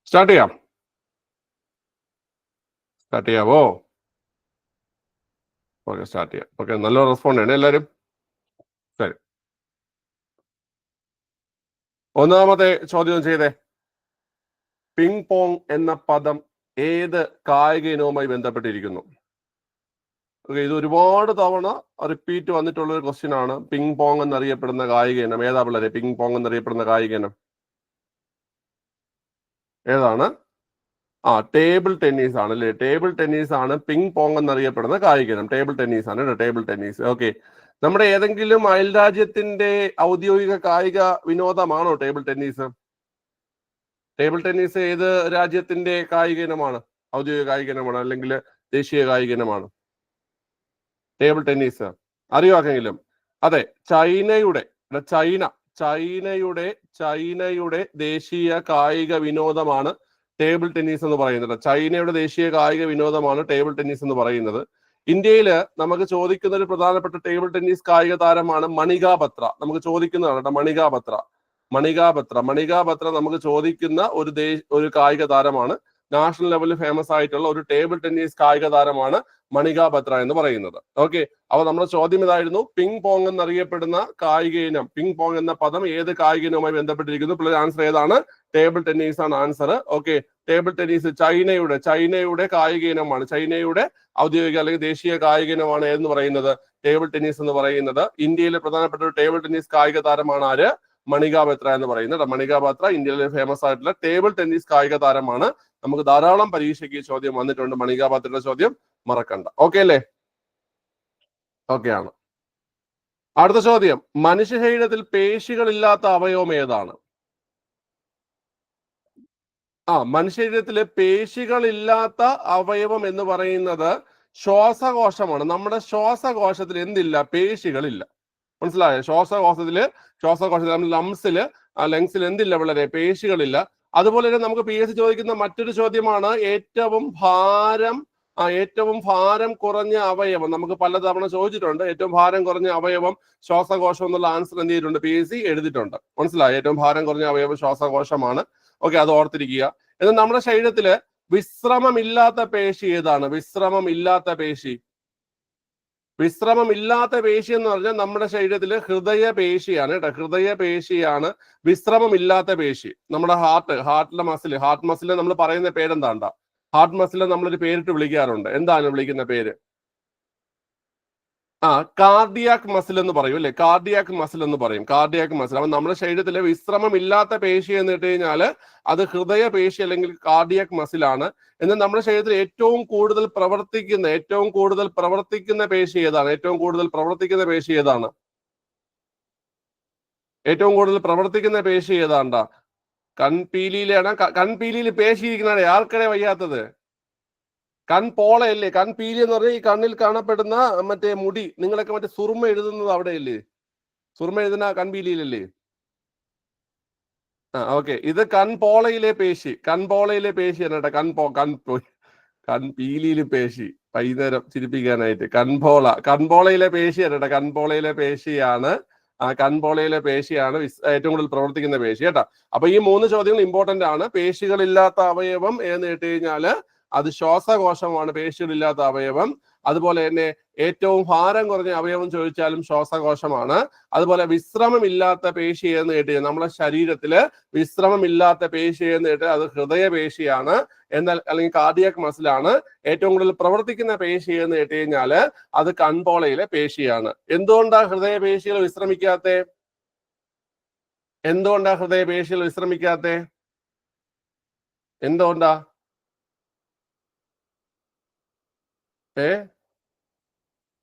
Start ചെയ്യാവോ? Okay, start ചെയ്യാം. Okay, നല്ല respond ചെയ്യണേ എല്ലാവരും. ശരി, ഒന്നാമത്തെ ചോദ്യം ചെയ്തേ. പിങ് പോങ് എന്ന പദം ഏത് കായിക ഇനവുമായി ബന്ധപ്പെട്ടിരിക്കുന്നു? ഓക്കെ, ഇത് ഒരുപാട് തവണ റിപ്പീറ്റ് വന്നിട്ടുള്ള ഒരു ക്വസ്റ്റ്യൻ ആണ്. പിങ് പോങ് എന്നറിയപ്പെടുന്ന കായിക ഇനം ഏതാ പിള്ളേരെ? പിങ് പോങ് എന്നറിയപ്പെടുന്ന കായിക ഇനം ഏതാണ്? ടേബിൾ ടെന്നീസ് ആണ് അല്ലേ? ടേബിൾ ടെന്നീസ് ആണ് പിങ് പോങ് എന്നറിയപ്പെടുന്ന കായിക ഇനം. ടേബിൾ ടെന്നീസ് ആണ്, ടേബിൾ ടെന്നീസ്. ഓക്കെ, നമ്മുടെ ഏതെങ്കിലും അയൽ രാജ്യത്തിന്റെ ഔദ്യോഗിക കായിക വിനോദമാണോ ടേബിൾ ടെന്നീസ്? ടേബിൾ ടെന്നീസ് ഏത് രാജ്യത്തിന്റെ കായിക ഇനമാണ്? ഔദ്യോഗിക കായിക ഇനമാണ് അല്ലെങ്കിൽ ദേശീയ കായിക ഇനമാണ് ടേബിൾ ടെന്നീസ്? അറിയുവാക്കെങ്കിലും അതെ, ചൈനയുടെ ദേശീയ കായിക വിനോദമാണ് ടേബിൾ ടെന്നീസ് എന്ന് പറയുന്നത്. ചൈനയുടെ ദേശീയ കായിക വിനോദമാണ് ടേബിൾ ടെന്നീസ് എന്ന് പറയുന്നത്. ഇന്ത്യയിൽ നമുക്ക് ചോദിക്കുന്ന ഒരു പ്രധാനപ്പെട്ട ടേബിൾ ടെന്നീസ് കായിക താരമാണ് മണിക ബത്ര. നമുക്ക് ചോദിക്കുന്നതാണ് കേട്ടോ, മണിക ബത്ര നമുക്ക് ചോദിക്കുന്ന ഒരു കായിക താരമാണ്. നാഷണൽ ലെവലിൽ ഫേമസ് ആയിട്ടുള്ള ഒരു ടേബിൾ ടെന്നീസ് കായിക താരമാണ് മണിക ബത്ര എന്ന് പറയുന്നത്. ഓക്കെ, അപ്പൊ നമ്മുടെ ചോദ്യം ഇതായിരുന്നു, പിങ് പോങ് എന്നറിയപ്പെടുന്ന കായിക ഇനം, പിങ് പോങ് എന്ന പദം ഏത് കായിക ഇനവുമായി ബന്ധപ്പെട്ടിരിക്കുന്നു? പിള്ളേർ ആൻസർ ഏതാണ്? ടേബിൾ ടെന്നീസ് ആണ് ആൻസർ. ഓക്കെ, ടേബിൾ ടെന്നീസ് ചൈനയുടെ കായിക ഇനമാണ്. ചൈനയുടെ ഔദ്യോഗിക അല്ലെങ്കിൽ ദേശീയ കായിക ഇനമാണ് എന്ന് പറയുന്നത് ടേബിൾ ടെന്നീസ് എന്ന് പറയുന്നത്. ഇന്ത്യയിലെ പ്രധാനപ്പെട്ട ഒരു ടേബിൾ ടെന്നീസ് കായിക താരമാണ് ആര്? മണിക ബത്ര എന്ന് പറയുന്നത്. മണിക ബത്ര ഇന്ത്യയിലെ ഫേമസ് ആയിട്ടുള്ള ടേബിൾ ടെന്നീസ് കായിക താരമാണ്. നമുക്ക് ധാരാളം പരീക്ഷയ്ക്ക് ചോദ്യം വന്നിട്ടുണ്ട്. മണിക ബത്രയുടെ ചോദ്യം മറക്കണ്ട. ഓക്കെ അല്ലേ? ഓക്കെ ആണ്. അടുത്ത ചോദ്യം, മനുഷ്യ ശരീരത്തിൽ പേശികളില്ലാത്ത അവയവം ഏതാണ്? മനുഷ്യ ശരീരത്തിലെ പേശികളില്ലാത്ത അവയവം എന്ന് പറയുന്നത് ശ്വാസകോശമാണ്. നമ്മുടെ ശ്വാസകോശത്തിൽ എന്തില്ല? പേശികളില്ല. മനസ്സിലായോ? ശ്വാസകോശത്തിൽ ലങ്സിൽ എന്തില്ല വളരെ? പേശികളില്ല. അതുപോലെ തന്നെ നമുക്ക് PSC ചോദിക്കുന്ന മറ്റൊരു ചോദ്യമാണ്, ഏറ്റവും ഭാരം കുറഞ്ഞ അവയവം. നമുക്ക് പലതവണ ചോദിച്ചിട്ടുണ്ട്. ഏറ്റവും ഭാരം കുറഞ്ഞ അവയവം ശ്വാസകോശം എന്നുള്ള ആൻസർ എന്ത് ചെയ്തിട്ടുണ്ട്? PSC എഴുതിയിട്ടുണ്ട്. മനസ്സിലായോ? ഏറ്റവും ഭാരം കുറഞ്ഞ അവയവം ശ്വാസകോശമാണ്. ഓക്കെ, അത് ഓർത്തിരിക്കുക. എന്നാൽ നമ്മുടെ ശരീരത്തില് വിശ്രമമില്ലാത്ത പേശി ഏതാണ്? വിശ്രമമില്ലാത്ത പേശി എന്ന് പറഞ്ഞാൽ നമ്മുടെ ശരീരത്തില് ഹൃദയപേശിയാണ് കേട്ടോ. ഹൃദയപേശിയാണ് വിശ്രമമില്ലാത്ത പേശി. നമ്മുടെ ഹാർട്ട് മസിൽ നമ്മൾ പറയുന്ന പേരെന്താണ്ടാ? ഹാർട്ട് മസിൽ നമ്മളൊരു പേരിട്ട് വിളിക്കാറുണ്ട്. എന്താണ് വിളിക്കുന്ന പേര്? കാർഡിയാക് മസിൽ എന്ന് പറയും അല്ലെ? Cardiac muscle. അപ്പൊ നമ്മുടെ ശരീരത്തിലെ വിശ്രമമില്ലാത്ത പേശി എന്ന് ഇട്ട് കഴിഞ്ഞാല് അത് ഹൃദയപേശി അല്ലെങ്കിൽ കാർഡിയാക് മസിലാണ്. എന്നാൽ നമ്മുടെ ശരീരത്തിൽ ഏറ്റവും കൂടുതൽ പ്രവർത്തിക്കുന്ന പേശി ഏതാണ്? ഏറ്റവും കൂടുതൽ പ്രവർത്തിക്കുന്ന പേശി ഏതാണ്ടാ? കൺപീലിയിലാണ്. കൺപീലിയിൽ പേശി ഇരിക്കുന്നതാണ്. ആർക്കടെ വയ്യാത്തത്? കൺപോളയല്ലേ? കൺപീലി എന്ന് പറഞ്ഞാൽ ഈ കണ്ണിൽ കാണപ്പെടുന്ന മറ്റേ മുടി. നിങ്ങളൊക്കെ മറ്റേ സുറുമ എഴുതുന്നത് അവിടെയല്ലേ? സുറുമ എഴുതുന്ന കൺപീലിയിലല്ലേ? ഓക്കെ, ഇത് കൺപോളയിലെ പേശിയാണ് കേട്ടോ. കൺപീലിയിലെ പേശി വൈകുന്നേരം ചിരിപ്പിക്കാനായിട്ട്. കൺപോളയിലെ പേശിയാണ് കേട്ടോ. കൺപോളയിലെ പേശിയാണ് ഏറ്റവും കൂടുതൽ പ്രവർത്തിക്കുന്ന പേശി കേട്ടോ. അപ്പൊ ഈ 3 ചോദ്യങ്ങൾ ഇമ്പോർട്ടന്റ് ആണ്. പേശികളില്ലാത്ത അവയവം എന്ന് കേട്ട് കഴിഞ്ഞാല് അത് ശ്വാസകോശമാണ്, പേശികളില്ലാത്ത അവയവം. അതുപോലെ തന്നെ ഏറ്റവും ഭാരം കുറഞ്ഞ അവയവം ചോദിച്ചാലും ശ്വാസകോശമാണ്. അതുപോലെ വിശ്രമമില്ലാത്ത പേശി എന്ന് കേട്ട് നമ്മുടെ ശരീരത്തില് വിശ്രമമില്ലാത്ത പേശി എന്ന് കേട്ട് അത് ഹൃദയപേശിയാണ്, എന്നാൽ അല്ലെങ്കിൽ കാർഡിയാക് മസിലാണ്. ഏറ്റവും കൂടുതൽ പ്രവർത്തിക്കുന്ന പേശി എന്ന് കേട്ട് കഴിഞ്ഞാല് അത് കൺപോളയിലെ പേശിയാണ്. എന്തുകൊണ്ടാ ഹൃദയപേശികൾ വിശ്രമിക്കാത്തെ? എന്തുകൊണ്ടാ?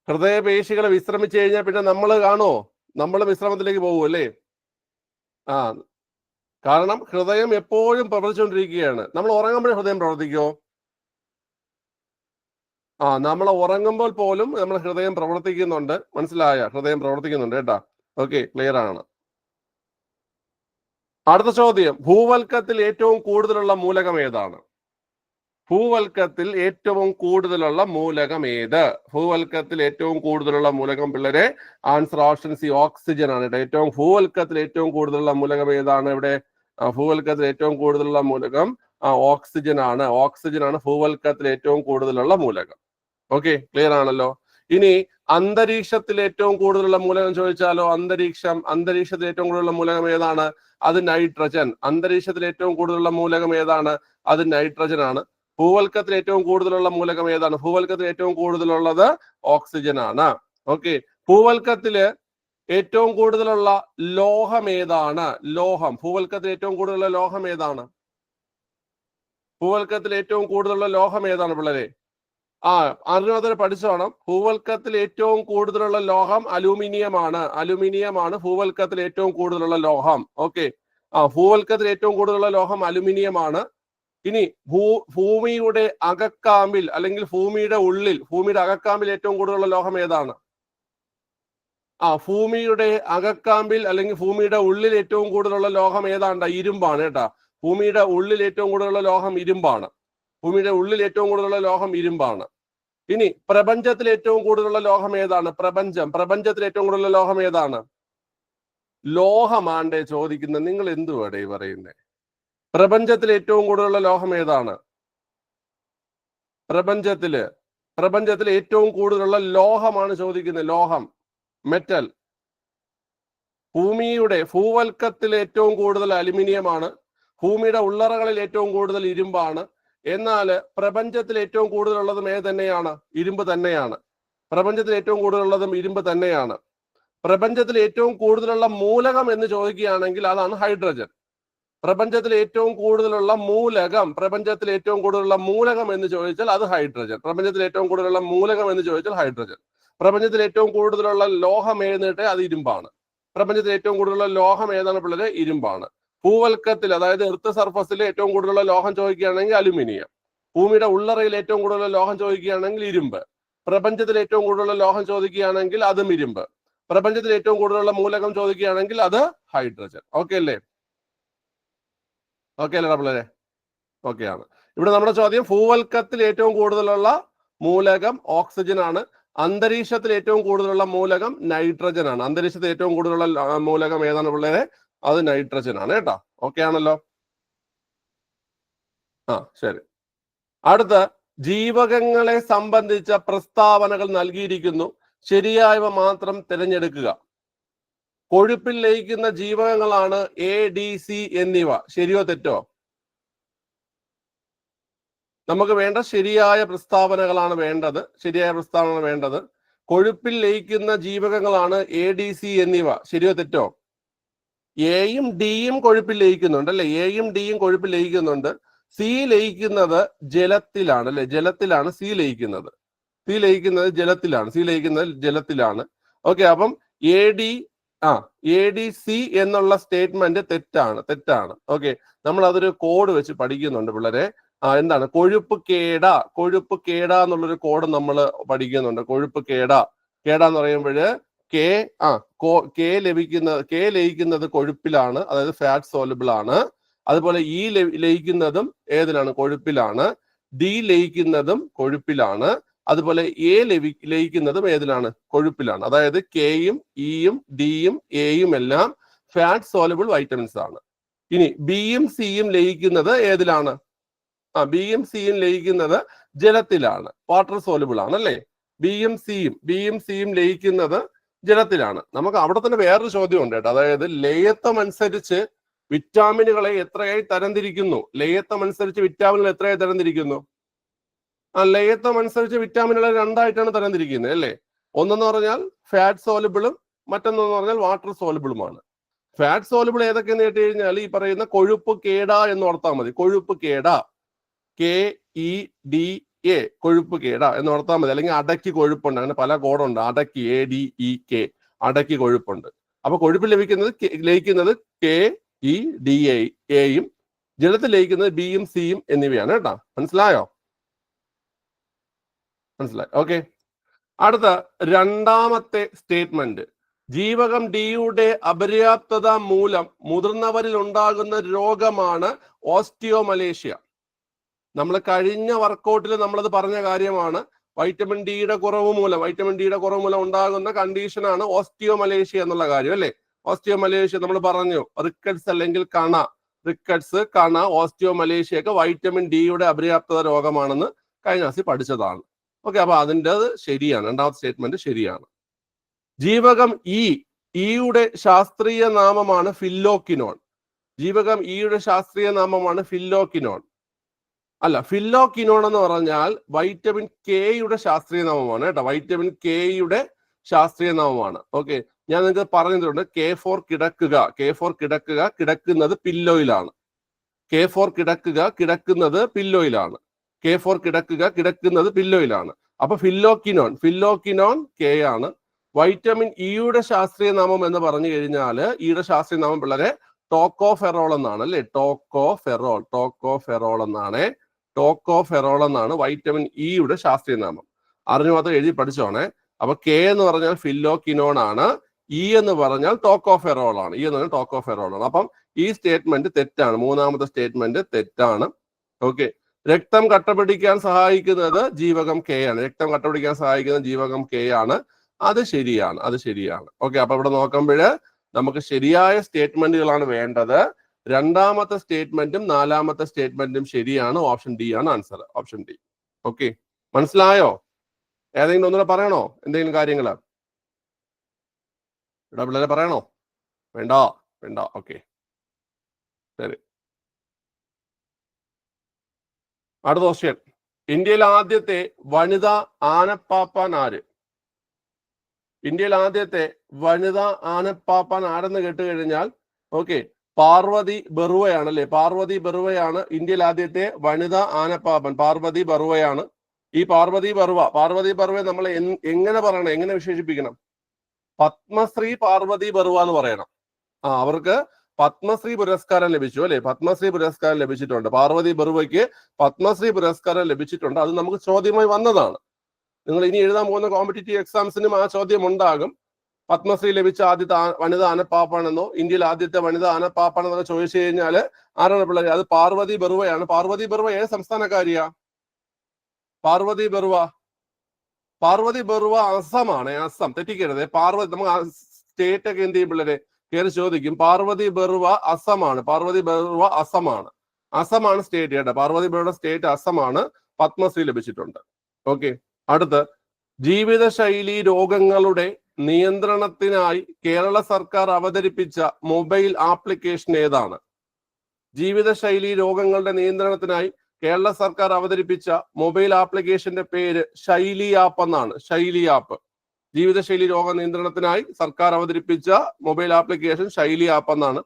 ഹൃദയപേശികൾ വിശ്രമിച്ചു കഴിഞ്ഞാൽ പിന്നെ നമ്മൾ കാണുമോ? നമ്മൾ വിശ്രമത്തിലേക്ക് പോകും അല്ലേ? കാരണം ഹൃദയം എപ്പോഴും പ്രവർത്തിച്ചുകൊണ്ടിരിക്കുകയാണ്. നമ്മൾ ഉറങ്ങുമ്പോൾ ഹൃദയം പ്രവർത്തിക്കുമോ? നമ്മൾ ഉറങ്ങുമ്പോൾ പോലും നമ്മുടെ ഹൃദയം പ്രവർത്തിക്കുന്നുണ്ട്. മനസ്സിലായ? ഹൃദയം പ്രവർത്തിക്കുന്നുണ്ട് കേട്ടാ. ഓക്കെ, ക്ലിയർ ആണ്. അടുത്ത ചോദ്യം, ഭൂവൽക്കത്തിൽ ഏറ്റവും കൂടുതലുള്ള മൂലകം ഏതാണ്? ഭൂവൽക്കത്തിൽ ഏറ്റവും കൂടുതലുള്ള മൂലകം ഏത്? പിള്ളേരെ ആൻസർ ഓപ്ഷൻ സി, ഓക്സിജൻ ആണ് കേട്ടോ. ഭൂവൽക്കത്തിൽ ഏറ്റവും കൂടുതലുള്ള മൂലകം ഏതാണ്? ഇവിടെ ഭൂവൽക്കത്തിൽ ഏറ്റവും കൂടുതലുള്ള മൂലകം ഓക്സിജൻ ആണ് ഭൂവൽക്കത്തിൽ ഏറ്റവും കൂടുതലുള്ള മൂലകം. ഓക്കെ, ക്ലിയർ ആണല്ലോ. ഇനി അന്തരീക്ഷത്തിൽ ഏറ്റവും കൂടുതലുള്ള മൂലകം ചോദിച്ചാലോ? അന്തരീക്ഷത്തിൽ ഏറ്റവും കൂടുതലുള്ള മൂലകം ഏതാണ്? അത് നൈട്രജൻ. അന്തരീക്ഷത്തിൽ ഏറ്റവും കൂടുതലുള്ള മൂലകം ഏതാണ്? അത് നൈട്രജൻ ആണ്. ഭൂവൽക്കത്തിൽ ഏറ്റവും കൂടുതലുള്ള മൂലകം ഏതാണ്? ഭൂവൽക്കത്തിൽ ഏറ്റവും കൂടുതലുള്ളത് ഓക്സിജൻ ആണ്. ഓക്കെ, ഭൂവൽക്കത്തില് ഏറ്റവും കൂടുതലുള്ള ലോഹം ഏതാണ്? ഭൂവൽക്കത്തിൽ ഏറ്റവും കൂടുതലുള്ള ലോഹം ഏതാണ്? ഭൂവൽക്കത്തിൽ ഏറ്റവും കൂടുതലുള്ള ലോഹം ഏതാണ് പിള്ളേരെ? അറിഞ്ഞാൽ പഠിച്ചോണം. ഭൂവൽക്കത്തിൽ ഏറ്റവും കൂടുതലുള്ള ലോഹം അലൂമിനിയം ആണ് ഭൂവൽക്കത്തിൽ ഏറ്റവും കൂടുതലുള്ള ലോഹം. ഓക്കെ, ഭൂവൽക്കത്തിൽ ഏറ്റവും കൂടുതലുള്ള ലോഹം അലുമിനിയം ആണ്. ഇനി ഭൂമിയുടെ അകക്കാമ്പിൽ അല്ലെങ്കിൽ ഭൂമിയുടെ അകക്കാമ്പിൽ ഏറ്റവും കൂടുതലുള്ള ലോഹം ഏതാണ്? ഭൂമിയുടെ അകക്കാമ്പിൽ അല്ലെങ്കിൽ ഭൂമിയുടെ ഉള്ളിൽ ഏറ്റവും കൂടുതലുള്ള ലോഹം ഏതാണ്ട്? ഇരുമ്പാണ് കേട്ടാ. ഭൂമിയുടെ ഉള്ളിൽ ഏറ്റവും കൂടുതലുള്ള ലോഹം ഇരുമ്പാണ്. ഇനി പ്രപഞ്ചത്തിൽ ഏറ്റവും കൂടുതലുള്ള ലോഹം ഏതാണ്? പ്രപഞ്ചത്തിൽ ഏറ്റവും കൂടുതലുള്ള ലോഹം ഏതാണ്? ലോഹമാണ്ടേ ചോദിക്കുന്നത്. നിങ്ങൾ എന്തുവാടേ പറയുന്നേ? പ്രപഞ്ചത്തിൽ ഏറ്റവും കൂടുതലുള്ള ലോഹം ഏതാണ്? പ്രപഞ്ചത്തിൽ ഏറ്റവും കൂടുതലുള്ള ലോഹമാണ് ചോദിക്കുന്നത്. ലോഹം, മെറ്റൽ. ഭൂവൽക്കത്തിൽ ഏറ്റവും കൂടുതൽ അലുമിനിയം ആണ്. ഭൂമിയുടെ ഉള്ളറകളിൽ ഏറ്റവും കൂടുതൽ ഇരുമ്പാണ്. എന്നാൽ പ്രപഞ്ചത്തിൽ ഏറ്റവും കൂടുതലുള്ളതും തന്നെയാണ്? ഇരുമ്പ് തന്നെയാണ്. പ്രപഞ്ചത്തിൽ ഏറ്റവും കൂടുതലുള്ളതും ഇരുമ്പ് തന്നെയാണ്. പ്രപഞ്ചത്തിൽ ഏറ്റവും കൂടുതലുള്ള മൂലകം എന്ന് ചോദിക്കുകയാണെങ്കിൽ അതാണ് ഹൈഡ്രജൻ. പ്രപഞ്ചത്തിൽ ഏറ്റവും കൂടുതലുള്ള മൂലകം എന്ന് ചോദിച്ചാൽ അത് ഹൈഡ്രജൻ. പ്രപഞ്ചത്തിൽ ഏറ്റവും കൂടുതലുള്ള മൂലകം എന്ന് ചോദിച്ചാൽ ഹൈഡ്രജൻ. പ്രപഞ്ചത്തിൽ ഏറ്റവും കൂടുതലുള്ള ലോഹം ഏതെന്നിട്ട് അത് ഇരുമ്പാണ്. പ്രപഞ്ചത്തിൽ ഏറ്റവും കൂടുതലുള്ള ലോഹം ഏതാണ് പിള്ളേരെ? ഇരുമ്പാണ്. ഭൂവൽക്കത്തിൽ അതായത് എർത്ത് സർഫസിൽ ഏറ്റവും കൂടുതലുള്ള ലോഹം ചോദിക്കുകയാണെങ്കിൽ അലുമിനിയം. ഭൂമിയുടെ ഉള്ളറയിൽ ഏറ്റവും കൂടുതലുള്ള ലോഹം ചോദിക്കുകയാണെങ്കിൽ ഇരുമ്പ്. പ്രപഞ്ചത്തിൽ ഏറ്റവും കൂടുതലുള്ള ലോഹം ചോദിക്കുകയാണെങ്കിൽ അതും ഇരുമ്പ്. പ്രപഞ്ചത്തിൽ ഏറ്റവും കൂടുതലുള്ള മൂലകം ചോദിക്കുകയാണെങ്കിൽ അത് ഹൈഡ്രജൻ. ഓക്കെ അല്ലേ പിള്ളേരെ? ഓക്കെ ആണ്. ഇവിടെ നമ്മുടെ ചോദ്യം ഭൂവൽക്കത്തിൽ ഏറ്റവും കൂടുതലുള്ള മൂലകം ഓക്സിജൻ ആണ്. അന്തരീക്ഷത്തിൽ ഏറ്റവും കൂടുതലുള്ള മൂലകം നൈട്രജൻ ആണ്. അന്തരീക്ഷത്തിൽ ഏറ്റവും കൂടുതലുള്ള മൂലകം ഏതാണ് പിള്ളേരെ? അത് നൈട്രജൻ ആണ് കേട്ടോ. ഓക്കെ ആണല്ലോ. ശരി. അടുത്ത ജീവകങ്ങളെ സംബന്ധിച്ച പ്രസ്താവനകൾ നൽകിയിരിക്കുന്നു. ശരിയായവ മാത്രം തിരഞ്ഞെടുക്കുക. കൊഴുപ്പിൽ ലയിക്കുന്ന ജീവകങ്ങളാണ് ADC എന്നിവ. ശരിയോ തെറ്റോ? നമുക്ക് വേണ്ട ശരിയായ പ്രസ്താവനകളാണ് വേണ്ടത്. കൊഴുപ്പിൽ ലയിക്കുന്ന ജീവകങ്ങളാണ് ADC എന്നിവ. ശരിയോ തെറ്റോ? എയും ഡിയും കൊഴുപ്പിൽ ലയിക്കുന്നുണ്ട് അല്ലെ? എയും ഡിയും കൊഴുപ്പിൽ ലയിക്കുന്നുണ്ട്. സി ലയിക്കുന്നത് ജലത്തിലാണ് അല്ലെ? ജലത്തിലാണ് സി ലയിക്കുന്നത്. ജലത്തിലാണ്. ഓക്കെ, അപ്പം ADC എന്നുള്ള സ്റ്റേറ്റ്മെന്റ് തെറ്റാണ്. ഓക്കെ, നമ്മൾ അതൊരു കോഡ് വെച്ച് പഠിക്കുന്നുണ്ട് പിള്ളേരെ. എന്താണ്? കൊഴുപ്പ് കേട എന്നുള്ളൊരു കോഡ് നമ്മൾ പഠിക്കുന്നുണ്ട്. കൊഴുപ്പ് കേട എന്ന് പറയുമ്പോഴ് കെ ലയിക്കുന്നത് കൊഴുപ്പിലാണ്, അതായത് ഫാറ്റ് സോലുബിൾ ആണ്. അതുപോലെ ഇ ലയിക്കുന്നതും ഏതിലാണ്? കൊഴുപ്പിലാണ്. ഡി ലയിക്കുന്നതും കൊഴുപ്പിലാണ്. അതുപോലെ എ ലയിക്കുന്നതും ഏതിലാണ്? കൊഴുപ്പിലാണ്. അതായത് കെയും ഇയും ഡിയും എയും എല്ലാം ഫാറ്റ് സോലുബിൾ വൈറ്റമിൻസ് ആണ്. ഇനി ബിയും സിയും ലയിക്കുന്നത് ഏതിലാണ്? ബിയും സിയും ലയിക്കുന്നത് ജലത്തിലാണ്, വാട്ടർ സോലുബിൾ ആണ് അല്ലേ? ബിയും സിയും ലയിക്കുന്നത് ജലത്തിലാണ്. നമുക്ക് അവിടെ തന്നെ വേറൊരു ചോദ്യം ഉണ്ട് കേട്ടോ. അതായത് ലയത്വം അനുസരിച്ച് വിറ്റാമിനുകളെ എത്രയായി തരംതിരിക്കുന്നു? ലയത്വം അനുസരിച്ച് വിറ്റാമിനുകളെ രണ്ടായിട്ടാണ് തരംതിരിക്കുന്നത് അല്ലേ? ഒന്നെന്ന് പറഞ്ഞാൽ ഫാറ്റ് സോലുബിളും മറ്റൊന്നെന്ന് പറഞ്ഞാൽ വാട്ടർ സോലുബിളുമാണ്. ഫാറ്റ് സോലുബിൾ ഏതൊക്കെയെന്ന് കേട്ട് കഴിഞ്ഞാൽ ഈ പറയുന്ന കൊഴുപ്പ് കേട എന്ന് ഓർത്താൽ മതി. കൊഴുപ്പ് കേട, KEDA, കൊഴുപ്പ് കേട എന്ന് ഓർത്താൽ മതി. അല്ലെങ്കിൽ അടക്കി കൊഴുപ്പുണ്ട്, അങ്ങനെ പല കോഡുണ്ട്. അടക്കി ADEK, അടക്കി കൊഴുപ്പുണ്ട്. അപ്പൊ കൊഴുപ്പിൽ ലയിക്കുന്നത് KEDAയും ജലത്തിൽ ലയിക്കുന്നത് ബിയും സിയും എന്നിവയാണ് കേട്ടോ. മനസ്സിലായി? ഓക്കെ. അടുത്ത രണ്ടാമത്തെ സ്റ്റേറ്റ്മെന്റ്, ജീവകം ഡിയുടെ അപര്യാപ്തത മൂലം മുതിർന്നവരിൽ ഉണ്ടാകുന്ന രോഗമാണ് ഓസ്റ്റിയോമലേഷ്യ. നമ്മൾ കഴിഞ്ഞ വർക്കൗട്ടിൽ നമ്മളത് പറഞ്ഞ കാര്യമാണ്. വൈറ്റമിൻ ഡിയുടെ കുറവ് മൂലം ഉണ്ടാകുന്ന കണ്ടീഷനാണ് ഓസ്റ്റിയോമലേഷ്യ എന്നുള്ള കാര്യം അല്ലേ? ഓസ്റ്റിയോമലേഷ്യ നമ്മൾ പറഞ്ഞു, റിക്കറ്റ്സ് അല്ലെങ്കിൽ കണ. റിക്കറ്റ്സ്, കണ, ഓസ്റ്റിയോമലേഷ്യ ഒക്കെ വൈറ്റമിൻ ഡിയുടെ അപര്യാപ്തത രോഗമാണെന്ന് കഴിഞ്ഞ ക്ലാസ്സിൽ പഠിച്ചതാണ്. ഓക്കെ, അപ്പൊ അതിൻ്റെ ശരിയാണ്, രണ്ടാമത്തെ സ്റ്റേറ്റ്മെന്റ് ശരിയാണ്. ജീവകം ഇയുടെ ശാസ്ത്രീയ നാമമാണ് ഫില്ലോക്കിനോൺ. ജീവകം ഇയുടെ ശാസ്ത്രീയ നാമമാണ് ഫില്ലോക്കിനോൺ. അല്ല, ഫില്ലോക്കിനോൺ എന്ന് പറഞ്ഞാൽ വൈറ്റമിൻ കെയുടെ ശാസ്ത്രീയ നാമമാണ് കേട്ടോ. വൈറ്റമിൻ കെയുടെ ശാസ്ത്രീയ നാമമാണ്. ഓക്കെ, ഞാൻ നിങ്ങൾക്ക് പറഞ്ഞിട്ടുണ്ട് കെ ഫോർ കിടക്കുക. കെ ഫോർ കിടക്കുക, കിടക്കുന്നത് പില്ലോയിലാണ്. കെ ഫോർ കിടക്കുക, കിടക്കുന്നത് പില്ലോയിലാണ്. കെ ഫോർ കിടക്കുക, കിടക്കുന്നത് പില്ലോയിലാണ്. അപ്പൊ ഫില്ലോക്കിനോൺ കെ ആണ്. വൈറ്റമിൻ ഇയുടെ ശാസ്ത്രീയ നാമം എന്ന് പറഞ്ഞു കഴിഞ്ഞാൽ ഇയുടെ ശാസ്ത്രീയ നാമം പിള്ളേരെ ടോക്കോഫെറോൾ എന്നാണ് അല്ലെ. ടോക്കോഫെറോൾ എന്നാണ് വൈറ്റമിൻ ഇയുടെ ശാസ്ത്രീയ നാമം. അറിഞ്ഞു മാത്രം എഴുതി പഠിച്ചോണേ. അപ്പൊ കെ എന്ന് പറഞ്ഞാൽ ഫില്ലോക്കിനോൺ ആണ്, ഇ എന്ന് പറഞ്ഞാൽ ടോക്കോഫെറോൾ ആണ്. അപ്പം ഈ സ്റ്റേറ്റ്മെന്റ് തെറ്റാണ്. മൂന്നാമത്തെ സ്റ്റേറ്റ്മെന്റ് തെറ്റാണ്. ഓക്കെ, രക്തം കട്ടപിടിക്കാൻ സഹായിക്കുന്നത് ജീവകം കെ ആണ്. രക്തം കട്ടപിടിക്കാൻ സഹായിക്കുന്ന ജീവകം കെ ആണ്. അത് ശരിയാണ്. ഓക്കെ, അപ്പൊ ഇവിടെ നോക്കുമ്പോൾ നമുക്ക് ശരിയായ സ്റ്റേറ്റ്മെന്റുകളാണ് വേണ്ടത്. രണ്ടാമത്തെ സ്റ്റേറ്റ്മെന്റും നാലാമത്തെ സ്റ്റേറ്റ്മെന്റും ശരിയാണ്. ഓപ്ഷൻ ഡി ആണ് ആൻസർ. Option D. ഓക്കെ, മനസ്സിലായോ? ഏതെങ്കിലും ഒന്നുകൂടെ പറയണോ എന്തെങ്കിലും കാര്യങ്ങൾ? ഇവിടെ പിള്ളേരെ പറയണോ? വേണ്ട. ഓക്കെ, ശരി. അടുത്ത ക്വസ്റ്റ്യൻ. ഇന്ത്യയിലെ ആദ്യത്തെ വനിതാ ആനപ്പാപ്പാൻ ആര്? ഇന്ത്യയിൽ ആദ്യത്തെ വനിതാ ആനപ്പാപ്പാൻ ആരെന്ന് കേട്ട് കഴിഞ്ഞാൽ ഓക്കെ, പാർവതി ബറുവയാണല്ലേ. പാർവതി ബറുവയാണ് ഇന്ത്യയിൽ ആദ്യത്തെ വനിതാ ആനപ്പാപ്പൻ. പാർവതി ബറുവയാണ്. ഈ പാർവതി ബറുവ നമ്മൾ എങ്ങനെ പറയണം, എങ്ങനെ വിശേഷിപ്പിക്കണം? പത്മശ്രീ പാർവതി ബറുവ എന്ന് പറയണം. അവർക്ക് പത്മശ്രീ പുരസ്കാരം ലഭിച്ചു അല്ലെ. പത്മശ്രീ പുരസ്കാരം ലഭിച്ചിട്ടുണ്ട്. പാർവതി ബറുവയ്ക്ക് പത്മശ്രീ പുരസ്കാരം ലഭിച്ചിട്ടുണ്ട്. അത് നമുക്ക് ചോദ്യമായി വന്നതാണ്. നിങ്ങൾ ഇനി എഴുതാൻ പോകുന്ന കോമ്പറ്റീറ്റീവ് എക്സാംസിനും ആ ചോദ്യം ഉണ്ടാകും. പത്മശ്രീ ലഭിച്ച ആദ്യത്തെ വനിതാ ആനപ്പാപ്പാണെന്നോ ഇന്ത്യയിൽ ആദ്യത്തെ വനിതാ ആനപ്പാപ്പാണെന്നോ ചോദിച്ചു കഴിഞ്ഞാൽ ആരാണ് പിള്ളേർ? അത് പാർവതി ബറുവയാണ്. പാർവതി ബറുവ ഏത് സംസ്ഥാനക്കാരിയാ? പാർവതി ബറുവ അസമാണ്. അസം തെറ്റിക്കരുത്. പാർവതി നമുക്ക് സ്റ്റേറ്റ് ഒക്കെ എന്ത് ചെയ്യും പിള്ളേരെ കയറി ചോദിക്കും. പാർവതി ബറുവ അസമാണ്. അസമാണ് സ്റ്റേറ്റ് കേട്ടോ. പാർവതി ബറുവയുടെ സ്റ്റേറ്റ് അസമാണ്. പത്മശ്രീ ലഭിച്ചിട്ടുണ്ട്. ഓക്കെ, അടുത്ത് ജീവിതശൈലി രോഗങ്ങളുടെ നിയന്ത്രണത്തിനായി കേരള സർക്കാർ അവതരിപ്പിച്ച മൊബൈൽ ആപ്ലിക്കേഷൻ ഏതാണ്? ജീവിതശൈലി രോഗങ്ങളുടെ നിയന്ത്രണത്തിനായി കേരള സർക്കാർ അവതരിപ്പിച്ച മൊബൈൽ ആപ്ലിക്കേഷന്റെ പേര് ശൈലി ആപ്പ് എന്നാണ്. ശൈലി ആപ്പ്. ജീവിതശൈലി രോഗ നിയന്ത്രണത്തിനായി സർക്കാർ അവതരിപ്പിച്ച മൊബൈൽ ആപ്ലിക്കേഷൻ ശൈലി ആപ്പ് എന്നാണ്.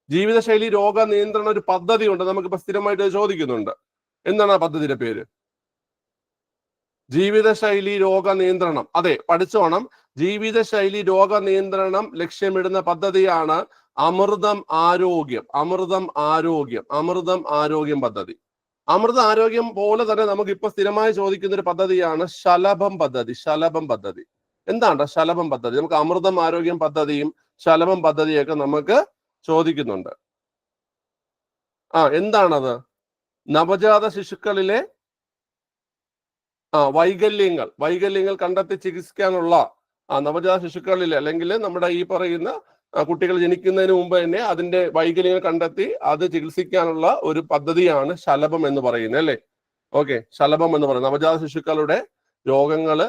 ജീവിതശൈലി രോഗ നിയന്ത്രണ ഒരു പദ്ധതി ഉണ്ട്, നമുക്കിപ്പോ സ്ഥിരമായിട്ട് ചോദിക്കുന്നുണ്ട്. എന്താണ് ആ പദ്ധതിയുടെ പേര്? ജീവിതശൈലി രോഗ നിയന്ത്രണം. അതെ, പഠിച്ചോണം. ജീവിതശൈലി രോഗ നിയന്ത്രണം ലക്ഷ്യമിടുന്ന പദ്ധതിയാണ് അമൃതം ആരോഗ്യം പദ്ധതി. അമൃത ആരോഗ്യം പോലെ തന്നെ നമുക്ക് ഇപ്പൊ സ്ഥിരമായി ചോദിക്കുന്ന ഒരു പദ്ധതിയാണ് ശലഭം പദ്ധതി. എന്താണ് ശലഭം പദ്ധതി? നമുക്ക് അമൃതം ആരോഗ്യം പദ്ധതിയും ശലഭം പദ്ധതിയൊക്കെ നമുക്ക് ചോദിക്കുന്നുണ്ട്. എന്താണത്? നവജാത ശിശുക്കളിലെ വൈകല്യങ്ങൾ കണ്ടെത്തി ചികിത്സിക്കാനുള്ള നവജാത ശിശുക്കളിൽ അല്ലെങ്കിൽ നമ്മുടെ ഈ പറയുന്ന കുട്ടികൾ ജനിക്കുന്നതിന് മുമ്പ് തന്നെ അതിന്റെ വൈകല്യങ്ങൾ കണ്ടെത്തി അത് ചികിത്സിക്കാനുള്ള ഒരു പദ്ധതിയാണ് ശലഭം എന്ന് പറയുന്നത് അല്ലെ. ഓക്കെ, ശലഭം എന്ന് പറയുന്നത് നവജാത ശിശുക്കളുടെ രോഗങ്ങൾ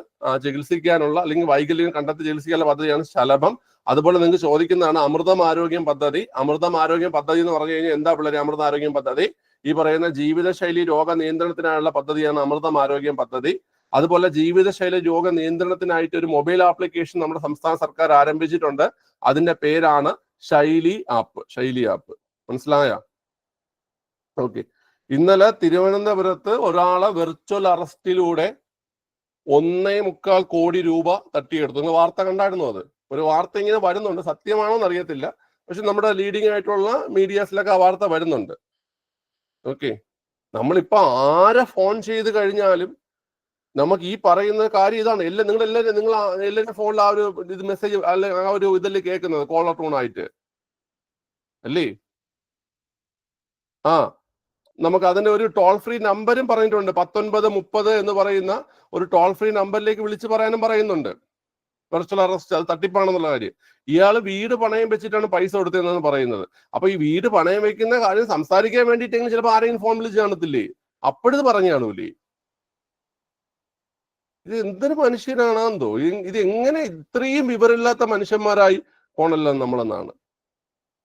ചികിത്സിക്കാനുള്ള അല്ലെങ്കിൽ വൈകല്യങ്ങൾ കണ്ടെത്തി ചികിത്സിക്കാനുള്ള പദ്ധതിയാണ് ശലഭം. അതുപോലെ നിങ്ങൾക്ക് ചോദിക്കുന്നതാണ് അമൃതം ആരോഗ്യം പദ്ധതി. അമൃതം ആരോഗ്യം പദ്ധതി എന്ന് പറഞ്ഞു കഴിഞ്ഞാൽ എന്താ പിള്ളേരെ അമൃത ആരോഗ്യം പദ്ധതി? ഈ പറയുന്ന ജീവിതശൈലി രോഗ നിയന്ത്രണത്തിനായുള്ള പദ്ധതിയാണ് അമൃതം ആരോഗ്യം പദ്ധതി. അതുപോലെ ജീവിതശൈലി രോഗ നിയന്ത്രണത്തിനായിട്ട് ഒരു മൊബൈൽ ആപ്ലിക്കേഷൻ നമ്മുടെ സംസ്ഥാന സർക്കാർ ആരംഭിച്ചിട്ടുണ്ട്. അതിന്റെ പേരാണ് ശൈലി ആപ്പ്. മനസ്സിലായ? ഓക്കെ, ഇന്നലെ തിരുവനന്തപുരത്ത് ഒരാളെ വെർച്വൽ അറസ്റ്റിലൂടെ 1.25 കോടി രൂപ തട്ടിയെടുത്തു. നിങ്ങൾ വാർത്ത കണ്ടായിരുന്നു? അത് ഒരു വാർത്ത ഇങ്ങനെ വരുന്നുണ്ട്, സത്യമാണോ എന്ന് അറിയത്തില്ല. പക്ഷെ നമ്മുടെ ലീഡിംഗ് ആയിട്ടുള്ള മീഡിയാസിലൊക്കെ ആ വാർത്ത വരുന്നുണ്ട്. ഓക്കെ, നമ്മളിപ്പോ ആരെ ഫോൺ ചെയ്ത് കഴിഞ്ഞാലും നമുക്ക് ഈ പറയുന്ന കാര്യം ഇതാണ്. നിങ്ങൾ എല്ലാവരും ഫോണിൽ ആ ഒരു ഇത് മെസ്സേജ് അല്ലെ ആ ഒരു ഇതിൽ കേൾക്കുന്നത് കോളർ ടൂൺ ആയിട്ട് അല്ലേ? നമുക്ക് അതിന്റെ ഒരു ടോൾ ഫ്രീ നമ്പരും പറഞ്ഞിട്ടുണ്ട്. 1930 എന്ന് പറയുന്ന ഒരു ടോൾ ഫ്രീ നമ്പറിലേക്ക് വിളിച്ചു പറയാനും പറയുന്നുണ്ട്. വെർച്വൽ അറസ്റ്റ്, അത് തട്ടിപ്പാണെന്നുള്ള കാര്യം. ഇയാൾ വീട് പണയം വെച്ചിട്ടാണ് പൈസ കൊടുത്തതെന്നാണ് പറയുന്നത്. അപ്പൊ ഈ വീട് പണയം വെക്കുന്ന കാര്യം സംസാരിക്കാൻ വേണ്ടിയിട്ടെങ്കിലും ചിലപ്പോൾ ആരെങ്കിലും ഫോൺ വിളിച്ച് കാണത്തില്ലേ, അപ്പോഴിത് പറഞ്ഞു കാണൂലേ. ഇത് എന്തൊരു മനുഷ്യനാണെന്തോ, ഇത് എങ്ങനെ ഇത്രയും വിവരമില്ലാത്ത മനുഷ്യന്മാരായി പോണല്ലോ നമ്മളെന്നാണ്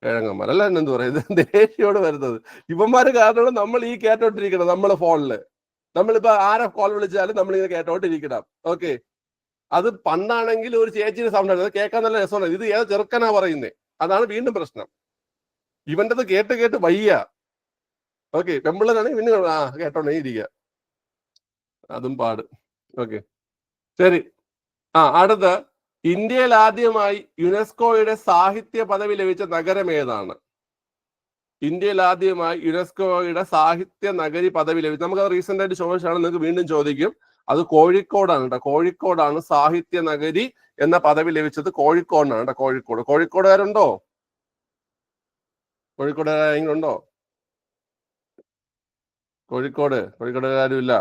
കിഴങ്ങന്മാർ. അല്ല എന്ത് പറയുന്നത്, ദേഷ്യോട് വരുന്നത് ഇവന്മാര് കാരണം നമ്മൾ ഈ കേട്ടോണ്ടിരിക്കണം. നമ്മളെ ഫോണില് നമ്മളിപ്പോ ആരെ കോൾ വിളിച്ചാലും നമ്മളിങ്ങനെ കേട്ടോണ്ടിരിക്കണം. ഓക്കെ, അത് പണ്ടാണെങ്കിൽ ഒരു ചേച്ചിയുടെ സൗണ്ട് ആണ്, അത് കേൾക്കാൻ നല്ല രസമാണ്. ഇത് ഏത് ചെറുക്കനാ പറയുന്നേ, അതാണ് വീണ്ടും പ്രശ്നം. ഇവൻ്റെത് കേട്ട് കേട്ട് വയ്യ. ഓക്കെ, പെമ്പിള്ളേരാണെങ്കിൽ പിന്നെ കേട്ടോണ്ടേ ഇരിക്കുക, അതും പാട്. ഓക്കെ, ശരി. അടുത്ത, ഇന്ത്യയിൽ ആദ്യമായി യുനെസ്കോയുടെ സാഹിത്യ പദവി ലഭിച്ച നഗരം ഏതാണ്? ഇന്ത്യയിൽ ആദ്യമായി യുനെസ്കോയുടെ സാഹിത്യ നഗരി പദവി ലഭിച്ചു. നമുക്ക് റീസെന്റ് ആയിട്ട് ചോദിച്ചാണ്, നിങ്ങൾക്ക് വീണ്ടും ചോദിക്കും. അത് കോഴിക്കോടാണ് കേട്ടോ. കോഴിക്കോടാണ് സാഹിത്യ നഗരി എന്ന പദവി ലഭിച്ചത്. കോഴിക്കോടാണ് കേട്ടോ. കോഴിക്കോട്. കോഴിക്കോടുകാരുണ്ടോ? കോഴിക്കോടുകാരെങ്കിലും ഉണ്ടോ? കോഴിക്കോടുകാരും ഇല്ല.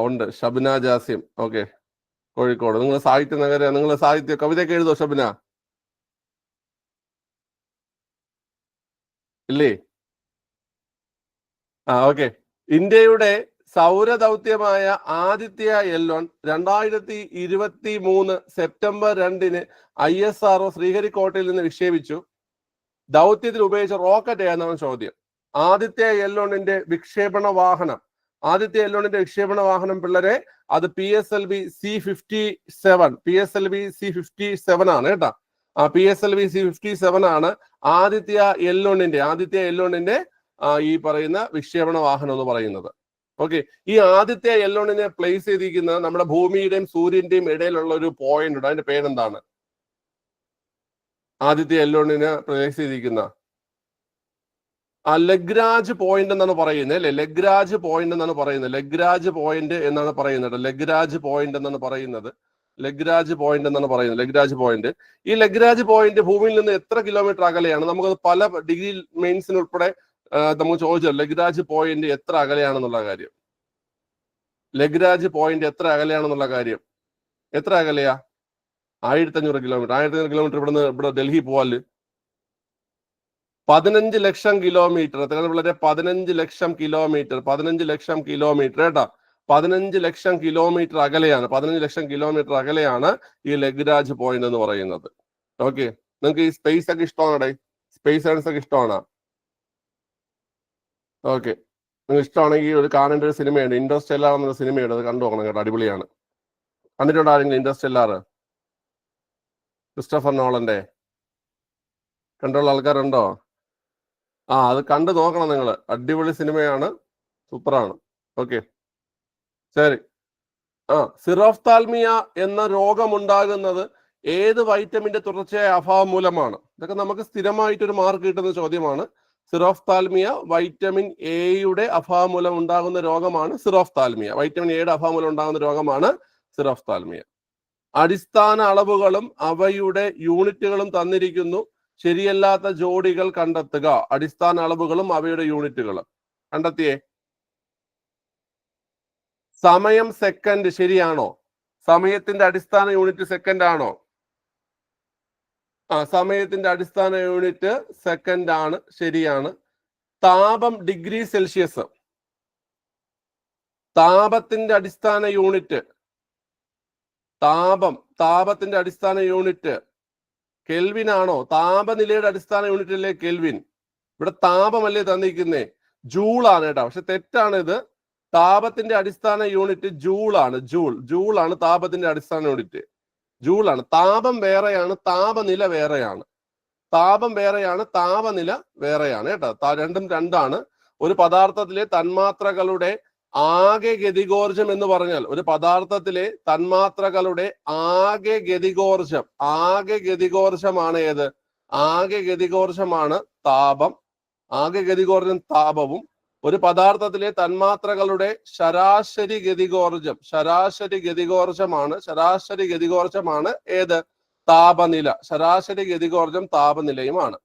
ഉണ്ട്, ഷബ്ന ജാസിം. ഓക്കെ, കോഴിക്കോട്. നിങ്ങൾ സാഹിത്യ നഗര, നിങ്ങൾ സാഹിത്യ കവിതയൊക്കെ എഴുതോ ഷബ്ന? ഇല്ലേ? ഓക്കെ. ഇന്ത്യയുടെ സൗരദൗത്യമായ ആദിത്യ L1 2023 സെപ്റ്റംബർ 2 ISRO ശ്രീഹരിക്കോട്ടയിൽ നിന്ന് വിക്ഷേപിച്ചു. ദൗത്യത്തിൽ ഉപയോഗിച്ച റോക്കറ്റ് ഏതാണ് ചോദ്യം. ആദിത്യ L1 വിക്ഷേപണ വാഹനം, ആദിത്യ L1 വിക്ഷേപണ വാഹനം പിള്ളേരെ, അത് PSLV C57 ആണ് കേട്ടോ. PSLV C57 ആണ് ആദിത്യ L1 ഈ പറയുന്ന വിക്ഷേപണ വാഹനം എന്ന് പറയുന്നത്. ഓക്കെ, ഈ ആദിത്യ L1 പ്ലേസ് ചെയ്തിരിക്കുന്നത് നമ്മുടെ ഭൂമിയുടെയും സൂര്യന്റെയും ഇടയിലുള്ള ഒരു പോയിന്റ് ഉണ്ട്. അതിന്റെ പേരെന്താണ്? ആദിത്യ L1 പ്ലേസ് ചെയ്തിരിക്കുന്ന ലഗ്രാഞ്ച് പോയിന്റ് എന്നാണ് പറയുന്നത് അല്ലെ. ലഗ്രാഞ്ച് പോയിന്റ് എന്നാണ് പറയുന്നത്. ലഗ്രാഞ്ച് പോയിന്റ് എന്നാണ് പറയുന്നത്. ലഗ്രാഞ്ച് പോയിന്റ് എന്നാണ് പറയുന്നത്. ഈ ലഗ്രാഞ്ച് പോയിന്റ് ഭൂമിയിൽ നിന്ന് എത്ര കിലോമീറ്റർ അകലെയാണ്? നമുക്കത് പല ഡിഗ്രി മെയിൻസിന് ഉൾപ്പെടെ നമുക്ക് ചോദിച്ചോ ലഗ്രാഞ്ച് പോയിന്റ് എത്ര അകലെയാണെന്നുള്ള കാര്യം. ലഗ്രാഞ്ച് പോയിന്റ് എത്ര അകലെയാണെന്നുള്ള കാര്യം. എത്ര അകലെയാ? 1500 കിലോമീറ്റർ. 1500 കിലോമീറ്റർ ഇവിടെ ഡൽഹി പോവാല് 15 ലക്ഷം കിലോമീറ്റർ. വളരെ 15 ലക്ഷം കിലോമീറ്റർ. 15 ലക്ഷം കിലോമീറ്റർ കേട്ടോ. 15 ലക്ഷം കിലോമീറ്റർ അകലെയാണ്. 15 ലക്ഷം കിലോമീറ്റർ അകലെയാണ് ഈ ലഗ്രാഞ്ച് പോയിന്റ് എന്ന് പറയുന്നത്. ഓക്കെ, നിങ്ങൾക്ക് ഈ സ്പേസ് ഒക്കെ ഇഷ്ടമാണോ? സ്പേസ് സയൻസ് ഒക്കെ ഇഷ്ടമാണോ? ഓക്കെ, നിങ്ങൾ ഇഷ്ടമാണെങ്കിൽ ഒരു കാണേണ്ട ഒരു സിനിമയുണ്ട്, ഇന്റർസ്റ്റെല്ലാർ എന്നൊരു സിനിമയുണ്ട്. അത് കണ്ടു നോക്കണം കേട്ടോ, അടിപൊളിയാണ്. കണ്ടിട്ടുണ്ടോ ആരെങ്കിലും ഇന്റർസ്റ്റെല്ലാർ? ക്രിസ്റ്റഫർ നോളന്റെ കണ്ടുള്ള ആൾക്കാരുണ്ടോ? അത് കണ്ടു നോക്കണം നിങ്ങൾ, അടിപൊളി സിനിമയാണ്, സൂപ്പറാണ്. ഓക്കെ, ശരി. സിറോഫ്താൽമിയ എന്ന രോഗമുണ്ടാകുന്നത് ഏത് വൈറ്റമിന്റെ തുടർച്ചയായ അഭാവം മൂലമാണ്? ഇതൊക്കെ നമുക്ക് സ്ഥിരമായിട്ടൊരു മാർക്ക് കിട്ടുന്ന ചോദ്യമാണ്. സിറോഫ്താൽമിയ വൈറ്റമിൻ എയുടെ അഭാവം മൂലം ഉണ്ടാകുന്ന രോഗമാണ് സിറോഫ്താൽമിയ. വൈറ്റമിൻ എയുടെ അഭാവം മൂലം ഉണ്ടാകുന്ന രോഗമാണ് സിറോഫ്താൽമിയ. അടിസ്ഥാന അളവുകളും അവയുടെ യൂണിറ്റുകളും തന്നിരിക്കുന്നു. ശരിയല്ലാത്ത ജോഡികൾ കണ്ടെത്തുക. അടിസ്ഥാന അളവുകളും അവയുടെ യൂണിറ്റുകളും കണ്ടെത്തിയേ. സമയം സെക്കൻഡ് ശരിയാണോ? സമയത്തിന്റെ അടിസ്ഥാന യൂണിറ്റ് സെക്കൻഡ് ആണോ? സമയത്തിന്റെ അടിസ്ഥാന യൂണിറ്റ് സെക്കൻഡ് ആണ്, ശരിയാണ്. താപം ഡിഗ്രി സെൽഷ്യസ്. താപത്തിന്റെ അടിസ്ഥാന യൂണിറ്റ്, താപത്തിന്റെ അടിസ്ഥാന യൂണിറ്റ് കെൽവിൻ ആണോ? താപനിലയുടെ അടിസ്ഥാന യൂണിറ്റ് അല്ലേ കെൽവിൻ? ഇവിടെ താപമല്ലേ തന്നിരിക്കുന്നേ? ജൂളാണ് കേട്ടോ. പക്ഷെ തെറ്റാണിത്. താപത്തിന്റെ അടിസ്ഥാന യൂണിറ്റ് ജൂളാണ്. ജൂളാണ് താപത്തിന്റെ അടിസ്ഥാന യൂണിറ്റ്. ജൂളാണ്. താപം വേറെയാണ്, താപനില വേറെയാണ്. താപം വേറെയാണ്, താപനില വേറെയാണ് കേട്ടോ. രണ്ടും രണ്ടാണ്. ഒരു പദാർത്ഥത്തിലെ തന്മാത്രകളുടെ ആകെ ഗതികോർജം എന്ന് പറഞ്ഞാൽ, ഒരു പദാർത്ഥത്തിലെ തന്മാത്രകളുടെ ആകെ ഗതികോർജമാണ് ഏത്? ആകെ ഗതികോർജമാണ് താപം. ആകെ ഗതികോർജം താപവും ഒരു പദാർത്ഥത്തിലെ തന്മാത്രകളുടെ ശരാശരി ഗതികോർജമാണ് ഏത്? താപനില. ശരാശരി ഗതികോർജം താപനിലയുമാണ്.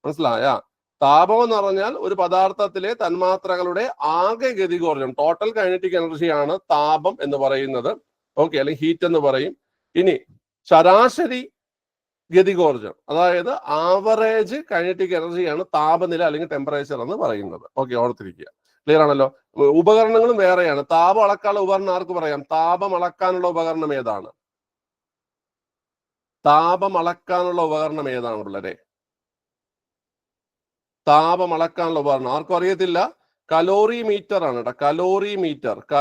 മനസ്സിലായ? താപം എന്ന് പറഞ്ഞാൽ ഒരു പദാർത്ഥത്തിലെ തന്മാത്രകളുടെ ആകെ ഗതികോർജം, ടോട്ടൽ കൈനറ്റിക് എനർജിയാണ് താപം എന്ന് പറയുന്നത്. ഓക്കെ, അല്ലെങ്കിൽ ഹീറ്റ് എന്ന് പറയും. ഇനി ശരാശരി ഗതികോർജം, അതായത് ആവറേജ് കൈനറ്റിക് എനർജിയാണ് താപനില അല്ലെങ്കിൽ ടെമ്പറേച്ചർ എന്ന് പറയുന്നത്. ഓക്കെ, ഓർത്തിരിക്കുക. ക്ലിയർ ആണല്ലോ. ഉപകരണങ്ങളും വേറെയാണ്. താപം അളക്കാനുള്ള ഉപകരണം ആർക്ക് പറയാം? താപം അളക്കാനുള്ള ഉപകരണം ഏതാണ്? താപം അളക്കാനുള്ള ഉപകരണം ഏതാണ് പിള്ളേരെ? താപം അളക്കാനുള്ള ഉപകരണം ആർക്കും അറിയത്തില്ല. കലോറി മീറ്റർ ആണ് കേട്ടോ.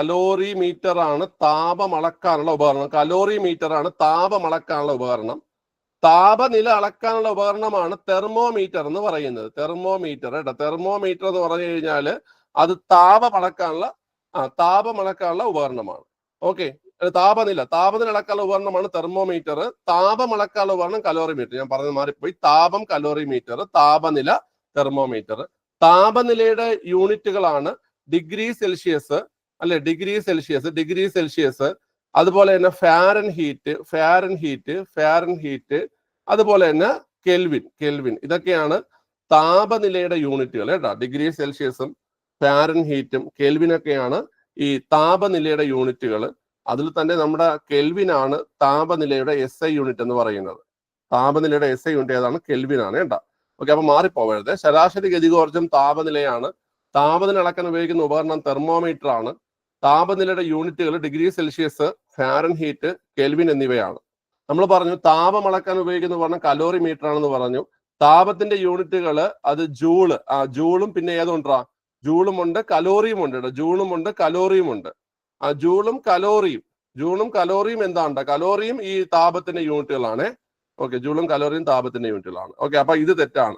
കലോറി മീറ്റർ ആണ് താപം അളക്കാനുള്ള ഉപകരണം. കലോറി മീറ്റർ ആണ് താപം അളക്കാനുള്ള ഉപകരണം. താപനില അളക്കാനുള്ള ഉപകരണമാണ് തെർമോമീറ്റർ എന്ന് പറയുന്നത്. തെർമോമീറ്റർ കേട്ടോ. തെർമോമീറ്റർ എന്ന് പറഞ്ഞു കഴിഞ്ഞാൽ അത് താപം അളക്കാനുള്ള ഉപകരണമാണ്. ഓക്കെ, താപനില അളക്കാനുള്ള ഉപകരണമാണ് തെർമോമീറ്റർ. താപം അളക്കാനുള്ള ഉപകരണം കലോറിമീറ്റർ. ഞാൻ പറഞ്ഞത് മാറിപ്പോയി. താപം കലോറിമീറ്റർ, താപനില തെർമോമീറ്റർ. താപനിലയുടെ യൂണിറ്റുകളാണ് ഡിഗ്രി സെൽഷ്യസ്, അല്ലെ? ഡിഗ്രി സെൽഷ്യസ്, അതുപോലെ തന്നെ ഫാരൻഹീറ്റ്, അതുപോലെ തന്നെ കെൽവിൻ. ഇതൊക്കെയാണ് താപനിലയുടെ യൂണിറ്റുകൾ കേട്ടോ. ഡിഗ്രി സെൽഷ്യസും ഫാരൻഹീറ്റും കെൽവിനൊക്കെയാണ് ഈ താപനിലയുടെ യൂണിറ്റുകൾ. അതിൽ തന്നെ നമ്മുടെ കെൽവിനാണ് താപനിലയുടെ SI യൂണിറ്റ് എന്ന് പറയുന്നത്. താപനിലയുടെ SI യൂണിറ്റ് ഏതാണ്? കെൽവിനാണ് കേട്ടോ. ഓക്കെ, അപ്പൊ മാറിപ്പോവരുത്. ശരാശരി ഗതികോർജം താപനിലയാണ്. താപനില അളക്കാൻ ഉപയോഗിക്കുന്ന ഉപകരണം തെർമോമീറ്റർ ആണ്. താപനിലയുടെ യൂണിറ്റുകൾ ഡിഗ്രി സെൽഷ്യസ്, ഫാരൻഹീറ്റ്, കെൽവിൻ എന്നിവയാണ്. നമ്മൾ പറഞ്ഞു താപം അളക്കാൻ ഉപയോഗിക്കുന്ന ഉപകരണം കലോറി മീറ്റർ ആണെന്ന് പറഞ്ഞു. താപത്തിന്റെ യൂണിറ്റുകൾ അത് ജൂള്. ജൂളും പിന്നെ ഏതുണ്ടാ? ജൂളും ഉണ്ട്, കലോറിയും ഉണ്ട്. കലോറിയും ഉണ്ട്. ജൂളും കലോറിയും എന്താണ്ട? കലോറിയും ഈ താപത്തിന്റെ യൂണിറ്റുകളാണ്. ഓക്കെ, ജൂളും കലോറിയും താപത്തിന്റെ യൂണിറ്റുകളാണ്. ഓക്കെ, അപ്പൊ ഇത് തെറ്റാണ്.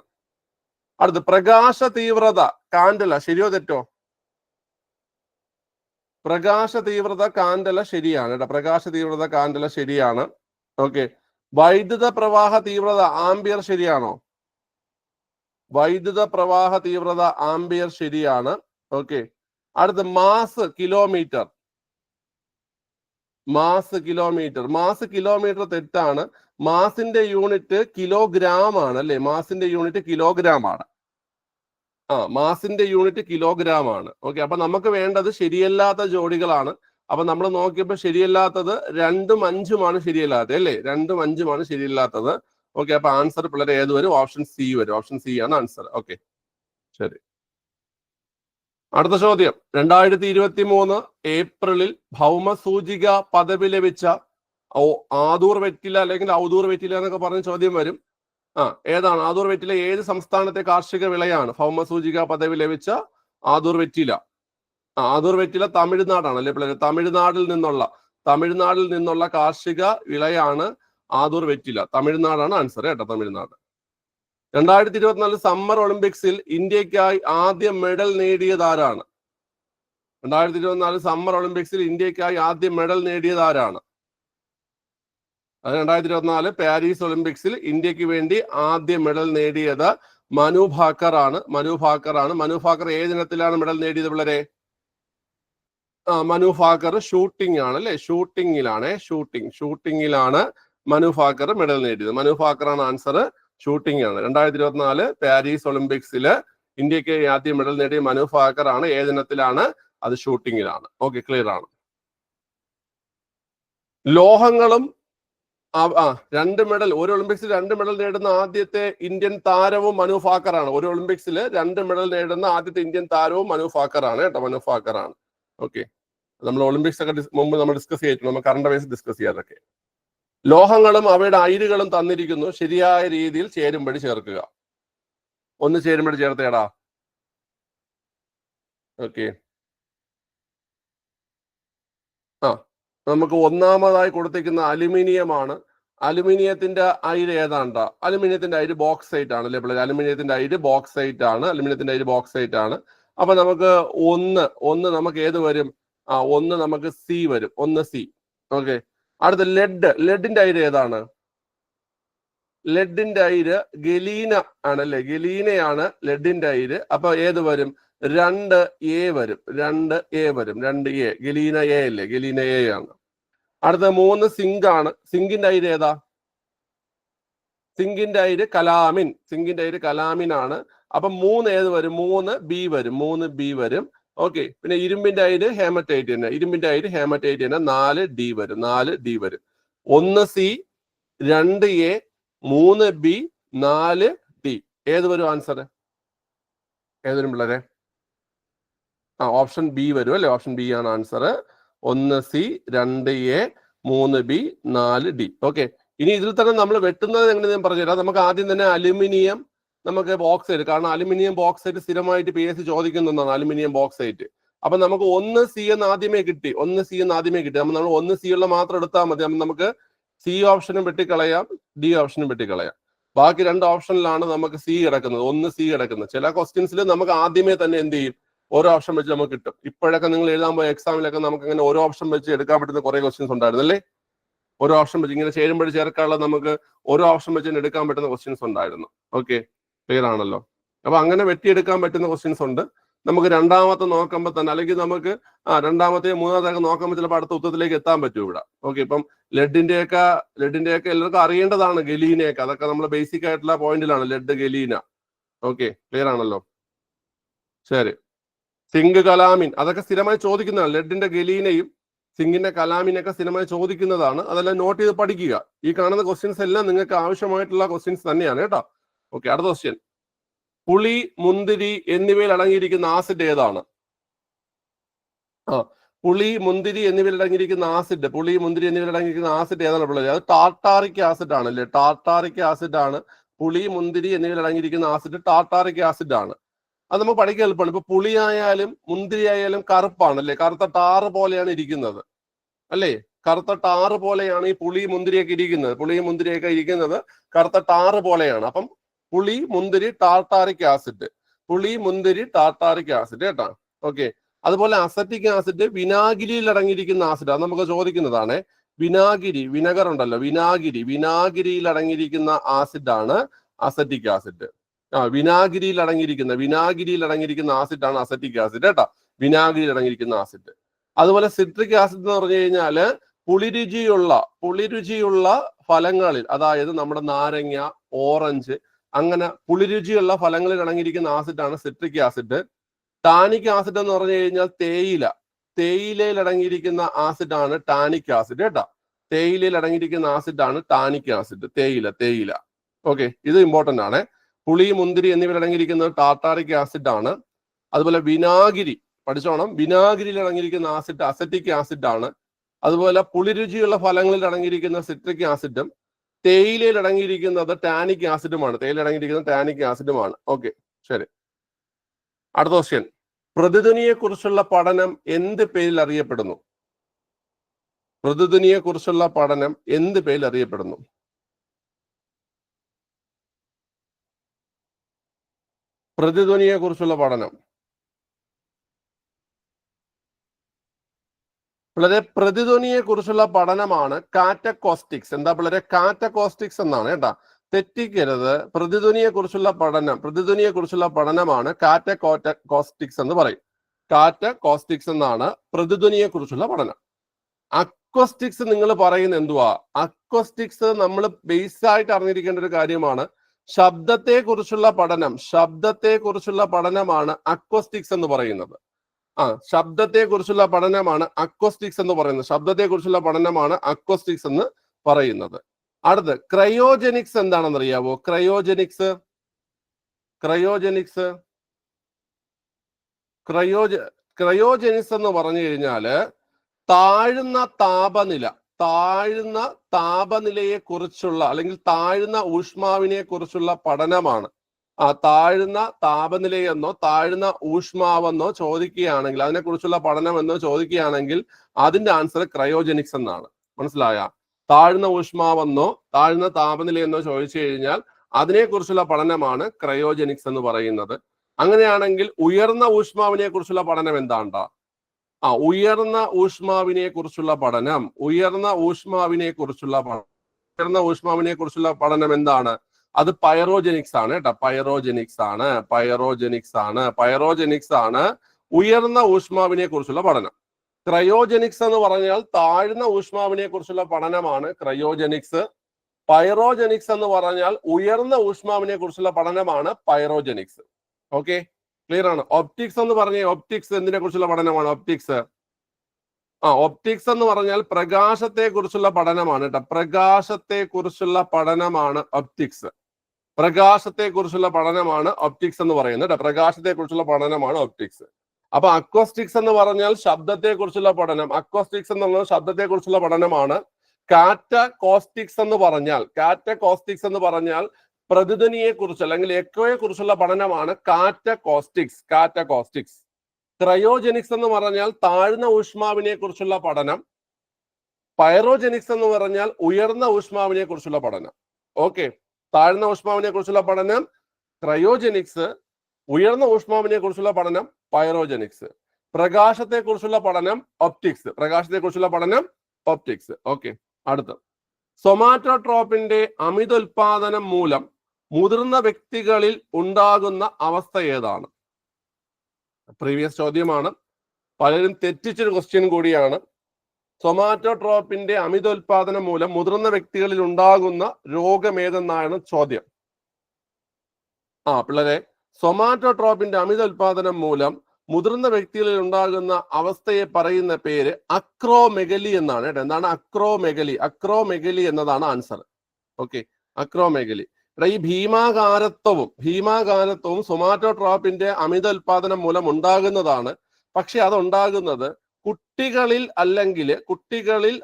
അടുത്ത് പ്രകാശ തീവ്രത കാൻഡല, ശരിയോ തെറ്റോ? പ്രകാശ തീവ്രത കാൻഡല ശരിയാണ് കേട്ടോ. പ്രകാശ തീവ്രത കാൻഡല ശരിയാണ്. ഓക്കെ, വൈദ്യുത പ്രവാഹ തീവ്രത ആംബിയർ ശരിയാണോ? വൈദ്യുത പ്രവാഹ തീവ്രത ആംബിയർ ശരിയാണ്. ഓക്കെ, അടുത്ത് മാസ് കിലോമീറ്റർ തെറ്റാണ്. മാസിന്റെ യൂണിറ്റ് കിലോഗ്രാം ആണ്, അല്ലെ? മാസിന്റെ യൂണിറ്റ് കിലോഗ്രാം ആണ്. മാസിന്റെ യൂണിറ്റ് കിലോഗ്രാം ആണ്. ഓക്കെ, അപ്പൊ നമുക്ക് വേണ്ടത് ശരിയല്ലാത്ത ജോഡികളാണ്. അപ്പൊ നമ്മൾ നോക്കിയപ്പോൾ ശരിയല്ലാത്തത് 2ഉം 5ഉമാണ് ശരിയല്ലാത്തത്, അല്ലേ? 2ഉം 5ഉമാണ് ശരിയല്ലാത്തത്. ഓക്കെ, അപ്പൊ ആൻസർ പിള്ളേരെ ഏത് വരും? ഓപ്ഷൻ സി വരും. ഓപ്ഷൻ സി ആണ് ആൻസർ. ഓക്കെ, ശരി. അടുത്ത ചോദ്യം, 2023 ഏപ്രിലിൽ ഭൗമസൂചിക പദവി ലഭിച്ച ആദൂർ വെറ്റില അല്ലെങ്കിൽ ഔദൂർ വെറ്റില എന്നൊക്കെ പറഞ്ഞ ചോദ്യം വരും. ഏതാണ് ആദൂർ വെറ്റില? ഏത് സംസ്ഥാനത്തെ കാർഷിക വിളയാണ് ഭൗമസൂചിക പദവി ലഭിച്ച ആദൂർ വെറ്റില? ആദൂർ വെറ്റില തമിഴ്നാടാണ്, അല്ലെ പിള്ളേർ? തമിഴ്നാടിൽ നിന്നുള്ള കാർഷിക വിളയാണ് ആദൂർ വെറ്റില. തമിഴ്നാടാണ് ആൻസർ കേട്ടോ. തമിഴ്നാട്. 2024 സമ്മർ ഒളിമ്പിക്സിൽ ഇന്ത്യക്കായി ആദ്യ മെഡൽ നേടിയത് ആരാണ്? 2024 സമ്മർ ഒളിമ്പിക്സിൽ ഇന്ത്യക്കായി ആദ്യ മെഡൽ നേടിയത് ആരാണ്? 2024 പാരീസ് ഒളിമ്പിക്സിൽ ഇന്ത്യക്ക് വേണ്ടി ആദ്യ മെഡൽ നേടിയത് മനു ഭാക്കർ ആണ്. മനു ഭാക്കർ ഏത് ഇനത്തിലാണ് മെഡൽ നേടിയത് പിള്ളേരെ? മനു ഭാക്കർ ഷൂട്ടിംഗ് ആണ്, അല്ലെ? ഷൂട്ടിങ്ങിലാണ് മനു ഭാക്കർ മെഡൽ നേടിയത്. മനു ഭാക്കർ ആണ് ആൻസർ. ഷൂട്ടിംഗ് ആണ്. 2024 പാരീസ് ഒളിമ്പിക്സിൽ ഇന്ത്യക്ക് ആദ്യ മെഡൽ നേടിയ മനു ഭാക്കർ ആണ്. ഏതിനത്തിലാണ്? അത് ഷൂട്ടിങ്ങിലാണ്. ഓക്കെ, ക്ലിയർ ആണ്. ലോഹങ്ങളും 2 മെഡൽ, ഒരു ഒളിമ്പിക്സിൽ 2 മെഡൽ നേടുന്ന ആദ്യത്തെ ഇന്ത്യൻ താരവും മനു ഭാക്കർ ആണ്. ഒരു ഒളിമ്പിക്സിൽ 2 മെഡൽ നേടുന്ന ആദ്യത്തെ ഇന്ത്യൻ താരവും മനു ഭാക്കർ ആണ് കേട്ടോ. മനു ഭാക്കർ ആണ്. ഓക്കെ, നമ്മൾ ഒളിമ്പിക്സ് ഒക്കെ മുമ്പ് നമ്മൾ ഡിസ്കസ് ചെയ്തിട്ടുണ്ട്. നമ്മൾ കറണ്ട് അഫയേഴ്സ് ഡിസ്കസ് ചെയ്യാതൊക്കെ. ലോഹങ്ങളും അവയുടെ അയിരുകളും തന്നിരിക്കുന്നു. ശരിയായ രീതിയിൽ ചേരുംപടി ചേർക്കുക. ഒന്ന് ചേരുംപടി ചേർത്തേടാ. ഓക്കെ, നമുക്ക് ഒന്നാമതായി കൊടുത്തിരിക്കുന്ന അലുമിനിയം ആണ്. അലുമിനിയത്തിന്റെ അയിര് ഏതാണ്ടാ? അലുമിനിയത്തിന്റെ അയിര് ബോക്സൈറ്റ് ആണ്, അല്ലെ പിള്ളേർ? അലുമിനിയത്തിന്റെ അയിര് ബോക്സൈറ്റ് ആണ്. അപ്പൊ നമുക്ക് ഒന്ന് നമുക്ക് ഏത് വരും? ഒന്ന് നമുക്ക് സി വരും. ഒന്ന് സി. ഓക്കെ, അടുത്ത ലെഡിന്റെ അയിര് ഏതാണ്? ലെഡിന്റെ അയിര് ഗലീന ആണ്, അല്ലെ? ഗലീനയാണ് ലെഡിന്റെ അയിര്. അപ്പൊ ഏത് വരും? 2A വരും. 2A. ഗലീന എ അല്ലേ? ഗലീന എ ആണ്. അടുത്ത 3 സിങ്ക് ആണ്. സിങ്കിന്റെ അയിര് ഏതാ? സിങ്കിന്റെ അയിര് കലാമിൻ ആണ്. അപ്പൊ 3 ഏത് വരും? 3B വരും. ഓക്കെ, പിന്നെ ഇരുമ്പിന്റെ അയിര് ഹേമറ്റൈറ്റ് തന്നെ. 4D വരും. 1 C 2 A 3 B 4 D. ഏത് വരും ആൻസർ? ഏതൊരു പിള്ളേരെ? ഓപ്ഷൻ ബി വരും അല്ലെ? ഓപ്ഷൻ ബി ആണ് answer. 1 C 2 A 3 B 4 D. Okay, ഇനി ഇതിൽ തന്നെ നമ്മൾ വെട്ടുന്നത് എങ്ങനെ ഞാൻ പറഞ്ഞുതരാം. നമുക്ക് ആദ്യം തന്നെ അലുമിനിയം, നമുക്ക് ബോക്സൈറ്റ്, കാരണം അലുമിനിയം ബോക്സൈറ്റ് സ്ഥിരമായിട്ട് PSC ചോദിക്കുന്നതാണ് അലുമിനിയം ബോക്സൈറ്റ്. അപ്പൊ നമുക്ക് 1 C എന്ന് ആദ്യമേ കിട്ടി. 1 C എന്ന് ആദ്യമേ കിട്ടി. അപ്പൊ നമ്മൾ 1 C ഉള്ള മാത്രം എടുത്താൽ മതി. അപ്പൊ നമുക്ക് C ഓപ്ഷനും വെട്ടിക്കളയാം, D ഓപ്ഷനും വെട്ടിക്കളയാം. ബാക്കി 2 ഓപ്ഷനിലാണ് നമുക്ക് C കിടക്കുന്നത്, 1 C കിടക്കുന്നത്. ചില ക്വസ്റ്റ്യൻസിൽ നമുക്ക് ആദ്യമേ തന്നെ എന്ത് ചെയ്യും, ഓരോ ഓപ്ഷൻ വെച്ച് നമുക്ക് കിട്ടും. ഇപ്പോഴൊക്കെ നിങ്ങൾ എഴുതാൻ പോയ എക്സാമിലൊക്കെ നമുക്ക് അങ്ങനെ ഓരോ ഓപ്ഷൻ വെച്ച് എടുക്കാൻ പറ്റുന്ന കുറെ ക്വസ്റ്റ്യൻസ് ഉണ്ടായിരുന്നു അല്ലേ? ഓരോ ഓപ്ഷൻ വെച്ച് ഇങ്ങനെ ചേരുമ്പോൾ ചേർക്കാനുള്ള നമുക്ക് ഓരോ ഓപ്ഷൻ വെച്ച് എടുക്കാൻ പറ്റുന്ന ക്വസ്റ്റ്യൻസ് ഉണ്ടായിരുന്നു. ഓക്കെ, ക്ലിയർ ആണല്ലോ? അപ്പൊ അങ്ങനെ വെട്ടിയെടുക്കാൻ പറ്റുന്ന ക്വസ്റ്റ്യൻസ് ഉണ്ട്. നമുക്ക് രണ്ടാമത്തെ നോക്കുമ്പോൾ തന്നെ, അല്ലെങ്കിൽ നമുക്ക് രണ്ടാമത്തെ മൂന്നാമത്തെ നോക്കുമ്പോൾ ചിലപ്പോൾ അടുത്ത ഉത്തരത്തിലേക്ക് എത്താൻ പറ്റും ഇവിടെ. ഓക്കെ, ഇപ്പം ലെഡിന്റെയൊക്കെ എല്ലാവർക്കും അറിയേണ്ടതാണ്, ഗലീനയൊക്കെ. അതൊക്കെ നമ്മൾ ബേസിക് ആയിട്ടുള്ള പോയിന്റിലാണ്, ലെഡ്, ഗലീന. ഓക്കെ, ക്ലിയർ ആണല്ലോ? ശരി. സിങ്ക്, കലാമിൻ, അതൊക്കെ സ്ഥിരമായി ചോദിക്കുന്നതാണ്. ലെഡിന്റെ ഗലീനയും സിങ്കിന്റെ കലാമിനൊക്കെ സ്ഥിരമായി ചോദിക്കുന്നതാണ്. അതെല്ലാം നോട്ട് ചെയ്ത് പഠിക്കുക. ഈ കാണുന്ന ക്വസ്റ്റ്യൻസ് എല്ലാം നിങ്ങൾക്ക് ആവശ്യമായിട്ടുള്ള ക്വസ്റ്റ്യൻസ് തന്നെയാണ് കേട്ടോ. ഓക്കെ, അടുത്ത ക്വസ്റ്റ്യൻ. പുളി, മുന്തിരി എന്നിവയിൽ അടങ്ങിയിരിക്കുന്ന ആസിഡ് ഏതാണ്? പുളി, മുന്തിരി എന്നിവയിൽ അടങ്ങിയിരിക്കുന്ന ആസിഡ്, പുളി, മുന്തിരി എന്നിവയിൽ അടങ്ങിയിരിക്കുന്ന ആസിഡ് ഏതാണ് പിള്ളേർ? അത് ടാർട്ടാറിക് ആസിഡ് ആണ് അല്ലേ? ടാർട്ടാറിക് ആസിഡ് ആണ്. പുളി, മുന്തിരി എന്നിവയിൽ അടങ്ങിയിരിക്കുന്ന ആസിഡ് ടാർട്ടാറിക് ആസിഡ് ആണ്. അത് നമുക്ക് പഠിക്കാൻ എളുപ്പമാണ്. ഇപ്പൊ പുളി ആയാലും മുന്തിരി ആയാലും കറുപ്പാണ് അല്ലേ? കറുത്ത ടാറ് പോലെയാണ് ഇരിക്കുന്നത് അല്ലേ? കറുത്ത ടാറ് പോലെയാണ് ഈ പുളി, മുന്തിരിയൊക്കെ ഇരിക്കുന്നത്. പുളിയും മുന്തിരിയൊക്കെ ഇരിക്കുന്നത് കറുത്ത ടാറ് പോലെയാണ്. അപ്പം പുളി, മുന്തിരി, ടാർട്ടാറിക് ആസിഡ്. പുളി, മുന്തിരി, ടാർട്ടാറിക് ആസിഡ് കേട്ടോ. ഓക്കെ, അതുപോലെ അസറ്റിക് ആസിഡ് വിനാഗിരിയിൽ അടങ്ങിയിരിക്കുന്ന ആസിഡ്. അത് നമുക്ക് ചോദിക്കുന്നതാണ്. വിനാഗിരി, വിനെഗർ ഉണ്ടല്ലോ, വിനാഗിരിയിൽ അടങ്ങിയിരിക്കുന്ന ആസിഡാണ് അസറ്റിക് ആസിഡ്. വിനാഗിരിയിൽ അടങ്ങിയിരിക്കുന്ന ആസിഡാണ് അസറ്റിക് ആസിഡ് കേട്ടോ. വിനാഗിരിയിൽ അടങ്ങിയിരിക്കുന്ന ആസിഡ്. അതുപോലെ സിട്രിക് ആസിഡ് എന്ന് പറഞ്ഞു കഴിഞ്ഞാല് പുളിരുചിയുള്ള ഫലങ്ങളിൽ, അതായത് നമ്മുടെ നാരങ്ങ, ഓറഞ്ച്, അങ്ങനെ പുളിരുചിയുള്ള ഫലങ്ങളിൽ അടങ്ങിയിരിക്കുന്ന ആസിഡാണ് സിട്രിക് ആസിഡ്. ടാനിക് ആസിഡ് എന്ന് പറഞ്ഞു കഴിഞ്ഞാൽ തേയിലയിൽ അടങ്ങിയിരിക്കുന്ന ആസിഡാണ് ടാനിക് ആസിഡ് കേട്ടോ. തേയിലയിൽ അടങ്ങിയിരിക്കുന്ന ആസിഡാണ് ടാനിക് ആസിഡ്. തേയില. ഓക്കെ, ഇത് ഇമ്പോർട്ടന്റ് ആണ്. പുളി, മുന്തിരി എന്നിവയിൽ അടങ്ങിയിരിക്കുന്നത് ടാർട്ടാറിക് ആസിഡ് ആണ്. അതുപോലെ വിനാഗിരി പഠിച്ചോണം, വിനാഗിരിയിൽ അടങ്ങിയിരിക്കുന്ന ആസിഡ് അസറ്റിക് ആസിഡ് ആണ്. അതുപോലെ പുളിരുചിയുള്ള ഫലങ്ങളിൽ അടങ്ങിയിരിക്കുന്ന സിട്രിക് ആസിഡും തേയിലയിൽ അടങ്ങിയിരിക്കുന്നത് ടാനിക് ആസിഡുമാണ്. ഓക്കെ, ശരി. അടുത്ത ക്വസ്റ്റ്യൻ. പ്രതിധ്വനിയെ കുറിച്ചുള്ള പഠനം എന്ത് പേരിൽ അറിയപ്പെടുന്നു? പ്രതിധ്വനിയെ കുറിച്ചുള്ള പഠനം എന്ത് പേരിൽ അറിയപ്പെടുന്നു? പ്രതിധ്വനിയെ കുറിച്ചുള്ള പഠനം. വളരെ പ്രതിധ്വനിയെ കുറിച്ചുള്ള പഠനമാണ് കാറ്റക്കോസ്റ്റിക്സ്. എന്താ പിള്ളേരെ? കാറ്റക്കോസ്റ്റിക്സ് എന്നാണ് കേട്ടാ, തെറ്റിക്കരുത്. പ്രതിധ്വനിയെ കുറിച്ചുള്ള പഠനമാണ് കാറ്റക്കോസ്റ്റിക്സ് എന്ന് പറയും. കാറ്റക്കോസ്റ്റിക്സ് എന്നാണ് പ്രതിധ്വനിയെ കുറിച്ചുള്ള പഠനം. അക്വസ്റ്റിക്സ് നിങ്ങൾ പറയുന്നത് എന്തുവാ? അക്വസ്റ്റിക്സ് നമ്മൾ ബേസ് ആയിട്ട് അറിഞ്ഞിരിക്കേണ്ട ഒരു കാര്യമാണ്. ശബ്ദത്തെ കുറിച്ചുള്ള പഠനമാണ് അക്വസ്റ്റിക്സ് എന്ന് പറയുന്നത്. ശബ്ദത്തെ കുറിച്ചുള്ള പഠനമാണ് അക്വസ്റ്റിക്സ് എന്ന് പറയുന്നത്. അടുത്ത് ക്രയോജനിക്സ് എന്താണെന്ന് അറിയാവോ? ക്രയോജനിക്സ് എന്ന് പറഞ്ഞു കഴിഞ്ഞാല് താഴ്ന്ന താപനിലയെ കുറിച്ചുള്ള, അല്ലെങ്കിൽ താഴ്ന്ന ഊഷ്മാവിനെ കുറിച്ചുള്ള പഠനമാണ്. താഴ്ന്ന താപനിലയെന്നോ താഴ്ന്ന ഊഷ്മാവെന്നോ ചോദിക്കുകയാണെങ്കിൽ, അതിനെക്കുറിച്ചുള്ള പഠനമെന്നോ ചോദിക്കുകയാണെങ്കിൽ അതിന്റെ ആൻസർ ക്രയോജനിക്സ് എന്നാണ്. മനസ്സിലായ? താഴ്ന്ന ഊഷ്മാവെന്നോ താഴ്ന്ന താപനിലയെന്നോ ചോദിച്ചു കഴിഞ്ഞാൽ അതിനെക്കുറിച്ചുള്ള പഠനമാണ് ക്രയോജനിക്സ് എന്ന് പറയുന്നത്. അങ്ങനെയാണെങ്കിൽ ഉയർന്ന ഊഷ്മാവിനെ കുറിച്ചുള്ള പഠനം എന്താണ്ടാ? ഉയർന്ന ഊഷ്മാവിനെ കുറിച്ചുള്ള പഠനം എന്താണ്? അത് പൈറോജനിക്സ് ആണ് കേട്ടോ. പൈറോജനിക്സ് ആണ് ഉയർന്ന ഊഷ്മാവിനെ കുറിച്ചുള്ള പഠനം. ക്രയോജനിക്സ് എന്ന് പറഞ്ഞാൽ താഴ്ന്ന ഊഷ്മാവിനെ കുറിച്ചുള്ള പഠനമാണ് ക്രയോജനിക്സ്. പൈറോജനിക്സ് എന്ന് പറഞ്ഞാൽ ഉയർന്ന ഊഷ്മാവിനെ കുറിച്ചുള്ള പഠനമാണ് പൈറോജനിക്സ്. ഓക്കെ, ക്ലിയർ ആണ്? ഒപ്റ്റിക്സ് എന്ന് പറഞ്ഞ ഒപ്റ്റിക്സ് എന്തിനെ കുറിച്ചുള്ള പഠനമാണ്? ഒപ്റ്റിക്സ് എന്ന് പറഞ്ഞാൽ പ്രകാശത്തെ കുറിച്ചുള്ള പഠനമാണ് കേട്ടോ. പ്രകാശത്തെ കുറിച്ചുള്ള പഠനമാണ് ഒപ്റ്റിക്സ്. പ്രകാശത്തെ കുറിച്ചുള്ള പഠനമാണ് ഒപ്റ്റിക്സ് എന്ന് പറയുന്നത് കേട്ടോ. പ്രകാശത്തെ കുറിച്ചുള്ള പഠനമാണ് ഒപ്റ്റിക്സ്. അപ്പൊ അക്വസ്റ്റിക്സ് എന്ന് പറഞ്ഞാൽ ശബ്ദത്തെ കുറിച്ചുള്ള പഠനം. അക്വസ്റ്റിക്സ് എന്നുള്ളത് ശബ്ദത്തെ കുറിച്ചുള്ള പഠനമാണ്. കാറ്റകോസ്റ്റിക്സ് എന്ന് പറഞ്ഞാൽ പ്രതിധ്വനിയെ കുറിച്ച് അല്ലെങ്കിൽ എക്കോയെ കുറിച്ചുള്ള പഠനമാണ് കാറ്റകോസ്റ്റിക്സ്. ക്രയോജനിക്സ് എന്ന് പറഞ്ഞാൽ താഴ്ന്ന ഊഷ്മാവിനെ കുറിച്ചുള്ള പഠനം. പൈറോജനിക്സ് എന്ന് പറഞ്ഞാൽ ഉയർന്ന ഊഷ്മാവിനെ കുറിച്ചുള്ള പഠനം. ഓക്കെ, താഴ്ന്ന ഊഷ്മാവിനെ കുറിച്ചുള്ള പഠനം ക്രയോജനിക്സ്, ഉയർന്ന ഊഷ്മാവിനെ കുറിച്ചുള്ള പഠനം പൈറോജനിക്സ്. പ്രകാശത്തെ കുറിച്ചുള്ള പഠനം ഒപ്റ്റിക്സ്. ഓക്കെ, അടുത്ത സൊമാറ്റോട്രോപ്പിന്റെ അമിതോൽപാദനം മൂലം മുതിർന്ന വ്യക്തികളിൽ ഉണ്ടാകുന്ന അവസ്ഥ ഏതാണ്? പ്രീവിയസ് ചോദ്യമാണ്, പലരും തെറ്റിച്ചൊരു ക്വസ്റ്റ്യൻ കൂടിയാണ്. സൊമാറ്റോട്രോപ്പിന്റെ അമിതോൽപാദനം മൂലം മുതിർന്ന വ്യക്തികളിൽ ഉണ്ടാകുന്ന രോഗമേതെന്നാണ് ചോദ്യം. പിള്ളേരെ, സൊമാറ്റോട്രോപ്പിന്റെ അമിതോൽപാദനം മൂലം മുതിർന്ന വ്യക്തികളിൽ ഉണ്ടാകുന്ന അവസ്ഥയെ പറയുന്ന പേര് അക്രോമെഗലി എന്നാണ് കേട്ടോ. എന്താണ് അക്രോമെഗലി എന്നതാണ് ആൻസർ. Okay, acromegaly. ഈ ഭീമാകാരത്വവും സൊമാറ്റോട്രോപ്പിന്റെ അമിതോൽപാദനം മൂലം ഉണ്ടാകുന്നതാണ്. പക്ഷെ അതുണ്ടാകുന്നത് കുട്ടികളിൽ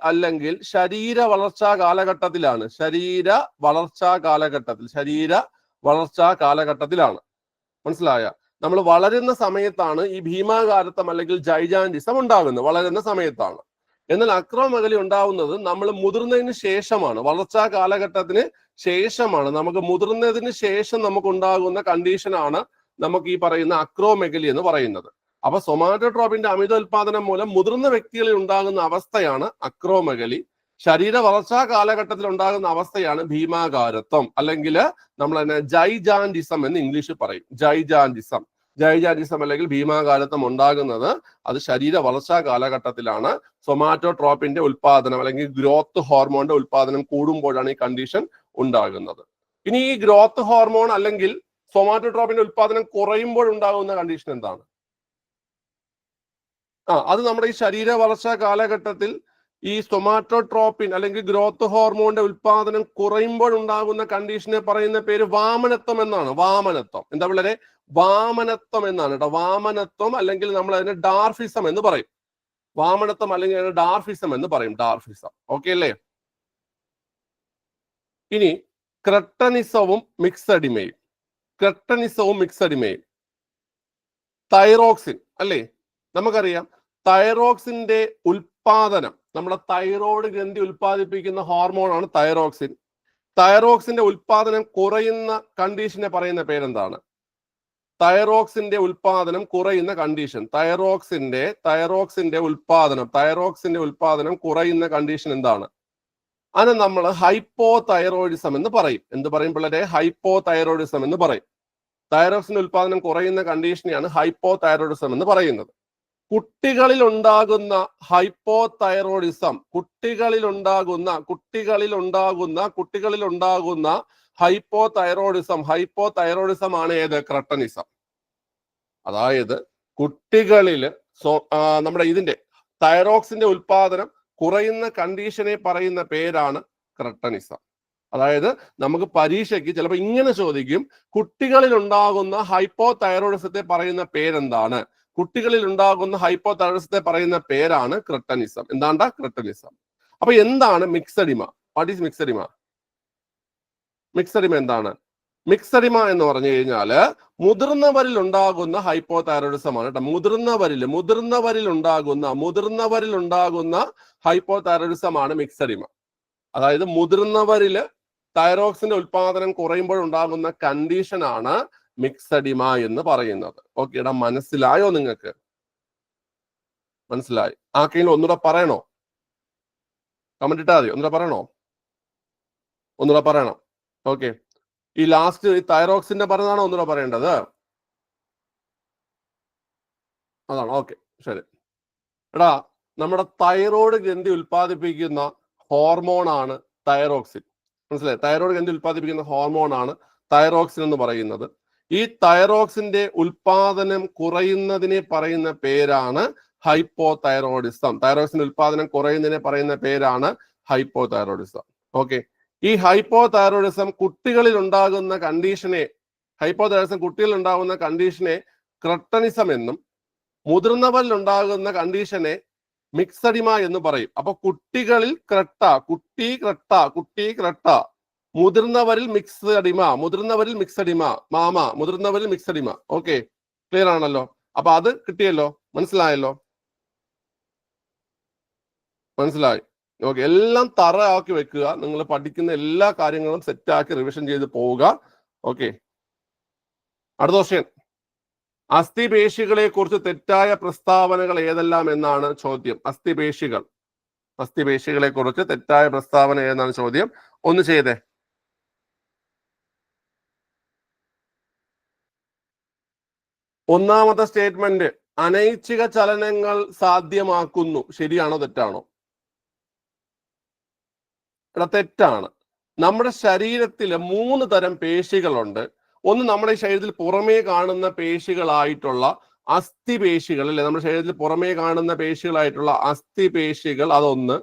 അല്ലെങ്കിൽ ശരീര വളർച്ചാ കാലഘട്ടത്തിലാണ്. മനസ്സിലായ? നമ്മൾ വളരുന്ന സമയത്താണ് ഈ ഭീമാകാരത്വം അല്ലെങ്കിൽ ജൈജാൻഡിസം ഉണ്ടാകുന്നത്, വളരുന്ന സമയത്താണ്. എന്നാൽ അക്രോമെഗലി ഉണ്ടാവുന്നത് നമ്മൾ മുതിർന്നതിന് ശേഷമാണ്, വളർച്ചാ കാലഘട്ടത്തിന് ശേഷമാണ്. നമുക്ക് മുതിർന്നതിന് ശേഷം നമുക്ക് ഉണ്ടാകുന്ന കണ്ടീഷനാണ് നമുക്ക് ഈ പറയുന്ന അക്രോമെഗലി എന്ന് പറയുന്നത്. അപ്പൊ സൊമാറ്റോട്രോപ്പിന്റെ അമിതോൽപാദനം മൂലം മുതിർന്ന വ്യക്തികളിൽ ഉണ്ടാകുന്ന അവസ്ഥയാണ് അക്രോമെഗലി. ശരീര വളർച്ചാ കാലഘട്ടത്തിൽ ഉണ്ടാകുന്ന അവസ്ഥയാണ് ഭീമാകാരത്വം, അല്ലെങ്കിൽ നമ്മൾ തന്നെ ജൈജാൻഡിസം എന്ന് ഇംഗ്ലീഷിൽ പറയും. ജൈജാൻഡിസം അല്ലെങ്കിൽ ഭീമാകാരത്വം ഉണ്ടാകുന്നത് അത് ശരീര വളർച്ചാ കാലഘട്ടത്തിലാണ്. സൊമാറ്റോട്രോപ്പിന്റെ ഉൽപാദനം അല്ലെങ്കിൽ ഗ്രോത്ത് ഹോർമോണിന്റെ ഉൽപാദനം കൂടുമ്പോഴാണ് ഈ കണ്ടീഷൻ ഉണ്ടാകുന്നത്. ഇനി ഈ ഗ്രോത്ത് ഹോർമോൺ അല്ലെങ്കിൽ സൊമാറ്റോട്രോപ്പിന്റെ ഉൽപാദനം കുറയുമ്പോൾ ഉണ്ടാകുന്ന കണ്ടീഷൻ എന്താണ്? അത് നമ്മുടെ ഈ ശരീര വളർച്ചാ കാലഘട്ടത്തിൽ ഈ സൊമാറ്റോട്രോപ്പിൻ അല്ലെങ്കിൽ ഗ്രോത്ത് ഹോർമോണിന്റെ ഉൽപാദനം കുറയുമ്പോൾ ഉണ്ടാകുന്ന കണ്ടീഷനെ പറയുന്ന പേര് വാമനത്വം എന്നാണ്. എന്താ പിള്ളേരെ? വാമനത്വം എന്നാണ് കേട്ടോ. വാമനത്വം അല്ലെങ്കിൽ നമ്മൾ അതിനെ ഡാർഫിസം എന്ന് പറയും. വാമനത്വം അല്ലെങ്കിൽ അതിനെ ഡാർഫിസം എന്ന് പറയും. ഓക്കെ അല്ലേ? ഇനി ക്രെട്ടനിസവും മിക്സഡിമയും. തൈറോക്സിൻ അല്ലേ? നമുക്കറിയാം തൈറോക്സിന്റെ ഉൽപാദനം, നമ്മുടെ തൈറോയ്ഡ് ഗ്രന്ഥി ഉൽപ്പാദിപ്പിക്കുന്ന ഹോർമോണാണ് തൈറോക്സിൻ. തൈറോക്സിന്റെ ഉൽപാദനം കുറയുന്ന കണ്ടീഷനെ പറയുന്ന പേരെന്താണ്? തൈറോക്സിന്റെ ഉൽപാദനം കുറയുന്ന കണ്ടീഷൻ, തൈറോക്സിന്റെ ഉൽപാദനം കുറയുന്ന കണ്ടീഷൻ എന്താണ്? അതിന് നമ്മൾ ഹൈപ്പോതൈറോയിഡിസം എന്ന് പറയും. എന്ത് പറയും പിള്ളേരെ? ഹൈപ്പോതൈറോയിഡിസം എന്ന് പറയും. തൈറോക്സിന്റെ ഉൽപാദനം കുറയുന്ന കണ്ടീഷനെയാണ് ഹൈപ്പോതൈറോയിഡിസം എന്ന് പറയുന്നത്. കുട്ടികളിൽ ഉണ്ടാകുന്ന ഹൈപ്പോതൈറോയിഡിസം ഹൈപ്പോതൈറോയിഡിസം ആണ് ഏത്? ക്രെട്ടനിസം. അതായത് കുട്ടികളിൽ നമ്മുടെ ഇതിന്റെ തൈറോക്സിന്റെ ഉൽപാദനം കുറയുന്ന കണ്ടീഷനെ പറയുന്ന പേരാണ് ക്രെട്ടനിസം. അതായത് നമുക്ക് പരീക്ഷയ്ക്ക് ചിലപ്പോൾ ഇങ്ങനെ ചോദിക്കും, കുട്ടികളിൽ ഉണ്ടാകുന്ന ഹൈപ്പോതൈറോയിഡിസത്തെ പറയുന്ന പേരെന്താണ്? കുട്ടികളിൽ ഉണ്ടാകുന്ന ഹൈപ്പോതൈറോയിഡിസത്തെ പറയുന്ന പേരാണ് ക്രെട്ടനിസം. എന്താണ്ടാ? ക്രെട്ടനിസം. അപ്പൊ എന്താണ് മിക്സഡിമ? What is myxoedema? എന്താണ്? മിക്സഡിമ എന്ന് പറഞ്ഞു കഴിഞ്ഞാല് മുതിർന്നവരിൽ ഉണ്ടാകുന്ന ഹൈപ്പോതൈറോയിഡിസം ആണ് കേട്ടോ. മുതിർന്നവരിൽ ഉണ്ടാകുന്ന ഹൈപ്പോതൈറോയിഡിസം ആണ് മിക്സഡിമ. അതായത് മുതിർന്നവരില് തൈറോക്സിന്റെ ഉൽപാദനം കുറയുമ്പോൾ ഉണ്ടാകുന്ന കണ്ടീഷനാണ് മിക്സഡിമ എന്ന് പറയുന്നത്. ഓക്കെ, എടാ മനസ്സിലായോ നിങ്ങൾക്ക്? മനസ്സിലായി? ആർക്കെങ്കിലും ഒന്നുകൂടെ പറയണോ? കമന്റ് ഇട്ടാ മതി. ഒന്നുകൂടെ പറയണം. ഓക്കെ, ഈ ലാസ്റ്റ് ഈ തൈറോക്സിന്റെ പറഞ്ഞതാണോ ഒന്നുകൂടെ പറയേണ്ടത്? അതാണ്. ഓക്കെ, ശരി. എടാ, നമ്മുടെ തൈറോയ്ഡ് ഗ്രന്ഥി ഉൽപ്പാദിപ്പിക്കുന്ന ഹോർമോണാണ് തൈറോക്സിൻ. മനസ്സിലായി? തൈറോയ്ഡ് ഗ്രന്ഥി ഉൽപ്പാദിപ്പിക്കുന്ന ഹോർമോണാണ് തൈറോക്സിൻ എന്ന് പറയുന്നത്. ഈ തൈറോക്സിന്റെ ഉൽപാദനം കുറയുന്നതിനെ പറയുന്ന പേരാണ് ഹൈപ്പോതൈറോയിഡിസം. തൈറോയിഡിന്റെ ഉൽപാദനം കുറയുന്നതിനെ പറയുന്ന പേരാണ് ഹൈപ്പോതൈറോയിഡിസം. ഓക്കെ, ഈ ഹൈപ്പോതൈറോയിഡിസം കുട്ടികളിൽ ഉണ്ടാകുന്ന കണ്ടീഷനെ ക്രെട്ടനിസം എന്നും മുതിർന്നവരിൽ ഉണ്ടാകുന്ന കണ്ടീഷനെ മിക്സഡിമ എന്ന് പറയും. അപ്പൊ കുട്ടികളിൽ കുട്ടി ക്രെട്ട, മുതിർന്നവരിൽ മിക്സഡിമ. ഓക്കെ, ക്ലിയർ ആണല്ലോ? അപ്പൊ അത് കിട്ടിയല്ലോ, മനസ്സിലായല്ലോ? മനസ്സിലായി? ഓക്കെ, എല്ലാം തറ ആക്കി വെക്കുക. നിങ്ങൾ പഠിക്കുന്ന എല്ലാ കാര്യങ്ങളും സെറ്റാക്കി റിവിഷൻ ചെയ്ത് പോവുക. ഓക്കെ, അടുത്ത ക്വസ്റ്റ്യൻ. അസ്ഥിപേശികളെ കുറിച്ച് തെറ്റായ പ്രസ്താവനകൾ ഏതെല്ലാം എന്നാണ് ചോദ്യം. അസ്ഥിപേശികളെ കുറിച്ച് തെറ്റായ പ്രസ്താവന ഏതെന്നാണ് ചോദ്യം. ഒന്ന് ചെയ്തേ. ഒന്നാമത്തെ സ്റ്റേറ്റ്മെന്റ്, അനൈച്ഛിക ചലനങ്ങൾ സാധ്യമാക്കുന്നു. ശരിയാണോ തെറ്റാണോ? തെറ്റാണ്. നമ്മുടെ ശരീരത്തില് 3 തരം പേശികളുണ്ട്. ഒന്ന് നമ്മുടെ ശരീരത്തിൽ പുറമേ കാണുന്ന പേശികളായിട്ടുള്ള അസ്ഥിപേശികൾ, അല്ലെ? നമ്മുടെ ശരീരത്തിൽ പുറമേ കാണുന്ന പേശികളായിട്ടുള്ള അസ്ഥിപേശികൾ, അതൊന്ന്.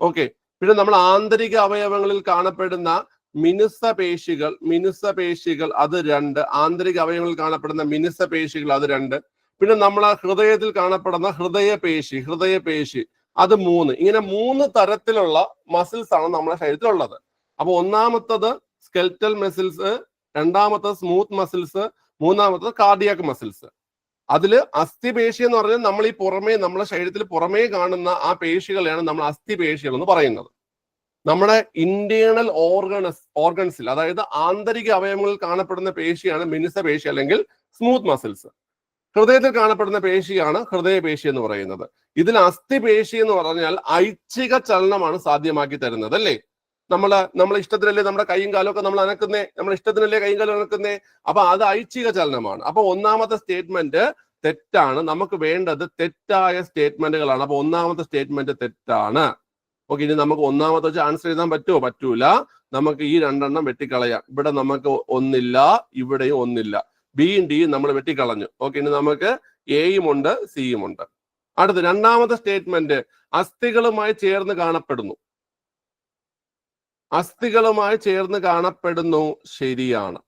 ഓക്കെ, പിന്നെ നമ്മൾ ആന്തരിക അവയവങ്ങളിൽ കാണപ്പെടുന്ന മിനുസപേശികൾ, അത് 2. ആന്തരിക അവയവങ്ങളിൽ കാണപ്പെടുന്ന മിനുസപേശികൾ, അത് 2. പിന്നെ നമ്മളെ ഹൃദയത്തിൽ കാണപ്പെടുന്ന ഹൃദയപേശി, അത് 3. ഇങ്ങനെ 3 തരത്തിലുള്ള മസിൽസ് ആണ് നമ്മുടെ ശരീരത്തിലുള്ളത്. അപ്പൊ ഒന്നാമത്തത് സ്കെൽറ്റൽ മസിൽസ്, രണ്ടാമത്തത് സ്മൂത്ത് മസിൽസ്, മൂന്നാമത്തത് കാർഡിയാക് മസിൽസ്. അതില് അസ്ഥിപേശി എന്ന് പറഞ്ഞാൽ നമ്മൾ ഈ നമ്മുടെ ശരീരത്തിൽ പുറമേ കാണുന്ന ആ പേശികളെയാണ് നമ്മൾ അസ്ഥിപേശികൾ എന്ന് പറയുന്നത്. നമ്മുടെ ഇന്റേണൽ ഓർഗൻസിൽ, അതായത് ആന്തരിക അവയവങ്ങളിൽ കാണപ്പെടുന്ന പേശിയാണ് മിനുസപേശി അല്ലെങ്കിൽ സ്മൂത്ത് മസിൽസ്. ഹൃദയത്തിൽ കാണപ്പെടുന്ന പേശിയാണ് ഹൃദയപേശി എന്ന് പറയുന്നത്. ഇതിൽ അസ്ഥിപേശി എന്ന് പറഞ്ഞാൽ ഐച്ഛിക ചലനമാണ് സാധ്യമാക്കി തരുന്നത്, അല്ലേ? നമ്മളെ ഇഷ്ടത്തിനല്ലേ നമ്മുടെ കൈയും കാലും ഒക്കെ നമ്മൾ അനക്കുന്നേ, നമ്മുടെ ഇഷ്ടത്തിനല്ലേ കൈയും കാലും അനക്കുന്നേ. അപ്പൊ അത് ഐച്ഛിക ചലനമാണ്. അപ്പൊ ഒന്നാമത്തെ സ്റ്റേറ്റ്മെന്റ് തെറ്റാണ്. നമുക്ക് വേണ്ടത് തെറ്റായ സ്റ്റേറ്റ്മെന്റുകളാണ്. അപ്പൊ ഒന്നാമത്തെ സ്റ്റേറ്റ്മെന്റ് തെറ്റാണ്. ഓക്കെ, ഇനി നമുക്ക് ഒന്നാമത്തെ വെച്ച് ആൻസർ എഴുതാൻ പറ്റുമോ? പറ്റൂല. നമുക്ക് ഈ 2 എണ്ണം വെട്ടിക്കളയാം. ഇവിടെ നമുക്ക് ഒന്നില്ല, ഇവിടെയും ഒന്നില്ല. ബിയും ഡിയും നമ്മൾ വെട്ടിക്കളഞ്ഞു. ഓക്കെ, ഇനി നമുക്ക് എയും ഉണ്ട്, സിയും ഉണ്ട്. അടുത്ത് രണ്ടാമത്തെ സ്റ്റേറ്റ്മെന്റ്, അസ്ഥികളുമായി ചേർന്ന് കാണപ്പെടുന്നു. ശരിയാണ്.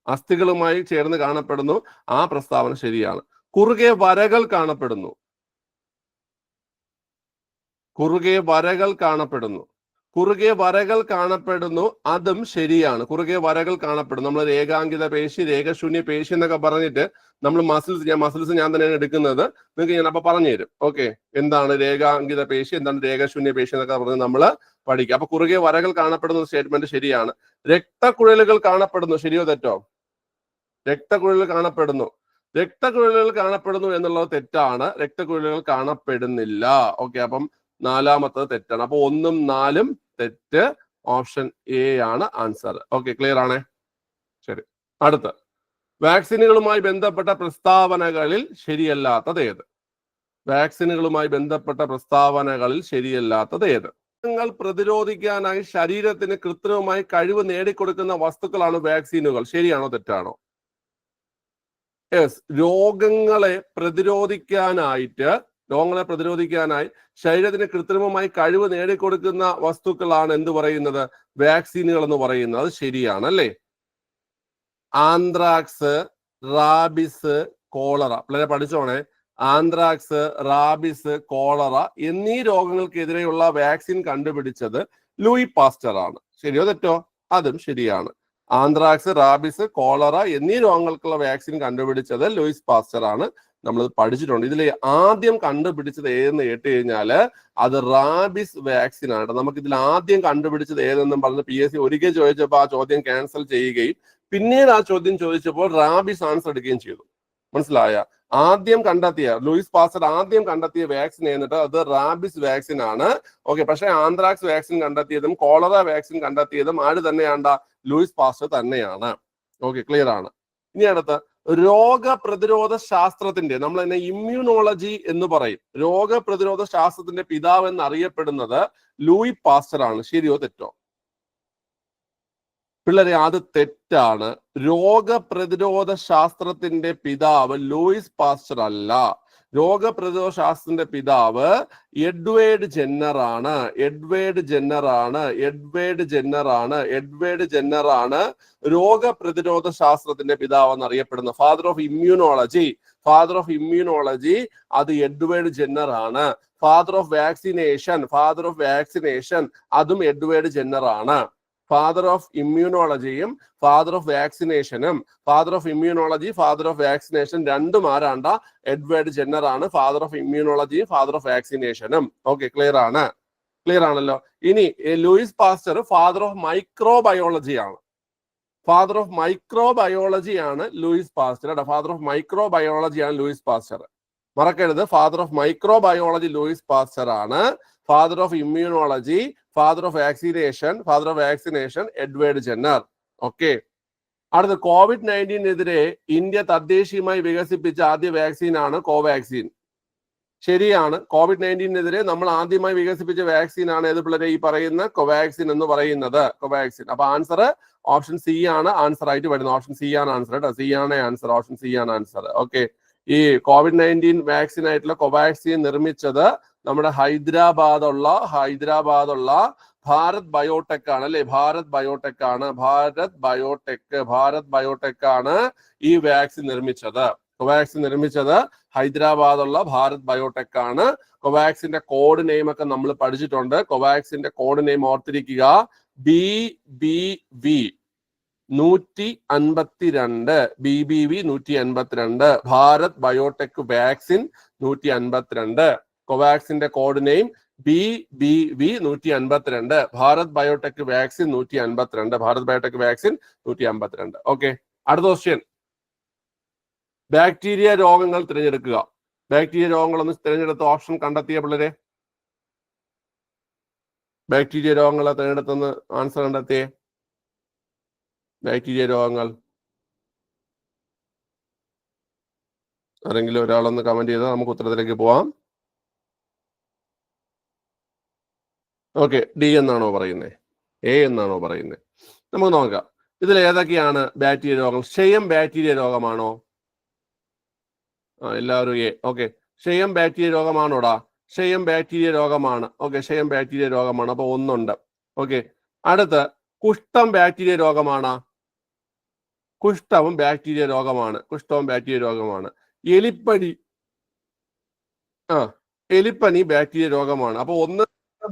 അസ്ഥികളുമായി ചേർന്ന് കാണപ്പെടുന്നു, ആ പ്രസ്താവന ശരിയാണ്. കുറുകെ വരകൾ കാണപ്പെടുന്നു, അതും ശരിയാണ്. കുറുകെ വരകൾ കാണപ്പെടുന്നു. നമ്മൾ രേഖാങ്കിത പേശി, രേഖശൂന്യ പേശി എന്നൊക്കെ പറഞ്ഞിട്ട് നമ്മൾ മസിൽസ് ഞാൻ തന്നെയാണ് എടുക്കുന്നത്. നിങ്ങൾക്ക് ഞാൻ അപ്പൊ പറഞ്ഞു തരും. ഓക്കെ, എന്താണ് രേഖാങ്കിത പേശി, എന്താണ് രേഖശൂന്യ പേശി എന്നൊക്കെ പറഞ്ഞ് നമ്മൾ പഠിക്കുക. അപ്പൊ കുറുകെ വരകൾ കാണപ്പെടുന്ന സ്റ്റേറ്റ്മെന്റ് ശരിയാണ്. രക്തക്കുഴലുകൾ കാണപ്പെടുന്നു, ശരിയോ തെറ്റോ? രക്തക്കുഴലുകൾ കാണപ്പെടുന്നു എന്നുള്ളത് തെറ്റാണ്. രക്തക്കുഴലുകൾ കാണപ്പെടുന്നില്ല. ഓക്കെ, അപ്പം 4ാമത്തത് തെറ്റാണ്. അപ്പൊ 1ഉം 4ഉം തെറ്റ്. ഓപ്ഷൻ എ ആണ് ആൻസർ. ഓക്കെ, ക്ലിയർ ആണേ? ശരി. അടുത്ത, വാക്സിനുകളുമായി ബന്ധപ്പെട്ട പ്രസ്താവനകളിൽ ശരിയല്ലാത്തത് ഏത്? ങ്ങൾ പ്രതിരോധിക്കാനായി ശരീരത്തിന് കൃത്രിമമായി കഴിവ് നേടിക്കൊടുക്കുന്ന വസ്തുക്കളാണ് വാക്സിനുകൾ. ശരിയാണോ തെറ്റാണോ? യെസ്, രോഗങ്ങളെ പ്രതിരോധിക്കാനായി ശരീരത്തിന് കൃത്രിമമായി കഴിവ് നേടിക്കൊടുക്കുന്ന വസ്തുക്കളാണ് എന്ത് പറയുന്നത്? വാക്സിനുകൾ എന്ന് പറയുന്നത്. അത് ശരിയാണ്, അല്ലേ? ആന്ത്രാക്സ്, റാബിസ്, കോളറ, പിള്ളേരെ പഠിച്ചോണേ. ആന്ത്രാക്സ്, റാബിസ്, കോളറ എന്നീ രോഗങ്ങൾക്കെതിരെയുള്ള വാക്സിൻ കണ്ടുപിടിച്ചത് ലൂയി പാസ്റ്റർ ആണ്. ശരിയോ തെറ്റോ? അതും ശരിയാണ്. ആന്ത്രാക്സ്, റാബിസ്, കോളറ എന്നീ രോഗങ്ങൾക്കുള്ള വാക്സിൻ കണ്ടുപിടിച്ചത് ലൂയിസ് പാസ്റ്റർ ആണ്. നമ്മൾ പഠിച്ചിട്ടുണ്ട്. ഇതിൽ ആദ്യം കണ്ടുപിടിച്ചത് ഏതെന്ന് കേട്ട് കഴിഞ്ഞാല് അത് റാബിസ് വാക്സിൻ ആണ്. നമുക്ക് ഇതിൽ ആദ്യം കണ്ടുപിടിച്ചത് ഏതെന്നും പറഞ്ഞ് PSC ഒരിക്കൽ ചോദിച്ചപ്പോൾ ആ ചോദ്യം ക്യാൻസൽ ചെയ്യുകയും പിന്നീട് ആ ചോദ്യം ചോദിച്ചപ്പോൾ റാബിസ് ആൻസർ എടുക്കുകയും ചെയ്തു. മനസ്സിലായ? ലൂയിസ് പാസ്റ്റർ ആദ്യം കണ്ടെത്തിയ വാക്സിൻ എന്നിട്ട് അത് റാബിസ് വാക്സിൻ ആണ്. ഓക്കെ, പക്ഷെ ആന്ത്രാക്സ് വാക്സിൻ കണ്ടെത്തിയതും കോളറ വാക്സിൻ കണ്ടെത്തിയതും ആര് തന്നെയാണ്? ലൂയിസ് പാസ്റ്റർ തന്നെയാണ്. ഓക്കെ, ക്ലിയർ ആണ്. ഇനി അടുത്ത, രോഗപ്രതിരോധ ശാസ്ത്രത്തിന്റെ, നമ്മൾ തന്നെ ഇമ്മ്യൂണോളജി എന്ന് പറയും, രോഗപ്രതിരോധ ശാസ്ത്രത്തിന്റെ പിതാവ് എന്ന് അറിയപ്പെടുന്നത് ലൂയി പാസ്റ്റർ ആണ്. ശരിയോ തെറ്റോ? പിള്ളേരെ, അത് തെറ്റാണ്. രോഗപ്രതിരോധ ശാസ്ത്രത്തിന്റെ പിതാവ് ലൂയിസ് പാസ്റ്റർ അല്ല. രോഗപ്രതിരോധ ശാസ്ത്രത്തിന്റെ പിതാവ് എഡ്വേർഡ് ജെന്നർ ആണ്. രോഗപ്രതിരോധ ശാസ്ത്രത്തിന്റെ പിതാവ് എന്നറിയപ്പെടുന്ന ഫാദർ ഓഫ് ഇമ്മ്യൂണോളജി അത് എഡ്വേർഡ് ജെന്നർ ആണ്. ഫാദർ ഓഫ് വാക്സിനേഷൻ അതും എഡ്വേർഡ് ജെന്നർ ആണ്. ഫാദർ ഓഫ് ഇമ്മ്യൂണോളജിയും ഫാദർ ഓഫ് വാക്സിനേഷനും രണ്ടും ആരാണ്ട? എഡ്വേർഡ് ജെന്നർ ആണ്. ഫാദർ ഓഫ് ഇമ്മ്യൂണോളജിയും ഫാദർ ഓഫ് വാക്സിനേഷനും. ഓക്കെ, ക്ലിയർ ആണല്ലോ. ഇനി Louis Pasteur father of microbiology ആണ്. Louis Pasteur. മറക്കരുത്, father of microbiology Louis Pasteur ആണ്. Father of immunology, father of vaccination Edward Jenner. Okay, അടുത്ത COVID-19-നെതിരെ ഇന്ത്യ തദ്ദേശീയമായി വികസിപ്പിച്ച ആദ്യ വാക്സിൻ ആണ് കോവാക്സിൻ. ശരിയാണ്, COVID-19-നെതിരെ നമ്മൾ ആദ്യമായി വികസിപ്പിച്ച വാക്സിൻ ആണ് ഏത് പിള്ളേരെ? ഈ പറയുന്ന കോവാക്സിൻ എന്ന് പറയുന്നത്. അപ്പൊ ആൻസർ ഓപ്ഷൻ സി ആണ് ആൻസർ ആയിട്ട് വരുന്നത്. ഓപ്ഷൻ സി ആണ് ആൻസർ കേട്ടോ. ഓപ്ഷൻ സി ആണ് ആൻസർ. ഓക്കെ, ഈ COVID-19 വാക്സിൻ ആയിട്ടുള്ള കോവാക്സിൻ നിർമ്മിച്ചത് നമ്മുടെ ഹൈദരാബാദുള്ള ഭാരത് ബയോടെക് ആണ് അല്ലെ? ഭാരത് ബയോടെക് ആണ് ഈ വാക്സിൻ നിർമ്മിച്ചത്. കോവാക്സിൻ നിർമ്മിച്ചത് ഹൈദരാബാദുള്ള ഭാരത് ബയോടെക് ആണ്. കോവാക്സിന്റെ കോഡ് നെയിം ഒക്കെ നമ്മൾ പഠിച്ചിട്ടുണ്ട്. കോവാക്സിന്റെ കോഡ് നെയിം ഓർത്തിരിക്കുക, BBV 152. Bharat biotech vaccine 152. കോവാക്സിന്റെ code name BBV 152. Bharat biotech vaccine 152. Okay, അടുത്ത ക്വസ്റ്റ്യൻ. ബാക്ടീരിയ രോഗങ്ങൾ തിരഞ്ഞെടുക്കുക. ബാക്ടീരിയ രോഗങ്ങളൊന്ന് തിരഞ്ഞെടുത്ത ഓപ്ഷൻ കണ്ടെത്തിയ പിള്ളേരെ. ബാക്ടീരിയ രോഗങ്ങളെ തിരഞ്ഞെടുത്തെന്ന് ആൻസർ കണ്ടെത്തിയേ. ബാക്ടീരിയ രോഗങ്ങൾ ആരെങ്കിലും ഒരാളൊന്ന് കമന്റ് ചെയ്താൽ നമുക്ക് ഉത്തരത്തിലേക്ക് പോവാം. ഓക്കെ, ഡി എന്നാണോ പറയുന്നത്? എ എന്നാണോ പറയുന്നത്? നമുക്ക് നോക്കാം ഇതിൽ ഏതൊക്കെയാണ് ബാക്ടീരിയ രോഗം. ക്ഷയം ബാക്ടീരിയ രോഗമാണോ? എല്ലാവരും എ. ഓക്കെ, ക്ഷയം ബാക്ടീരിയ രോഗമാണോടാ? ക്ഷയം ബാക്ടീരിയ രോഗമാണ്. ഓക്കെ, ക്ഷയം ബാക്ടീരിയ രോഗമാണ്. അപ്പൊ ഒന്നുണ്ട്. ഓക്കെ, അടുത്ത് കുഷ്ഠം ബാക്ടീരിയ രോഗമാണ്. കുഷ്ഠവും ബാക്ടീരിയ രോഗമാണ്. എലിപ്പനി ബാക്ടീരിയ രോഗമാണ്. അപ്പൊ 1,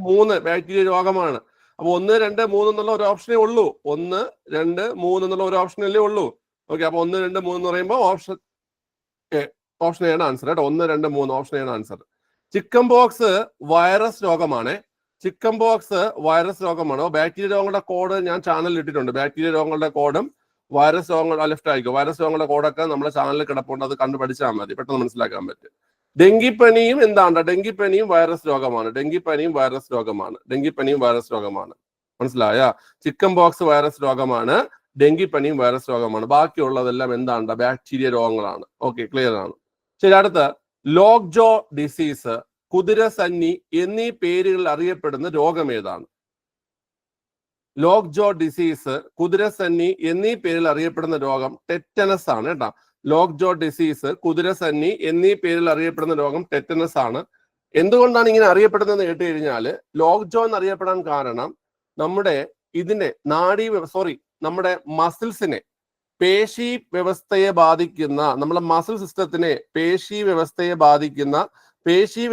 3 ബാക്ടീരിയ രോഗമാണ്. അപ്പൊ 1, 2, 3 എന്നുള്ള ഒരു ഓപ്ഷനേ ഉള്ളൂ. 1, 2, 3 എന്നുള്ള ഒരു ഓപ്ഷനല്ലേ ഉള്ളൂ. ഓക്കെ, അപ്പൊ 1, 2, 3 എന്ന് പറയുമ്പോൾ ഓപ്ഷൻ എ ആണ് ആൻസർ കേട്ടോ. 1, 2, 3 ഓപ്ഷൻ എ ആണ് ആൻസർ. ചിക്കൻ ബോക്സ് വൈറസ് രോഗമാണ്. ബാക്ടീരിയ രോഗങ്ങളുടെ കോഡ് ഞാൻ ചാനലിൽ ഇട്ടിട്ടുണ്ട്. ബാക്ടീരിയ രോഗങ്ങളുടെ കോഡും വൈറസ് രോഗങ്ങൾ ലെഫ്റ്റ് ആയിരിക്കും. വൈറസ് രോഗങ്ങളുടെ കോഡൊക്കെ നമ്മുടെ ചാനലിൽ കിടപ്പുണ്ട്. അത് കണ്ടു പഠിച്ചാൽ മതി, പെട്ടെന്ന് മനസ്സിലാക്കാൻ പറ്റും. ഡെങ്കിപ്പനിയും എന്താണ്? ഡെങ്കിപ്പനിയും വൈറസ് രോഗമാണ്. മനസ്സിലായ? ചിക്കൻ ബോക്സ് വൈറസ് രോഗമാണ്, ഡെങ്കിപ്പനിയും വൈറസ് രോഗമാണ്. ബാക്കിയുള്ളതെല്ലാം എന്താണ്? ബാക്ടീരിയ രോഗങ്ങളാണ്. ഓക്കെ, ക്ലിയർ ആണ്. ശരി, അടുത്ത ലോക്ജോ ഡിസീസ്, കുതിരസന്നി എന്നീ പേരുകളിൽ അറിയപ്പെടുന്ന രോഗം ഏതാണ്? ലോക്ജോ ഡിസീസ്, കുതിരസന്നി എന്നീ പേരിൽ അറിയപ്പെടുന്ന രോഗം ടെറ്റനസ് ആണ് കേട്ടോ. ലോക്ജോ ഡിസീസ്, കുതിരസന്നി എന്നീ പേരിൽ അറിയപ്പെടുന്ന രോഗം ടെറ്റനസ് ആണ്. എന്തുകൊണ്ടാണ് ഇങ്ങനെ അറിയപ്പെടുന്നത് കേട്ട് കഴിഞ്ഞാൽ, ലോക്ജോ എന്നറിയപ്പെടാൻ കാരണം നമ്മുടെ നമ്മുടെ മസിൽസിനെ, പേശി വ്യവസ്ഥയെ ബാധിക്കുന്ന, നമ്മുടെ മസിൽ സിസ്റ്റത്തിനെ പേശി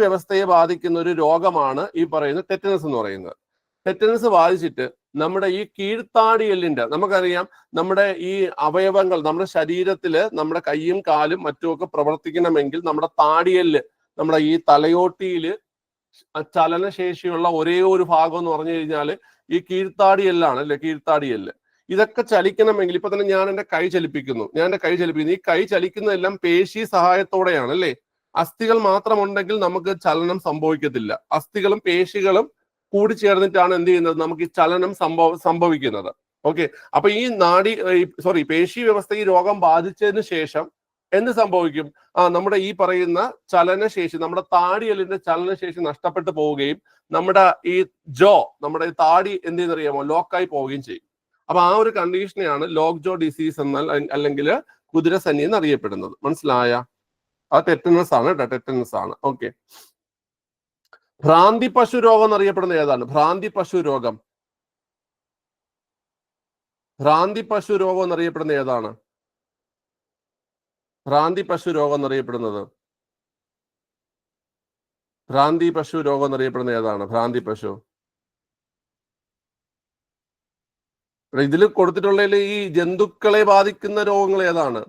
വ്യവസ്ഥയെ ബാധിക്കുന്ന ഒരു രോഗമാണ് ഈ പറയുന്ന ടെറ്റനസ് എന്ന് പറയുന്നത്. ടെറ്റനസ് ബാധിച്ചിട്ട് നമ്മുടെ ഈ കീഴ്ത്താടിയെല്ലിന്റെ, നമുക്കറിയാം നമ്മുടെ ഈ അവയവങ്ങൾ നമ്മുടെ ശരീരത്തില്, നമ്മുടെ കൈയും കാലും മറ്റുമൊക്കെ പ്രവർത്തിക്കണമെങ്കിൽ നമ്മുടെ താടിയെല്ല്, നമ്മുടെ ഈ തലയോട്ടിയില് ചലനശേഷിയുള്ള ഒരേ ഒരു ഭാഗം എന്ന് പറഞ്ഞു കഴിഞ്ഞാൽ ഈ കീഴ്ത്താടിയെല്ലാണ് അല്ലെ? കീഴ്ത്താടിയെല്ല്. ഇതൊക്കെ ചലിക്കണമെങ്കിൽ ഇപ്പൊ തന്നെ ഞാൻ എൻ്റെ കൈ ചലിപ്പിക്കുന്നു. ഈ കൈ ചലിക്കുന്നതെല്ലാം പേശി സഹായത്തോടെയാണ് അല്ലെ? അസ്ഥികൾ മാത്രം ഉണ്ടെങ്കിൽ നമുക്ക് ചലനം സംഭവിക്കത്തില്ല. അസ്ഥികളും പേശികളും കൂടി ചേർന്നിട്ടാണ് എന്ത് ചെയ്യുന്നത്? നമുക്ക് ഈ ചലനം സംഭവിക്കുന്നത്. ഓക്കെ, അപ്പൊ ഈ പേശി വ്യവസ്ഥ ഈ രോഗം ബാധിച്ചതിന് ശേഷം എന്ത് സംഭവിക്കും? നമ്മുടെ ഈ പറയുന്ന ചലനശേഷി, നമ്മുടെ താടിയെല്ലിന്റെ ചലനശേഷി നഷ്ടപ്പെട്ടു പോവുകയും നമ്മുടെ ഈ നമ്മുടെ താടി എന്ത് ചെയ്യുന്നറിയാമോ? ലോക്കായി പോവുകയും ചെയ്യും. അപ്പൊ ആ ഒരു കണ്ടീഷനെയാണ് ലോക്ജോ ഡിസീസ് എന്നാൽ അല്ലെങ്കിൽ കുതിരസന്നി എന്നറിയപ്പെടുന്നത്. മനസ്സിലായ? അത് ടെറ്റനസ് ആണ് കേട്ടോ, ടെറ്റനസ് ആണ്. ഓക്കെ. ഭ്രാന്തി പശു രോഗം എന്നറിയപ്പെടുന്നത് ഏതാണ്? ഭ്രാന്തി പശു രോഗം, ഭ്രാന്തി പശു രോഗം എന്നറിയപ്പെടുന്നത് ഏതാണ്? ഭ്രാന്തി പശു രോഗം എന്നറിയപ്പെടുന്നത്, ഭ്രാന്തി പശു രോഗം എന്നറിയപ്പെടുന്നത് ഏതാണ്? ഭ്രാന്തി പശു. ഇതിൽ കൊടുത്തിട്ടുള്ളതിൽ ഈ ജന്തുക്കളെ ബാധിക്കുന്ന രോഗങ്ങൾ ഏതാണ്?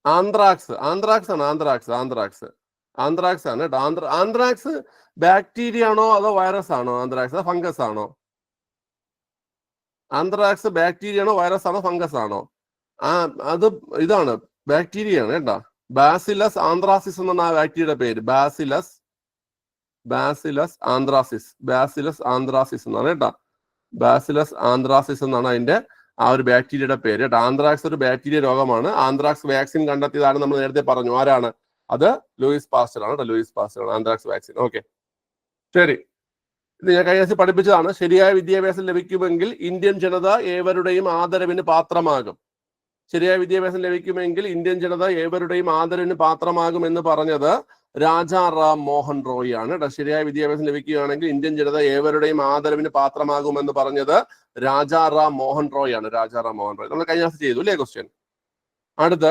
ആന്ത്രാക്സ്, ആന്ത്രാക്സ് ആണ്, ആന്ത്രാക്സ്, ആന്ത്രാക്സ്, ആന്ത്രാക്സ് ആണ് കേട്ടോ. ആന്ത്രാക്സ് ബാക്ടീരിയ ആണോ അതോ വൈറസ് ആണോ? ആന്ത്രാക്സ് ഫംഗസ് ആണോ? ആന്ത്രാക്സ് ബാക്ടീരിയ ആണോ വൈറസ് ആണോ ഫംഗസ് ആണോ? അത് ഇതാണ്, ബാക്ടീരിയ ആണ് കേട്ടോ. ബാസിലസ് ആന്ത്രാസിസ് എന്നാണ് ആ ബാക്ടീരിയയുടെ പേര്. Bacillus, bacillus anthracis, bacillus anthracis എന്നാണ് കേട്ടോ. ബാസിലസ് ആന്ത്രാസിസ് എന്നാണ് അതിന്റെ ആ ഒരു ബാക്ടീരിയയുടെ പേര് കേട്ടോ. ആന്ത്രാക്സ് ഒരു ബാക്ടീരിയ രോഗമാണ്. ആന്ത്രാക്സ് വാക്സിൻ കണ്ടെത്തിയതാണ് നമ്മൾ നേരത്തെ പറഞ്ഞു. ആരാണ് അത്? ലൂയിസ് പാസ്റ്റർ ആണ് കേട്ടോ, ലൂയിസ് പാസ്റ്റർ ആണ് ആന്ത്രാക്സ് വാക്സിൻ. ഓക്കെ, ശരി. ഇത് ഞാൻ കഴിഞ്ഞ ദിവസം പഠിപ്പിച്ചതാണ്. ശരിയായ വിദ്യാഭ്യാസം ലഭിക്കുമെങ്കിൽ ഇന്ത്യൻ ജനത ഏവരുടെയും ആദരവിന് പാത്രമാകും. ശരിയായ വിദ്യാഭ്യാസം ലഭിക്കുമെങ്കിൽ ഇന്ത്യൻ ജനത ഏവരുടെയും ആദരവിന് പാത്രമാകും എന്ന് പറഞ്ഞത് രാജാ റാം മോഹൻ റോയ് ആണ് കേട്ടോ. ശരിയായ വിദ്യാഭ്യാസം ലഭിക്കുകയാണെങ്കിൽ ഇന്ത്യൻ ജനത ഏവരുടെയും ആദരവിന് പാത്രമാകുമെന്ന് പറഞ്ഞത് രാജാ റാം മോഹൻ റോയ് ആണ്. രാജാ റാം മോഹൻ റോയ് നമ്മൾ കഴിഞ്ഞ ദിവസം ചെയ്തു അല്ലേ ക്വസ്റ്റ്യൻ. അടുത്ത,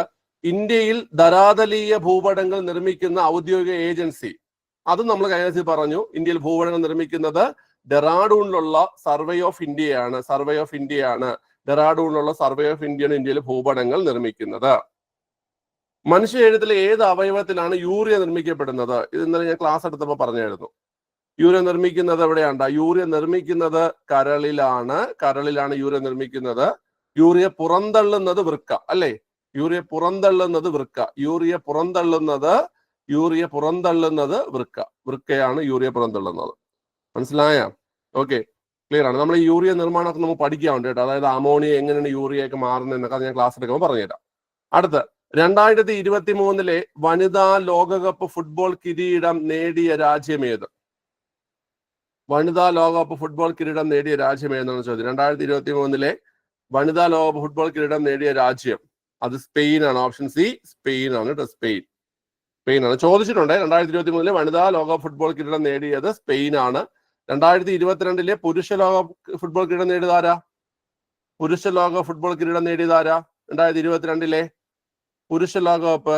ഇന്ത്യയിൽ ധരാതലീയ ഭൂപടങ്ങൾ നിർമ്മിക്കുന്ന ഔദ്യോഗിക ഏജൻസി, അതും നമ്മൾ കഴിഞ്ഞ ദിവസം പറഞ്ഞു. ഇന്ത്യയിൽ ഭൂപടങ്ങൾ നിർമ്മിക്കുന്നത് ഡെറാഡൂണിലുള്ള സർവേ ഓഫ് ഇന്ത്യയാണ്. സർവേ ഓഫ് ഇന്ത്യയാണ്, ഡെറാഡൂണിലുള്ള സർവേ ഓഫ് ഇന്ത്യയാണ് ഇന്ത്യയിൽ ഭൂപടങ്ങൾ നിർമ്മിക്കുന്നത്. മനുഷ്യ എഴുത്തിലെ ഏത് അവയവത്തിലാണ് യൂറിയ നിർമ്മിക്കപ്പെടുന്നത്? ഇത് ഇന്നലെ ഞാൻ ക്ലാസ് എടുത്തപ്പോൾ പറഞ്ഞായിരുന്നു. യൂറിയ നിർമ്മിക്കുന്നത് എവിടെയാണ്? യൂറിയ നിർമ്മിക്കുന്നത് കരളിലാണ്. കരളിലാണ് യൂറിയ നിർമ്മിക്കുന്നത്. യൂറിയ പുറന്തള്ളുന്നത് വൃക്ക അല്ലേ? യൂറിയ പുറന്തള്ളുന്നത് വൃക്ക, യൂറിയ പുറന്തള്ളുന്നത്, യൂറിയ പുറന്തള്ളുന്നത് വൃക്ക, വൃക്കയാണ് യൂറിയ പുറന്തള്ളുന്നത്. മനസ്സിലായ? ഓക്കെ, ക്ലിയർ ആണ്. നമ്മൾ ഈ യൂറിയ നിർമ്മാണമൊക്കെ നമുക്ക് പഠിക്കാറുണ്ട് കേട്ടോ. അതായത് അമോണിയ എങ്ങനെയാണ് യൂറിയ ഒക്കെ മാറുന്നത് എന്നൊക്കെ അത് ഞാൻ ക്ലാസ് എടുക്കുമ്പോൾ പറഞ്ഞുതരാം. അടുത്ത, 2023 വനിതാ ലോകകപ്പ് ഫുട്ബോൾ കിരീടം നേടിയ രാജ്യമേത്? വനിതാ ലോകകപ്പ് ഫുട്ബോൾ കിരീടം നേടിയ രാജ്യം ഏതെന്നാണ് ചോദ്യം. 2023 വനിതാ ലോകകപ്പ് ഫുട്ബോൾ കിരീടം നേടിയ രാജ്യം അത് സ്പെയിൻ ആണ്. ഓപ്ഷൻ സി, സ്പെയിൻ ആണ് കേട്ടോ. സ്പെയിൻ, സ്പെയിൻ ആണ്. ചോദിച്ചിട്ടുണ്ട് 2023 വനിതാ ലോകകപ്പ് ഫുട്ബോൾ കിരീടം നേടിയത് സ്പെയിൻ ആണ്. 2022 പുരുഷ ലോകകപ്പ് ഫുട്ബോൾ കിരീടം നേടിയതാരാ? പുരുഷ ലോക ഫുട്ബോൾ കിരീടം നേടിയതാരാ? 2022 പുരുഷ ലോകകപ്പ്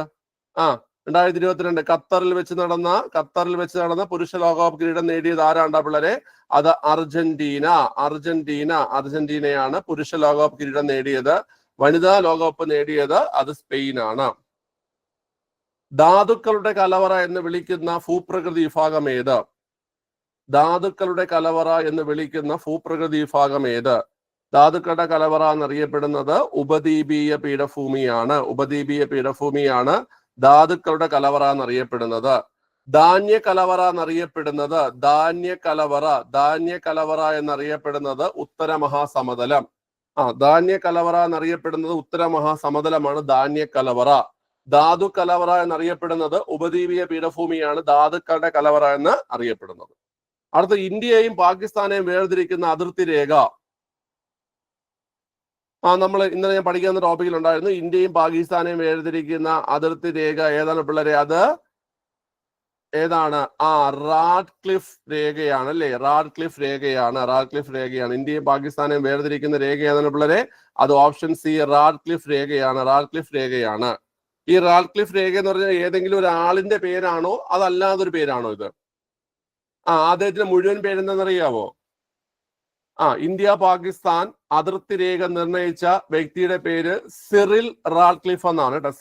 2022 ഖത്തറിൽ വെച്ച് നടന്ന പുരുഷ ലോകകപ്പ് കിരീടം നേടിയത് ആരാണ്ടാ പിള്ളേരെ? അത് അർജന്റീന. അർജന്റീനയാണ് പുരുഷ ലോകകപ്പ് കിരീടം നേടിയത്. വനിതാ ലോകകപ്പ് നേടിയത് അത് സ്പെയിൻ ആണ്. ധാതുക്കളുടെ കലവറ എന്ന് വിളിക്കുന്ന ഭൂപ്രകൃതി വിഭാഗം ഏത്? ധാതുക്കളുടെ കലവറ എന്ന് വിളിക്കുന്ന ഭൂപ്രകൃതി വിഭാഗം ഏത്? ധാതുക്കളുടെ കലവറ എന്നറിയപ്പെടുന്നത് ഉപദ്വീപീയ പീഠഭൂമിയാണ്. ഉപദ്വീപീയ പീഠഭൂമിയാണ് ധാതുക്കളുടെ കലവറ എന്നറിയപ്പെടുന്നത്. ധാന്യ കലവറ എന്നറിയപ്പെടുന്നത്, ധാന്യ കലവറ എന്നറിയപ്പെടുന്നത് ഉത്തര മഹാസമതലം. ധാന്യ കലവറ എന്നറിയപ്പെടുന്നത് ഉത്തര മഹാസമതലമാണ് ധാന്യ കലവറ. ധാതു കലവറ എന്നറിയപ്പെടുന്നത് ഉപദ്വീപീയ പീഠഭൂമിയാണ് ധാതുക്കളുടെ കലവറ എന്ന് അറിയപ്പെടുന്നത്. അടുത്ത, ഇന്ത്യയെയും പാകിസ്ഥാനെയും വേർതിരിക്കുന്ന അതിർത്തി രേഖ. നമ്മൾ ഇന്നലെ ഞാൻ പഠിക്കുന്ന ടോപ്പിക്കിൽ ഉണ്ടായിരുന്നു. ഇന്ത്യയും പാകിസ്ഥാനെയും വേർതിരിക്കുന്ന അതിർത്തി രേഖ ഏതാണ് പിള്ളേരെ? അത് ഏതാണ്? റാഡ്ക്ലിഫ് രേഖയാണ് അല്ലേ? റാഡ്ക്ലിഫ് രേഖയാണ്. ഇന്ത്യയും പാകിസ്ഥാനെയും വേർതിരിക്കുന്ന രേഖ ഏതാണ് പിള്ളേരെ? അത് ഓപ്ഷൻ സി, റാഡ്ക്ലിഫ് രേഖയാണ്. ഈ റാഡ്ക്ലിഫ് രേഖ എന്ന് പറഞ്ഞാൽ ഏതെങ്കിലും ഒരാളിന്റെ പേരാണോ അതല്ലാതൊരു പേരാണോ ഇത്? അദ്ദേഹത്തിന്റെ മുഴുവൻ പേരെന്താണെന്നറിയാവോ? ഇന്ത്യ പാകിസ്ഥാൻ അതിർത്തി രേഖ നിർണയിച്ച വ്യക്തിയുടെ പേര് സിറിൽ റാഡ്ക്ലിഫ് എന്നാണ് കേട്ടോ.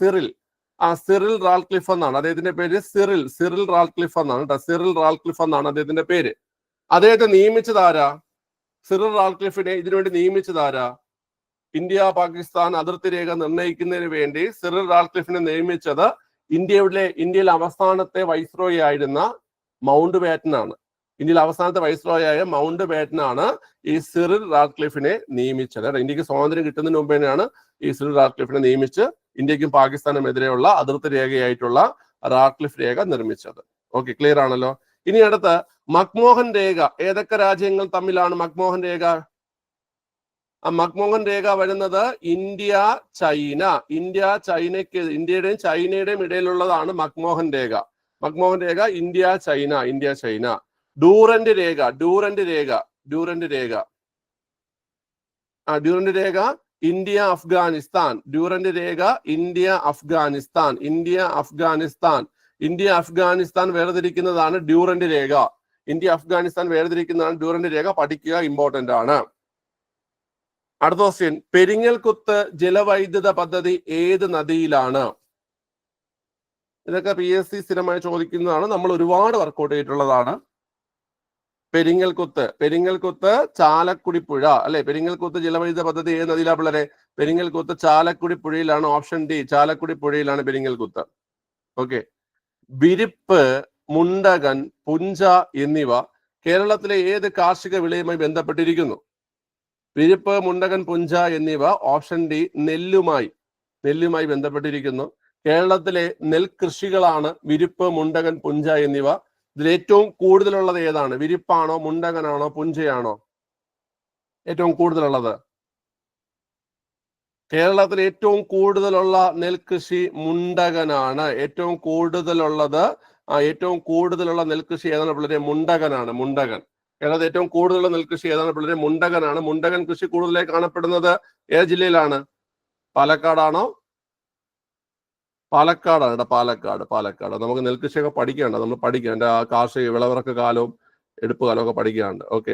സിറിൽ റാഡ്ക്ലിഫ് എന്നാണ് അദ്ദേഹത്തിന്റെ പേര്. സിറിൽ റാഡ്ക്ലിഫ് എന്നാണ് കേട്ടോ. സിറിൽ റാഡ്ക്ലിഫ് എന്നാണ് അദ്ദേഹത്തിന്റെ പേര്. അദ്ദേഹത്തെ നിയമിച്ചതാരാ? സിറിൽ റാഡ്ക്ലിഫിനെ ഇതിനുവേണ്ടി നിയമിച്ചതാരാ? ഇന്ത്യ പാകിസ്ഥാൻ അതിർത്തി രേഖ നിർണയിക്കുന്നതിന് വേണ്ടി സിറിൽ റാഡ്ക്ലിഫിനെ നിയമിച്ചത് ഇന്ത്യയിലെ അവസാനത്തെ വൈസ്രോയി ആയിരുന്ന മൗണ്ട് ബാറ്റൻ ആണ്. ഇന്ത്യയിലെ അവസാനത്തെ വൈസ്രോയായ മൗണ്ട് ബാറ്റനാണ് ഈ സിറിൽ റാഡ്ക്ലിഫിനെ നിയമിച്ചത്. ഇന്ത്യക്ക് സ്വാതന്ത്ര്യം കിട്ടുന്നതിന് മുമ്പ് തന്നെയാണ് ഈ സിറിൽ റാഡ്ക്ലിഫിനെ നിയമിച്ച് ഇന്ത്യക്കും പാകിസ്ഥാനും എതിരെയുള്ള അതിർത്തി രേഖയായിട്ടുള്ള റാഡ്ക്ലിഫ് രേഖ നിർമ്മിച്ചത്. ഓക്കെ, ക്ലിയർ ആണല്ലോ. ഇനി അടുത്ത, മക്മോഹൻ രേഖ ഏതൊക്കെ രാജ്യങ്ങൾ തമ്മിലാണ് മക്മോഹൻ രേഖ? ആ മക്മോഹൻ രേഖ വരുന്നത് ഇന്ത്യ ചൈന. ഇന്ത്യയുടെയും ചൈനയുടെയും ഇടയിലുള്ളതാണ് മക്മോഹൻ രേഖ. മക്മോഹൻ രേഖ ഇന്ത്യ ചൈന. ഡൂറന്റ് രേഖ ഇന്ത്യ അഫ്ഗാനിസ്ഥാൻ. ഇന്ത്യ അഫ്ഗാനിസ്ഥാൻ വേർതിരിക്കുന്നതാണ് ഡ്യൂറന്റ് രേഖ. പഠിക്കുക, ഇമ്പോർട്ടന്റ് ആണ്. അടുത്ത ക്വസ്റ്റ്യൻ, പെരിങ്ങൽകുത്ത് ജലവൈദ്യുത പദ്ധതി ഏത് നദിയിലാണ്? ഇതൊക്കെ PSC സ്ഥിരമായി ചോദിക്കുന്നതാണ്, നമ്മൾ ഒരുപാട് വർക്കൗട്ട് ചെയ്തിട്ടുള്ളതാണ്. പെരിങ്ങൽകുത്ത് ചാലക്കുടി പുഴ അല്ലെ? പെരിങ്ങൽകുത്ത് ജലവൈദ്യുത പദ്ധതി ഏത് നദിയിലാണ് പിള്ളേരെ? പെരിങ്ങൽകുത്ത് ചാലക്കുടി പുഴയിലാണ്. ഓപ്ഷൻ ഡി, ചാലക്കുടി പുഴയിലാണ് പെരിങ്ങൽകുത്ത്. ഓക്കെ. വിരിപ്പ്, മുണ്ടകൻ, പുഞ്ച എന്നിവ കേരളത്തിലെ ഏത് കാർഷിക വിളയുമായി ബന്ധപ്പെട്ടിരിക്കുന്നു? വിരിപ്പ്, മുണ്ടകൻ, പുഞ്ച എന്നിവ ഓപ്ഷൻ ഡി നെല്ലുമായി ബന്ധപ്പെട്ടിരിക്കുന്നു. കേരളത്തിലെ നെൽകൃഷികളാണ് വിരിപ്പ്, മുണ്ടകൻ, പുഞ്ച എന്നിവ. ഇതിൽ ഏറ്റവും കൂടുതലുള്ളത് ഏതാണ്? വിരിപ്പാണോ, മുണ്ടകനാണോ, പുഞ്ചയാണോ? ഏറ്റവും കൂടുതലുള്ളത് കേരളത്തിൽ ഏറ്റവും കൂടുതലുള്ള നെൽകൃഷി മുണ്ടകനാണ്. ഏറ്റവും കൂടുതലുള്ള നെൽകൃഷി ഏതാണ് പിള്ളേരെ? മുണ്ടകനാണ്. കേരളത്തിൽ ഏറ്റവും കൂടുതലുള്ള നെൽകൃഷി ഏതാണ് പിള്ളേരെ? മുണ്ടകനാണ്. മുണ്ടകൻ കൃഷി കൂടുതലായി കാണപ്പെടുന്നത് ഏത് ജില്ലയിലാണ്? പാലക്കാടാണോ? പാലക്കാടാണ്. പാലക്കാട്. നമുക്ക് നെൽകൃഷിയൊക്കെ പഠിക്കാണ്ട്, നമ്മൾ പഠിക്കാം. ആ കാർഷിക വിളവിറക്ക് കാലവും എടുപ്പ് കാലവും ഒക്കെ പഠിക്കാണ്ട്. ഓക്കെ.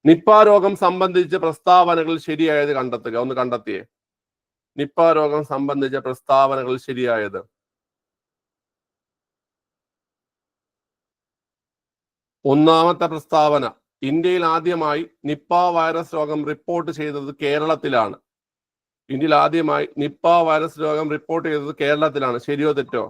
നിപ്പ രോഗം സംബന്ധിച്ച് പ്രസ്താവനകൾ ശരിയായത് കണ്ടെത്തുക. ഒന്ന് കണ്ടെത്തിയേ. നിപ്പ രോഗം സംബന്ധിച്ച പ്രസ്താവനകൾ ശരിയായത്. ഒന്നാമത്തെ പ്രസ്താവന, ഇന്ത്യയിൽ ആദ്യമായി നിപ്പ വൈറസ് രോഗം റിപ്പോർട്ട് ചെയ്തത് കേരളത്തിലാണ്. ശരിയോ തെറ്റോ?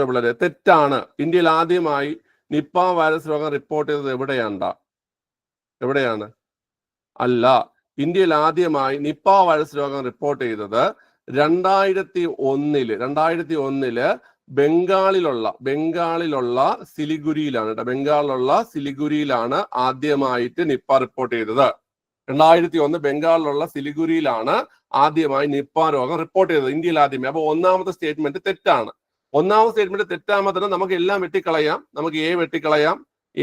പിള്ളേരെ? തെറ്റാണ്. ഇന്ത്യയിൽ ആദ്യമായി നിപ്പ വൈറസ് രോഗം റിപ്പോർട്ട് ചെയ്തത് എവിടെയാണ്? അല്ല. ഇന്ത്യയിൽ ആദ്യമായി നിപ്പ വൈറസ് രോഗം റിപ്പോർട്ട് ചെയ്തത് 2001 ബംഗാളിലുള്ള സിലിഗുരിയിലാണ് ആദ്യമായിട്ട് നിപ്പ റിപ്പോർട്ട് ചെയ്തത്. 2001 ബംഗാളിലുള്ള സിലിഗുരിയിലാണ് ആദ്യമായി നിപ്പ രോഗം റിപ്പോർട്ട് ചെയ്തത്, ഇന്ത്യയിൽ ആദ്യമേ. അപ്പൊ ഒന്നാമത്തെ സ്റ്റേറ്റ്മെന്റ് തെറ്റാണ്. തെറ്റാകുമ്പോൾ തന്നെ നമുക്ക് എല്ലാം വെട്ടിക്കളയാം. നമുക്ക് എ വെട്ടിക്കളയാം.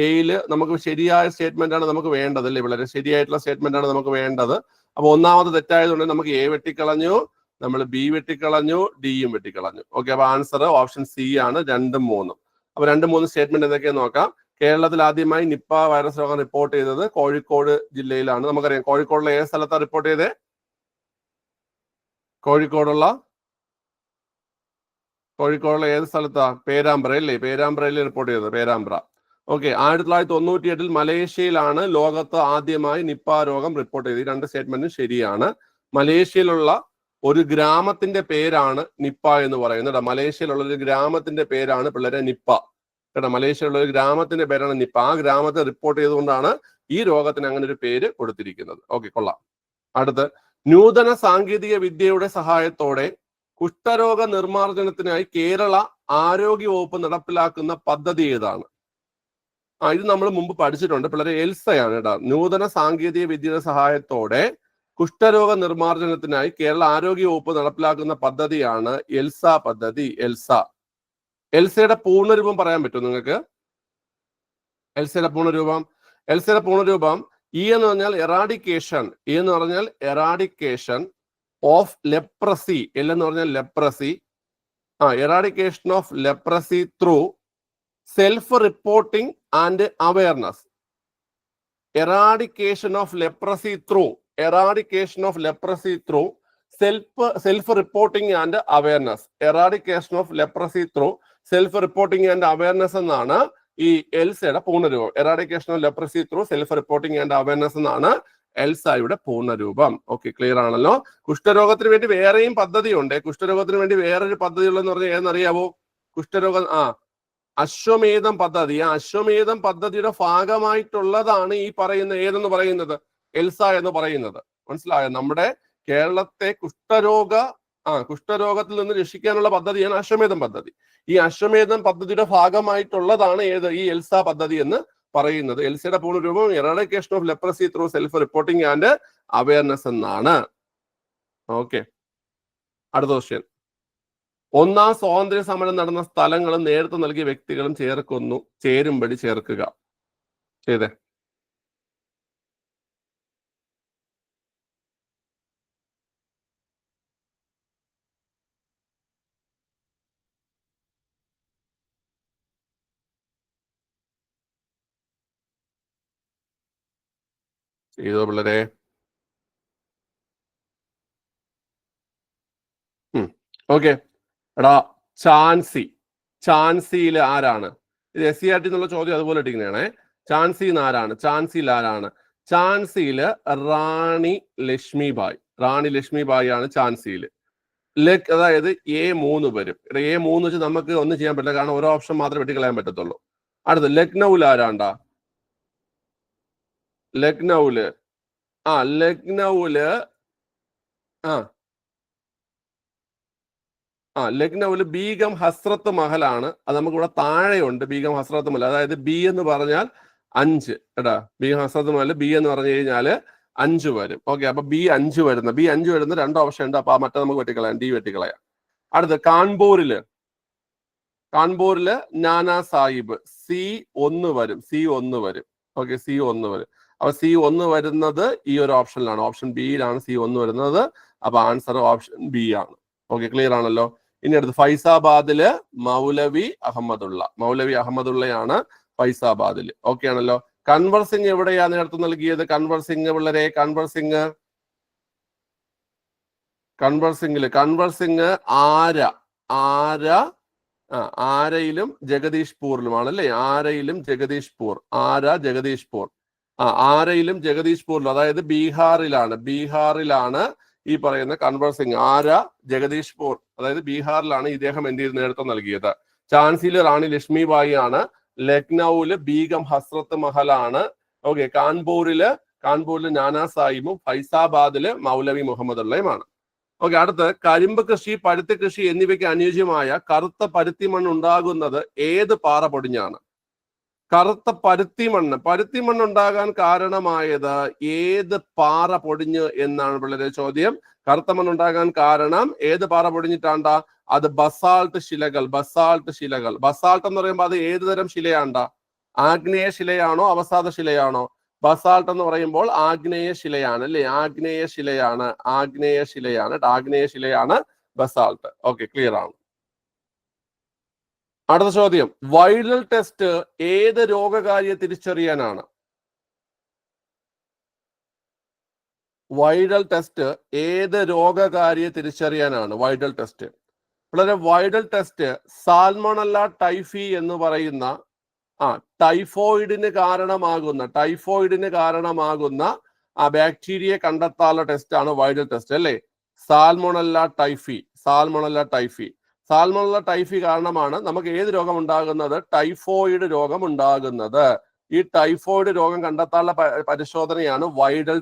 എയില് നമുക്ക് ശരിയായ സ്റ്റേറ്റ്മെന്റ് ആണ് നമുക്ക് വേണ്ടത് അല്ലേ? വളരെ ശരിയായിട്ടുള്ള സ്റ്റേറ്റ്മെന്റ് ആണ് നമുക്ക് വേണ്ടത്. അപ്പൊ ഒന്നാമത് തെറ്റായതുകൊണ്ട് നമുക്ക് എ വെട്ടിക്കളഞ്ഞു, നമ്മൾ ബി വെട്ടിക്കളഞ്ഞു, ഡിയും വെട്ടിക്കളഞ്ഞു. ഓക്കെ. അപ്പൊ ആൻസർ ഓപ്ഷൻ സി ആണ്, 2ഉം 3ഉം. അപ്പൊ 2-3 സ്റ്റേറ്റ്മെന്റ് എന്തൊക്കെയാന്ന് നോക്കാം. കേരളത്തിൽ ആദ്യമായി നിപ്പ വൈറസ് രോഗം റിപ്പോർട്ട് ചെയ്തത് കോഴിക്കോട് ജില്ലയിലാണ്. നമുക്കറിയാം കോഴിക്കോടുള്ള ഏത് സ്ഥലത്താണ് റിപ്പോർട്ട് ചെയ്തത്? കോഴിക്കോടുള്ള ഏത് സ്ഥലത്താ? പേരാമ്പ്ര അല്ലേ? പേരാമ്പ്രയിൽ റിപ്പോർട്ട് ചെയ്തത്, പേരാമ്പ്ര. ഓക്കെ. 1998 മലേഷ്യയിലാണ് ലോകത്ത് ആദ്യമായി നിപ്പ രോഗം റിപ്പോർട്ട് ചെയ്തത്. ഈ 2 സ്റ്റേറ്റ്മെന്റും ശരിയാണ്. മലേഷ്യയിലുള്ള ഒരു ഗ്രാമത്തിന്റെ പേരാണ് നിപ്പ എന്ന് പറയുന്നത്. മലേഷ്യയിലുള്ള ഒരു ഗ്രാമത്തിന്റെ പേരാണ് പിള്ളേരെ നിപ്പ. കേട്ടോ, മലേഷ്യയിലുള്ള ഒരു ഗ്രാമത്തിന്റെ പേരാണ് നിപ്പ. ആ ഗ്രാമത്തെ റിപ്പോർട്ട് ചെയ്തുകൊണ്ടാണ് ഈ രോഗത്തിന് അങ്ങനെ ഒരു പേര് കൊടുത്തിരിക്കുന്നത്. ഓക്കെ, കൊള്ളാം. അടുത്ത്, നൂതന സാങ്കേതിക വിദ്യയുടെ സഹായത്തോടെ കുഷ്ഠരോഗ നിർമ്മാർജ്ജനത്തിനായി കേരള ആരോഗ്യ വകുപ്പ് നടപ്പിലാക്കുന്ന പദ്ധതി ഏതാണ്? ഇത് നമ്മൾ മുമ്പ് പഠിച്ചിട്ടുണ്ട് പിള്ളേരെ. എൽസയാണ് കേട്ടോ. നൂതന സാങ്കേതിക വിദ്യയുടെ സഹായത്തോടെ കുഷ്ഠരോഗ നിർമ്മാർജ്ജനത്തിനായി കേരള ആരോഗ്യ വകുപ്പ് നടപ്പിലാക്കുന്ന പദ്ധതിയാണ് എൽസ പദ്ധതി. എൽസയുടെ പൂർണ്ണരൂപം പറയാൻ പറ്റുമോ നിങ്ങൾക്ക്? എൽസയുടെ പൂർണ്ണരൂപം ഇ എന്ന് പറഞ്ഞാൽ എറാഡിക്കേഷൻ, ഓഫ് ലെപ്രസി. എൽ എന്ന് പറഞ്ഞാൽ leprosy. Eradication of leprosy through self reporting and awareness. Eradication of leprosy through self reporting and awareness. Eradication of leprosy through self reporting and awareness എന്നാണ് ഈ എൽസയുടെ പൂർണ്ണരൂപം. Eradication of leprosy through self reporting and awareness എന്നാണ് എൽസയുടെ പൂർണ്ണരൂപം. Okay, clear ആണല്ലോ. കുഷ്ഠരോഗത്തിന് വേണ്ടി വേറെയും പദ്ധതിയുണ്ട്. കുഷ്ഠരോഗത്തിന് വേണ്ടി വേറൊരു പദ്ധതി ഉള്ളതെന്ന് പറഞ്ഞാൽ ഏതെന്നറിയാവോ? കുഷ്ഠരോഗം അശ്വമേധം പദ്ധതി. ആ അശ്വമേധം പദ്ധതിയുടെ ഭാഗമായിട്ടുള്ളതാണ് ഈ പറയുന്ന ഏതെന്ന് പറയുന്നത്? എൽസ എന്ന് പറയുന്നത്. മനസ്സിലായോ? നമ്മുടെ കേരളത്തെ കുഷ്ഠരോഗത്തിൽ നിന്ന് രക്ഷിക്കാനുള്ള പദ്ധതിയാണ് അശ്വമേധം പദ്ധതി. ഈ അശ്വമേധം പദ്ധതിയുടെ ഭാഗമായിട്ടുള്ളതാണ് ഏത്? ഈ എൽസ പദ്ധതി എന്ന് പറയുന്നത് എൽസിയുടെ പൂർണ്ണരൂപം eradication of leprosy through self reporting and awareness എന്നാണ്. ഓക്കെ, അടുത്ത ക്വസ്റ്റ്യൻ. ഒന്നാം സ്വാതന്ത്ര്യ സമരം നടന്ന സ്ഥലങ്ങളും നേതൃത്വം നൽകിയ വ്യക്തികളും ചേരുംപടി ചേർക്കുക. ചെയ്തേ. ചെയ്തോ പിള്ളേരെ? ഓക്കെ, എടാ ഝാൻസിയിൽ ആരാണ്? ഇത് SCERT എന്നുള്ള ചോദ്യം അതുപോലെ ഇട്ടിരിക്കുന്നതാണേ. ഝാൻസിയിൽ ആരാണ്? ഝാൻസിയില് റാണി ലക്ഷ്മിബായി ആണ് ഝാൻസിയിൽ. അതായത് A3 വരും. A3 വെച്ച് നമുക്ക് ഒന്നും ചെയ്യാൻ പറ്റില്ല, കാരണം ഓരോ ഓപ്ഷൻ മാത്രമേ വെട്ടിക്കളയാൻ പറ്റത്തുള്ളൂ. അടുത്ത് ലക്നൌവിൽ ആരാണ്ടാ? ലക്നൌവില് ലക്നൌവില് ബീഗം ഹസ്രത്ത് മഹലാണ്. അത് നമുക്കിവിടെ താഴെയുണ്ട് ബീഗം ഹസ്രത്ത് മഹൽ. അതായത് ബി എന്ന് പറഞ്ഞാൽ 5 കേട്ടാ. ബീഗം ഹസ്രത്ത് മഹൽ ബി എന്ന് പറഞ്ഞു കഴിഞ്ഞാല് 5 വരും. ഓക്കെ, അപ്പൊ B5 വരുന്ന 2 ഓപ്ഷൻ ഉണ്ട്. അപ്പൊ മറ്റേ നമുക്ക് വെട്ടിക്കളയാം, ഡി വെട്ടിക്കളയാം. അടുത്ത് കാൺപൂരില് നാനാ സാഹിബ് C1 വരും. ഓക്കെ, C1 വരും. അപ്പൊ C1 വരുന്നത് ഈ ഒരു ഓപ്ഷനിലാണ്, ഓപ്ഷൻ ബിയിലാണ് C1 വരുന്നത്. അപ്പൊ ആൻസർ ഓപ്ഷൻ ബി ആണ്. ഓക്കെ, ക്ലിയർ ആണല്ലോ. ഇനി അടുത്ത് ഫൈസാബാദില് മൗലവി അഹമ്മദുള്ളയാണ് ഫൈസാബാദില്. ഓക്കെ ആണല്ലോ. കൻവർ സിംഗ് എവിടെയാ നേതൃത്വം നൽകിയത്? കൻവർ സിംഗ് പിള്ളേരെ, കൻവർ സിംഗ് ആരയിലും ജഗദീഷ്പൂരിലുമാണ് അല്ലേ? ആരയിലും ജഗദീഷ്പൂരിലും, അതായത് ബീഹാറിലാണ് ഈ പറയുന്ന കൻവർ സിംഗ്. ജഗദീഷ്പൂർ, അതായത് ബീഹാറിലാണ് ഇദ്ദേഹം നേതൃത്വം നൽകിയത്. ഝാൻസിയില് റാണി ലക്ഷ്മിബായി ആണ്. ലക്നൌവില് ബീഗം ഹസ്രത്ത് മഹലാണ്. ഓക്കെ, കാൺപൂരില് നാനാ സാഹിബും ഫൈസാബാദില് മൗലവി മുഹമ്മദുള്ളയുമാണ്. ഓക്കെ, അടുത്ത് കരിമ്പ് കൃഷി, പരുത്തി കൃഷി എന്നിവയ്ക്ക് അനുയോജ്യമായ കറുത്ത പരുത്തി മണ്ണ് ഉണ്ടാകുന്നത് ഏത് പാറ പൊടിഞ്ഞാണ്? കറുത്ത പരുത്തി മണ്ണ് ഉണ്ടാകാൻ കാരണമായത് ഏത് പാറ പൊടിഞ്ഞ് എന്നാണ് പിള്ളേരെ ചോദ്യം. കറുത്ത മണ്ണ് ഉണ്ടാകാൻ കാരണം ഏത് പാറ പൊടിഞ്ഞിട്ടാണ്ടാ? അത് ബസാൾട്ട് ശിലകൾ. ബസാൾട്ട് എന്ന് പറയുമ്പോൾ അത് ഏത് തരം ശിലയാണ്ടാ? ആഗ്നേയ ശിലയാണോ അവസാദ ശിലയാണോ? ബസാൾട്ട് എന്ന് പറയുമ്പോൾ ആഗ്നേയ ശിലയാണ് അല്ലേ? ആഗ്നേയ ശിലയാണ് ബസാൾട്ട്. ഓക്കെ, ക്ലിയർ ആണ്. അടുത്ത ചോദ്യം, വൈറൽ ടെസ്റ്റ് ഏത് രോഗകാരിയെ തിരിച്ചറിയാനാണ്? വൈറൽ ടെസ്റ്റ് വളരെ വൈറൽ ടെസ്റ്റ് സാൽമോണല്ല ടൈഫി എന്ന് പറയുന്ന ടൈഫോയിഡിന് കാരണമാകുന്ന ആ ബാക്ടീരിയയെ കണ്ടെത്താനുള്ള ടെസ്റ്റ് ആണ് വൈറൽ ടെസ്റ്റ് അല്ലേ? സാൽമോണല്ല ടൈഫി കാരണമാണ് നമുക്ക് ഏത് രോഗം ഉണ്ടാകുന്നത്? ടൈഫോയിഡ് രോഗം ഉണ്ടാകുന്നത്. ഈ ടൈഫോയിഡ് രോഗം കണ്ടെത്താനുള്ള പരിശോധനയാണ് വൈറൽ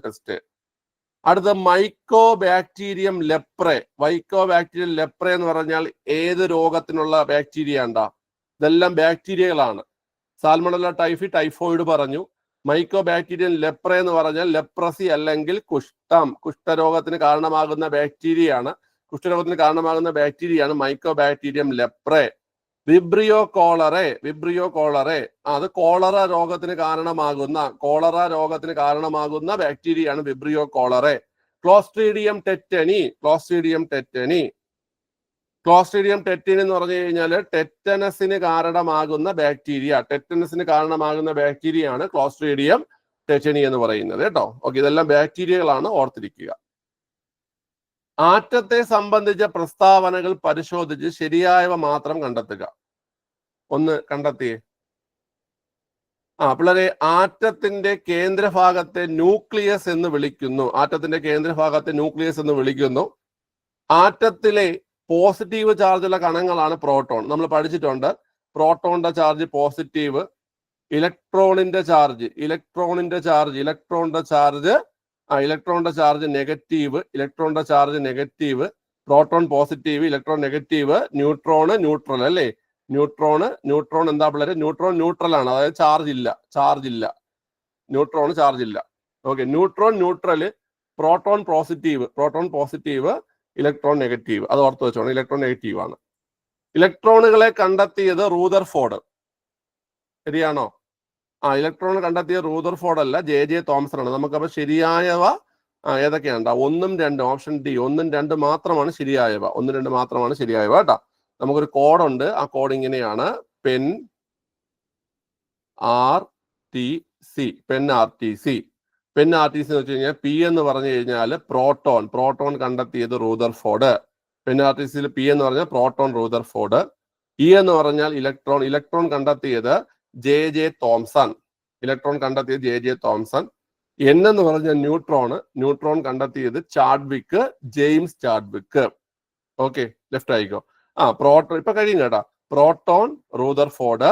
ടെസ്റ്റ്. അടുത്ത മൈക്കോ ബാക്ടീരിയം ലെപ്രെ എന്ന് പറഞ്ഞാൽ ഏത് രോഗത്തിനുള്ള ബാക്ടീരിയ ഉണ്ടാ? ഇതെല്ലാം ബാക്ടീരിയകളാണ്. സാൽമണല്ല ടൈഫി, ടൈഫോയിഡ് പറഞ്ഞു. മൈക്കോ ബാക്ടീരിയം ലെപ്രെ എന്ന് പറഞ്ഞാൽ ലെപ്രസി അല്ലെങ്കിൽ കുഷ്ഠരോഗത്തിന് കാരണമാകുന്ന ബാക്ടീരിയയാണ് മൈക്കോ ബാക്ടീരിയം ലെപ്രെ. വിബ്രിയോ കോളറെ അത് കോളറ രോഗത്തിന് കാരണമാകുന്ന ബാക്ടീരിയയാണ് വിബ്രിയോ കോളറെ. ക്ലോസ്ട്രീഡിയം ടെറ്റനി എന്ന് പറഞ്ഞു കഴിഞ്ഞാൽ ടെറ്റനസിന് കാരണമാകുന്ന ബാക്ടീരിയയാണ് ക്ലോസ്ട്രീഡിയം ടെറ്റനി എന്ന് പറയുന്നത് കേട്ടോ. ഓക്കെ, ഇതെല്ലാം ബാക്ടീരിയകളാണ്, ഓർത്തിരിക്കുക. ആറ്റത്തെ സംബന്ധിച്ച പ്രസ്താവനകൾ പരിശോധിച്ച് ശരിയായവ മാത്രം കണ്ടെത്തുക. ഒന്ന് കണ്ടെത്തിയേ. പിള്ളേരെ, ആറ്റത്തിന്റെ കേന്ദ്രഭാഗത്തെ ന്യൂക്ലിയസ് എന്ന് വിളിക്കുന്നു. ആറ്റത്തിലെ പോസിറ്റീവ് ചാർജുള്ള കണങ്ങളാണ് പ്രോട്ടോൺ. നമ്മൾ പഠിച്ചിട്ടുണ്ട്. പ്രോട്ടോണിന്റെ ചാർജ് പോസിറ്റീവ്, ഇലക്ട്രോണിന്റെ charge negative, proton positive, electron negative, neutron neutral അല്ലേ? ന്യൂട്രോൺ എന്താ പിള്ളേര്? ന്യൂട്രോൺ ന്യൂട്രൽ ആണ്, അതായത് ചാർജ് ഇല്ല. ന്യൂട്രോൺ ചാർജ് ഇല്ല. Okay, neutron neutral, proton positive, electron negative. അത് ഓർത്ത് വെച്ചോണം, ഇലക്ട്രോൺ നെഗറ്റീവ് ആണ്. ഇലക്ട്രോണുകളെ കണ്ടെത്തിയത് റൂദർഫോർഡ്, ശരിയാണോ? ഇലക്ട്രോൺ കണ്ടെത്തിയ റൂദർഫോർഡ് അല്ല, ജെ തോംസൺ ആണ്. നമുക്കപ്പോൾ ശരിയായവ ഏതൊക്കെയാണ്? 1ഉം 2ഉം, ഓപ്ഷൻ ഡി 1ഉം 2ഉം മാത്രമാണ് ശരിയായവ. 1, 2 മാത്രമാണ് ശരിയായവ കേട്ടോ. നമുക്കൊരു കോഡുണ്ട്, ആ കോഡ് ഇങ്ങനെയാണ്: pen R T C. Pen R T C എന്ന് വെച്ച് കഴിഞ്ഞാൽ പി എന്ന് പറഞ്ഞു കഴിഞ്ഞാൽ പ്രോട്ടോൺ കണ്ടെത്തിയത് റൂദർഫോർഡ്. പെൻ ആർ ടി സിയിൽ പി എന്ന് പറഞ്ഞാൽ പ്രോട്ടോൺ, റൂദർഫോർഡ്. ഇ എന്ന് പറഞ്ഞാൽ ഇലക്ട്രോൺ കണ്ടെത്തിയത് ജെ തോംസൺ. എൻ എന്ന് പറഞ്ഞാൽ ന്യൂട്രോൺ കണ്ടെത്തിയത് ജെയിംസ് ചാഡ്വിക്ക്. ഓക്കെ, ലെഫ്റ്റ് ആയിക്കോ. പ്രോട്ടോൺ ഇപ്പൊ കഴിയും കേട്ടാ. പ്രോട്ടോൺ റൂദർഫോർഡ്,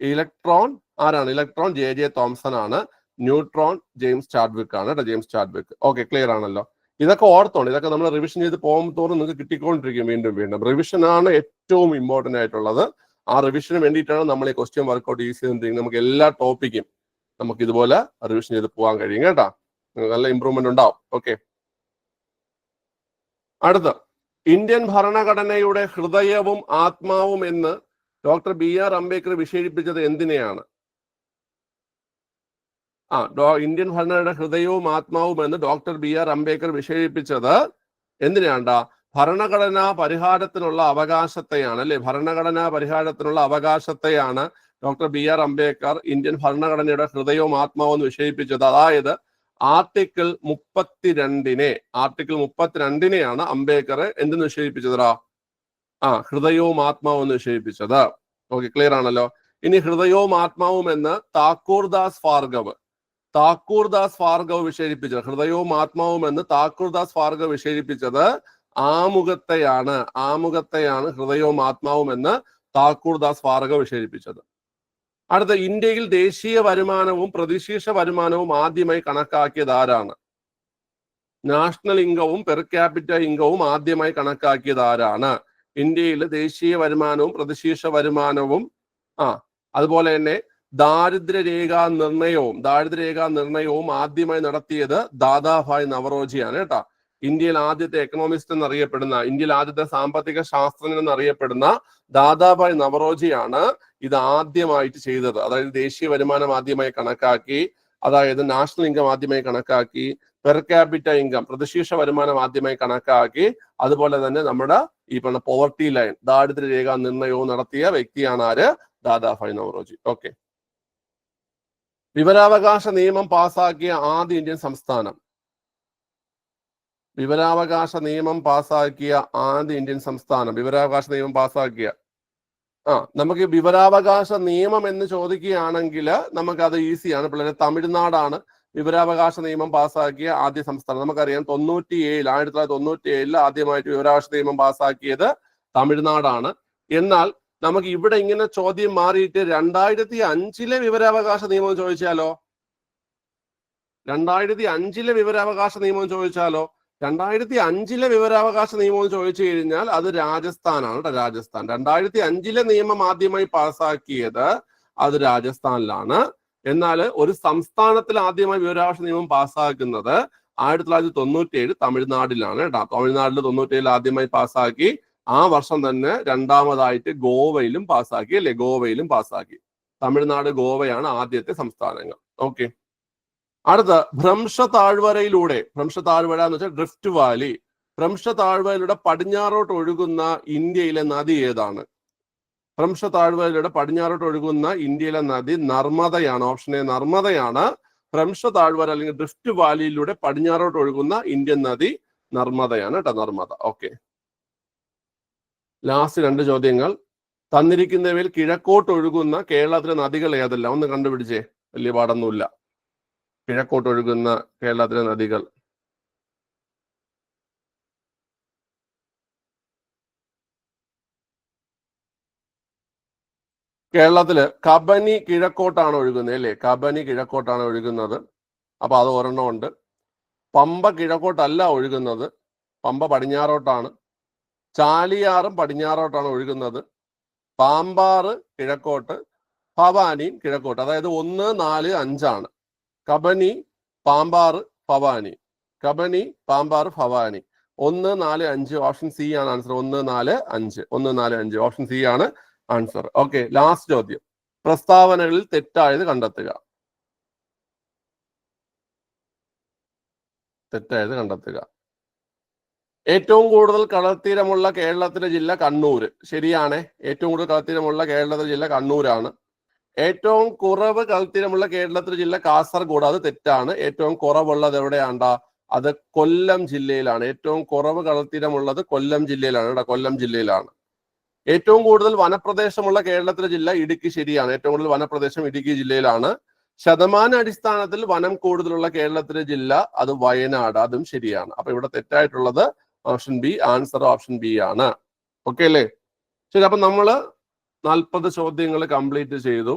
ഇലക്ട്രോൺ ആരാണ്? ഇലക്ട്രോൺ ജെ തോംസൺ ആണ്, ന്യൂട്രോൺ ജെയിംസ് ചാഡ്വിക്ക് ആണ് കേട്ടോ, ജെയിംസ് ചാഡ്വിക്ക്. ഓക്കെ, ക്ലിയർ ആണല്ലോ. ഇതൊക്കെ ഓർത്തോണ്ട്, ഇതൊക്കെ നമ്മൾ റിവിഷൻ ചെയ്ത് പോകുമ്പോഴത്തോറും നിങ്ങൾക്ക് കിട്ടിക്കൊണ്ടിരിക്കും വീണ്ടും. റിവിഷൻ ആണ് ഏറ്റവും ഇമ്പോർട്ടന്റ് ആയിട്ടുള്ളത്. ആ റിവിഷന് വേണ്ടിയിട്ടാണ് നമ്മൾ ഈ ക്വസ്റ്റ്യൻ വർക്ക്ഔട്ട് യൂസ് ചെയ്തിട്ടുണ്ടെങ്കിൽ നമുക്ക് എല്ലാ ടോപ്പിക്കും നമുക്ക് ഇതുപോലെ റിവിഷൻ ചെയ്ത് പോകാൻ കഴിയും കേട്ടോ. നല്ല ഇമ്പ്രൂവ്മെന്റ് ഉണ്ടാവും. ഓക്കെ, അടുത്ത ഇന്ത്യൻ ഭരണഘടനയുടെ ഹൃദയവും ആത്മാവും എന്ന് ഡോക്ടർ BR അംബേദ്കർ വിശേഷിപ്പിച്ചത് എന്തിനെയാണ്? ഇന്ത്യൻ ഭരണഘടനയുടെ ഹൃദയവും ആത്മാവും എന്ന് ഡോക്ടർ BR അംബേദ്കർ വിശേഷിപ്പിച്ചത് എന്തിനാണ്ടാ? ഭരണഘടനാ പരിഹാരത്തിനുള്ള അവകാശത്തെയാണ്, അല്ലെ? ഭരണഘടനാ പരിഹാരത്തിനുള്ള അവകാശത്തെയാണ് ഡോക്ടർ BR അംബേദ്കർ ഇന്ത്യൻ ഭരണഘടനയുടെ ഹൃദയവും ആത്മാവും എന്ന് വിശേഷിപ്പിച്ചത്. അതായത് ആർട്ടിക്കിൾ 32നെയാണ് അംബേദ്കർ എന്തെന്ന് വിശേഷിപ്പിച്ചതാ? ഹൃദയവും ആത്മാവും എന്ന് വിശേഷിപ്പിച്ചത്. ഓക്കെ, ക്ലിയർ ആണല്ലോ. ഇനി ഹൃദയവും ആത്മാവും എന്ന് താക്കൂർദാസ് ഭാർഗവ് വിശേഷിപ്പിച്ചത്, ഹൃദയവും ആത്മാവും എന്ന് താക്കൂർദാസ് ഭാർഗവ് വിശേഷിപ്പിച്ചത് ആമുഖത്തെയാണ് ഹൃദയവും ആത്മാവും എന്ന് താക്കൂർദാസ് ഭാർഗവ് വിശേഷിപ്പിച്ചത്. അടുത്ത, ഇന്ത്യയിൽ ദേശീയ വരുമാനവും പ്രതിശീർഷ വരുമാനവും ആദ്യമായി കണക്കാക്കിയത് ആരാണ്? നാഷണൽ ഇൻകവും പെർ ക്യാപിറ്റ ഇൻകവും ആദ്യമായി കണക്കാക്കിയത് ആരാണ്? ഇന്ത്യയിൽ ദേശീയ വരുമാനവും പ്രതിശീർഷ വരുമാനവും അതുപോലെ തന്നെ ദാരിദ്ര്യരേഖാ നിർണയവും ആദ്യമായി നടത്തിയത് ദാദാഭായ് നവറോജിയാണ് കേട്ടോ. ഇന്ത്യയിൽ ആദ്യത്തെ എക്കണോമിസ്റ്റ് എന്നറിയപ്പെടുന്ന, ഇന്ത്യയിൽ ആദ്യത്തെ സാമ്പത്തിക ശാസ്ത്രജ്ഞൻ എന്നറിയപ്പെടുന്ന ദാദാഭായ് നവറോജിയാണ് ഇത് ആദ്യമായിട്ട് ചെയ്തത്. അതായത് ദേശീയ വരുമാനം ആദ്യമായി കണക്കാക്കി, അതായത് നാഷണൽ ഇൻകം ആദ്യമായി കണക്കാക്കി, പെർ ക്യാപിറ്റ ഇൻകം പ്രതിശീർഷ വരുമാനം ആദ്യമായി കണക്കാക്കി, അതുപോലെ തന്നെ നമ്മുടെ ഈ പറഞ്ഞ പോവർട്ടി ലൈൻ ദാരിദ്ര്യരേഖ നിർണയവും നടത്തിയ വ്യക്തിയാണ് ആര്? ദാദാഭായ് നവറോജി. ഓക്കെ, വിവരാവകാശ നിയമം പാസാക്കിയ ആദ്യ ഇന്ത്യൻ സംസ്ഥാനം? വിവരാവകാശ നിയമം പാസാക്കിയ നമുക്ക് വിവരാവകാശ നിയമം എന്ന് ചോദിക്കുകയാണെങ്കിൽ നമുക്കത് ഈസിയാണ് പിള്ളേരെ. തമിഴ്നാടാണ് വിവരാവകാശ നിയമം പാസാക്കിയ ആദ്യ സംസ്ഥാനം. നമുക്കറിയാം 1997 ആദ്യമായിട്ട് വിവരാവകാശ നിയമം പാസാക്കിയത് തമിഴ്നാടാണ്. എന്നാൽ നമുക്ക് ഇവിടെ ഇങ്ങനെ ചോദ്യം മാറിയിട്ട് 2005 വിവരാവകാശ നിയമം ചോദിച്ചാലോ? 2005 വിവരാവകാശ നിയമം ചോദിച്ചാലോ? 2005 വിവരാവകാശ നിയമം ചോദിച്ചു കഴിഞ്ഞാൽ അത് രാജസ്ഥാനാണ് കേട്ടോ, രാജസ്ഥാൻ. 2005 നിയമം ആദ്യമായി പാസാക്കിയത് അത് രാജസ്ഥാനിലാണ്. എന്നാൽ ഒരു സംസ്ഥാനത്തിൽ ആദ്യമായി വിവരാവകാശ നിയമം പാസ്സാക്കുന്നത് 1997 തമിഴ്നാടിലാണ് കേട്ടോ. തമിഴ്നാട്ടിൽ 97 ആദ്യമായി പാസ്സാക്കി. ആ വർഷം തന്നെ രണ്ടാമതായിട്ട് ഗോവയിലും പാസ്സാക്കി, അല്ലെ? ഗോവയിലും പാസ്സാക്കി. തമിഴ്നാട്, ഗോവയാണ് ആദ്യത്തെ സംസ്ഥാനങ്ങൾ. ഓക്കെ, അടുത്ത ഭ്രംശ താഴ്വരയിലൂടെ, ഭ്രംശ താഴ്വര എന്ന് വെച്ചാൽ ഡ്രിഫ്റ്റ് വാലി, ഭ്രംശ താഴ്വരയിലൂടെ പടിഞ്ഞാറോട്ട് ഒഴുകുന്ന ഇന്ത്യയിലെ നദി ഏതാണ്? ഭ്രംശ താഴ്വരയിലൂടെ പടിഞ്ഞാറോട്ട് ഒഴുകുന്ന ഇന്ത്യയിലെ നദി നർമ്മദയാണ്. Option A നർമ്മദയാണ്. ഭ്രംശ താഴ്വര അല്ലെങ്കിൽ ഡ്രിഫ്റ്റ് വാലിയിലൂടെ പടിഞ്ഞാറോട്ട് ഒഴുകുന്ന ഇന്ത്യൻ നദി നർമ്മദയാണ് കേട്ടോ, നർമ്മദ. ഓക്കെ, ലാസ്റ്റ് 2 ചോദ്യങ്ങൾ. തന്നിരിക്കുന്നവയിൽ കിഴക്കോട്ട് ഒഴുകുന്ന കേരളത്തിലെ നദികൾ ഏതെല്ലാം? ഒന്ന് കണ്ടുപിടിച്ചേ, വലിയ പാടൊന്നുമില്ല. കിഴക്കോട്ട് ഒഴുകുന്ന കേരളത്തിലെ നദികൾ. കേരളത്തില് കബനി കിഴക്കോട്ടാണ് ഒഴുകുന്നത്, അല്ലേ? കബനി കിഴക്കോട്ടാണ് ഒഴുകുന്നത്. അപ്പൊ അത് ഒരെണ്ണം ഉണ്ട്. പമ്പ കിഴക്കോട്ടല്ല ഒഴുകുന്നത്, പമ്പ പടിഞ്ഞാറോട്ടാണ്. ചാലിയാറും പടിഞ്ഞാറോട്ടാണ് ഒഴുകുന്നത്. പാമ്പാറ് കിഴക്കോട്ട്, ഭവാനിയും കിഴക്കോട്ട്. അതായത് 1, 4, 5 ആണ്. കബനി, പാമ്പാറ്, ഭവാനി. കബനി, പാമ്പാറ്, ഭവാനി. 1, 4, 5 ഓപ്ഷൻ സി ആണ് ആൻസർ. 1, 4, 5 1, 4, 5 ഓപ്ഷൻ സി ആണ് ആൻസർ. ഓക്കെ, ലാസ്റ്റ് ചോദ്യം. പ്രസ്താവനകളിൽ തെറ്റായത് കണ്ടെത്തുക. തെറ്റായത് കണ്ടെത്തുക. ഏറ്റവും കൂടുതൽ കടൽത്തീരമുള്ള കേരളത്തിലെ ജില്ല കണ്ണൂർ. ശരിയാണ്. ഏറ്റവും കൂടുതൽ കടൽത്തീരമുള്ള കേരളത്തിലെ ജില്ല കണ്ണൂരാണ്. ഏറ്റവും കുറവ് കടൽത്തീരമുള്ള കേരളത്തിലെ ജില്ല കാസർഗോഡ്. അത് തെറ്റാണ്. ഏറ്റവും കുറവുള്ളത് എവിടെയാണ്ടാ? അത് കൊല്ലം ജില്ലയിലാണ്. ഏറ്റവും കുറവ് കടൽത്തീരമുള്ളത് കൊല്ലം ജില്ലയിലാണ്. ഇവിടെ കൊല്ലം ജില്ലയിലാണ്. ഏറ്റവും കൂടുതൽ വനപ്രദേശമുള്ള കേരളത്തിലെ ജില്ല ഇടുക്കി. ശരിയാണ്. ഏറ്റവും കൂടുതൽ വനപ്രദേശം ഇടുക്കി ജില്ലയിലാണ്. ശതമാന അടിസ്ഥാനത്തിൽ വനം കൂടുതലുള്ള കേരളത്തിലെ ജില്ല അത് വയനാട്. അതും ശരിയാണ്. അപ്പൊ ഇവിടെ തെറ്റായിട്ടുള്ളത് option B. Answer option B ആണ്. ഓക്കെ അല്ലേ? ശരി. അപ്പൊ നമ്മള് 40 ചോദ്യങ്ങൾ കംപ്ലീറ്റ് ചെയ്തു.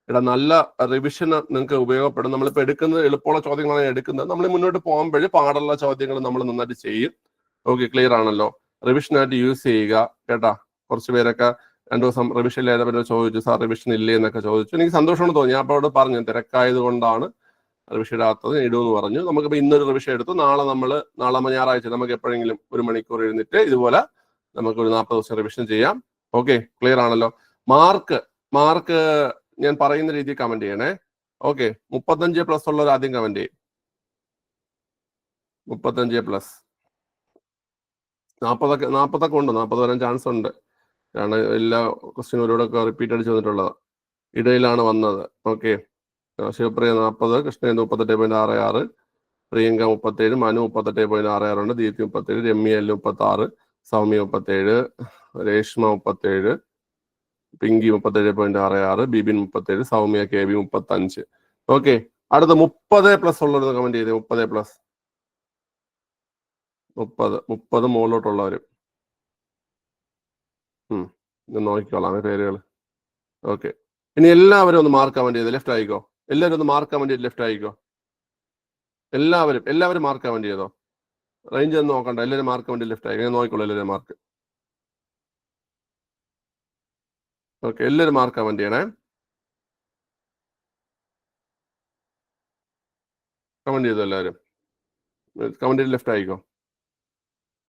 ഇവിടെ നല്ല റിവിഷൻ നിങ്ങൾക്ക് ഉപയോഗപ്പെടും. നമ്മളിപ്പോ എടുക്കുന്നത് എളുപ്പമുള്ള ചോദ്യങ്ങളാണ് എടുക്കുന്നത്. നമ്മൾ മുന്നോട്ട് പോകുമ്പോൾ പാടുള്ള ചോദ്യങ്ങൾ നമ്മൾ നന്നായിട്ട് ചെയ്യും. ഓക്കെ, ക്ലിയർ ആണല്ലോ? റിവിഷനായിട്ട് യൂസ് ചെയ്യുക കേട്ടാ. കുറച്ച് പേരൊക്കെ 2 ദിവസം റിവിഷൻ ചെയ്തവരെ ചോദിച്ചു, സാർ റിവിഷൻ ഇല്ലേ എന്നൊക്കെ ചോദിച്ചു. എനിക്ക് സന്തോഷമാണ് തോന്നി. ഞാൻ അപ്പോൾ അവിടെ പറഞ്ഞു തിരക്കായത് കൊണ്ടാണ് റിവിഷൻ ഇടാത്തത്, ഇടുമെന്ന് പറഞ്ഞു. നമുക്കിപ്പോൾ ഇന്നൊരു റിവിഷൻ എടുത്തു. നാളെ ഞായറാഴ്ച നമുക്ക് എപ്പോഴെങ്കിലും 1 മണിക്കൂർ എഴുന്നിട്ട് ഇതുപോലെ നമുക്കൊരു 40 ദിവസം റിവിഷൻ ചെയ്യാം. ഓക്കെ, ക്ലിയർ ആണല്ലോ? മാർക്ക് ഞാൻ പറയുന്ന രീതിയിൽ കമന്റ് ചെയ്യണേ. ഓക്കെ, 35+ ഉള്ളവർ ആദ്യം കമന്റ് ചെയ്യും. 35+. 40 ഉണ്ട്. 40 വരാൻ ചാൻസ് ഉണ്ട്. കാരണം എല്ലാ ക്വസ്റ്റ്യനും ഒരുപാടൊക്കെ റിപ്പീറ്റ് അടിച്ച് വന്നിട്ടുള്ളത് ഇടയിലാണ് വന്നത്. ഓക്കെ, ശിവപ്രിയ 40, കൃഷ്ണേന്ദ് 38.66, പ്രിയങ്ക 37, മനു 38.66 ഉണ്ട്, Deepthi 37, Ramya L 36, Soumya 37, Reshma 37, Pinky 37.66, Bibin 37, Soumya K B 35. Okay, അടുത്ത 30+ ഉള്ളവർ കമന്റ് ചെയ്തേ. 30+. 30 മുകളിലോട്ടുള്ളവരും നോക്കിക്കോളാം പേരുകൾ. ഓക്കെ, ഇനി എല്ലാവരും ഒന്ന് മാർക്ക് കമന്റ് ചെയ്ത് ലെഫ്റ്റ് ആയിക്കോ. എല്ലാവരും ഒന്ന് മാർക്ക് കമന്റ് ചെയ്ത് ലെഫ്റ്റ് ആയിക്കോ. എല്ലാവരും മാർക്ക് കമന്റ് ചെയ്തോ. റേഞ്ച് ഒന്നും നോക്കണ്ട. എല്ലാവരും മാർക്ക് കമന്റ് ലെഫ്റ്റ് ആയിക്കോ. ഞാൻ നോക്കിക്കോളൂ എല്ലാവരും മാർക്ക്. ഓക്കെ, എല്ലാവരും മാർക്ക് കമന്റ് ചെയ്യണേ. കമന്റ് ചെയ്തോ എല്ലാവരും. കമന്റ് ചെയ്ത് ലെഫ്റ്റ് ആയിക്കോ.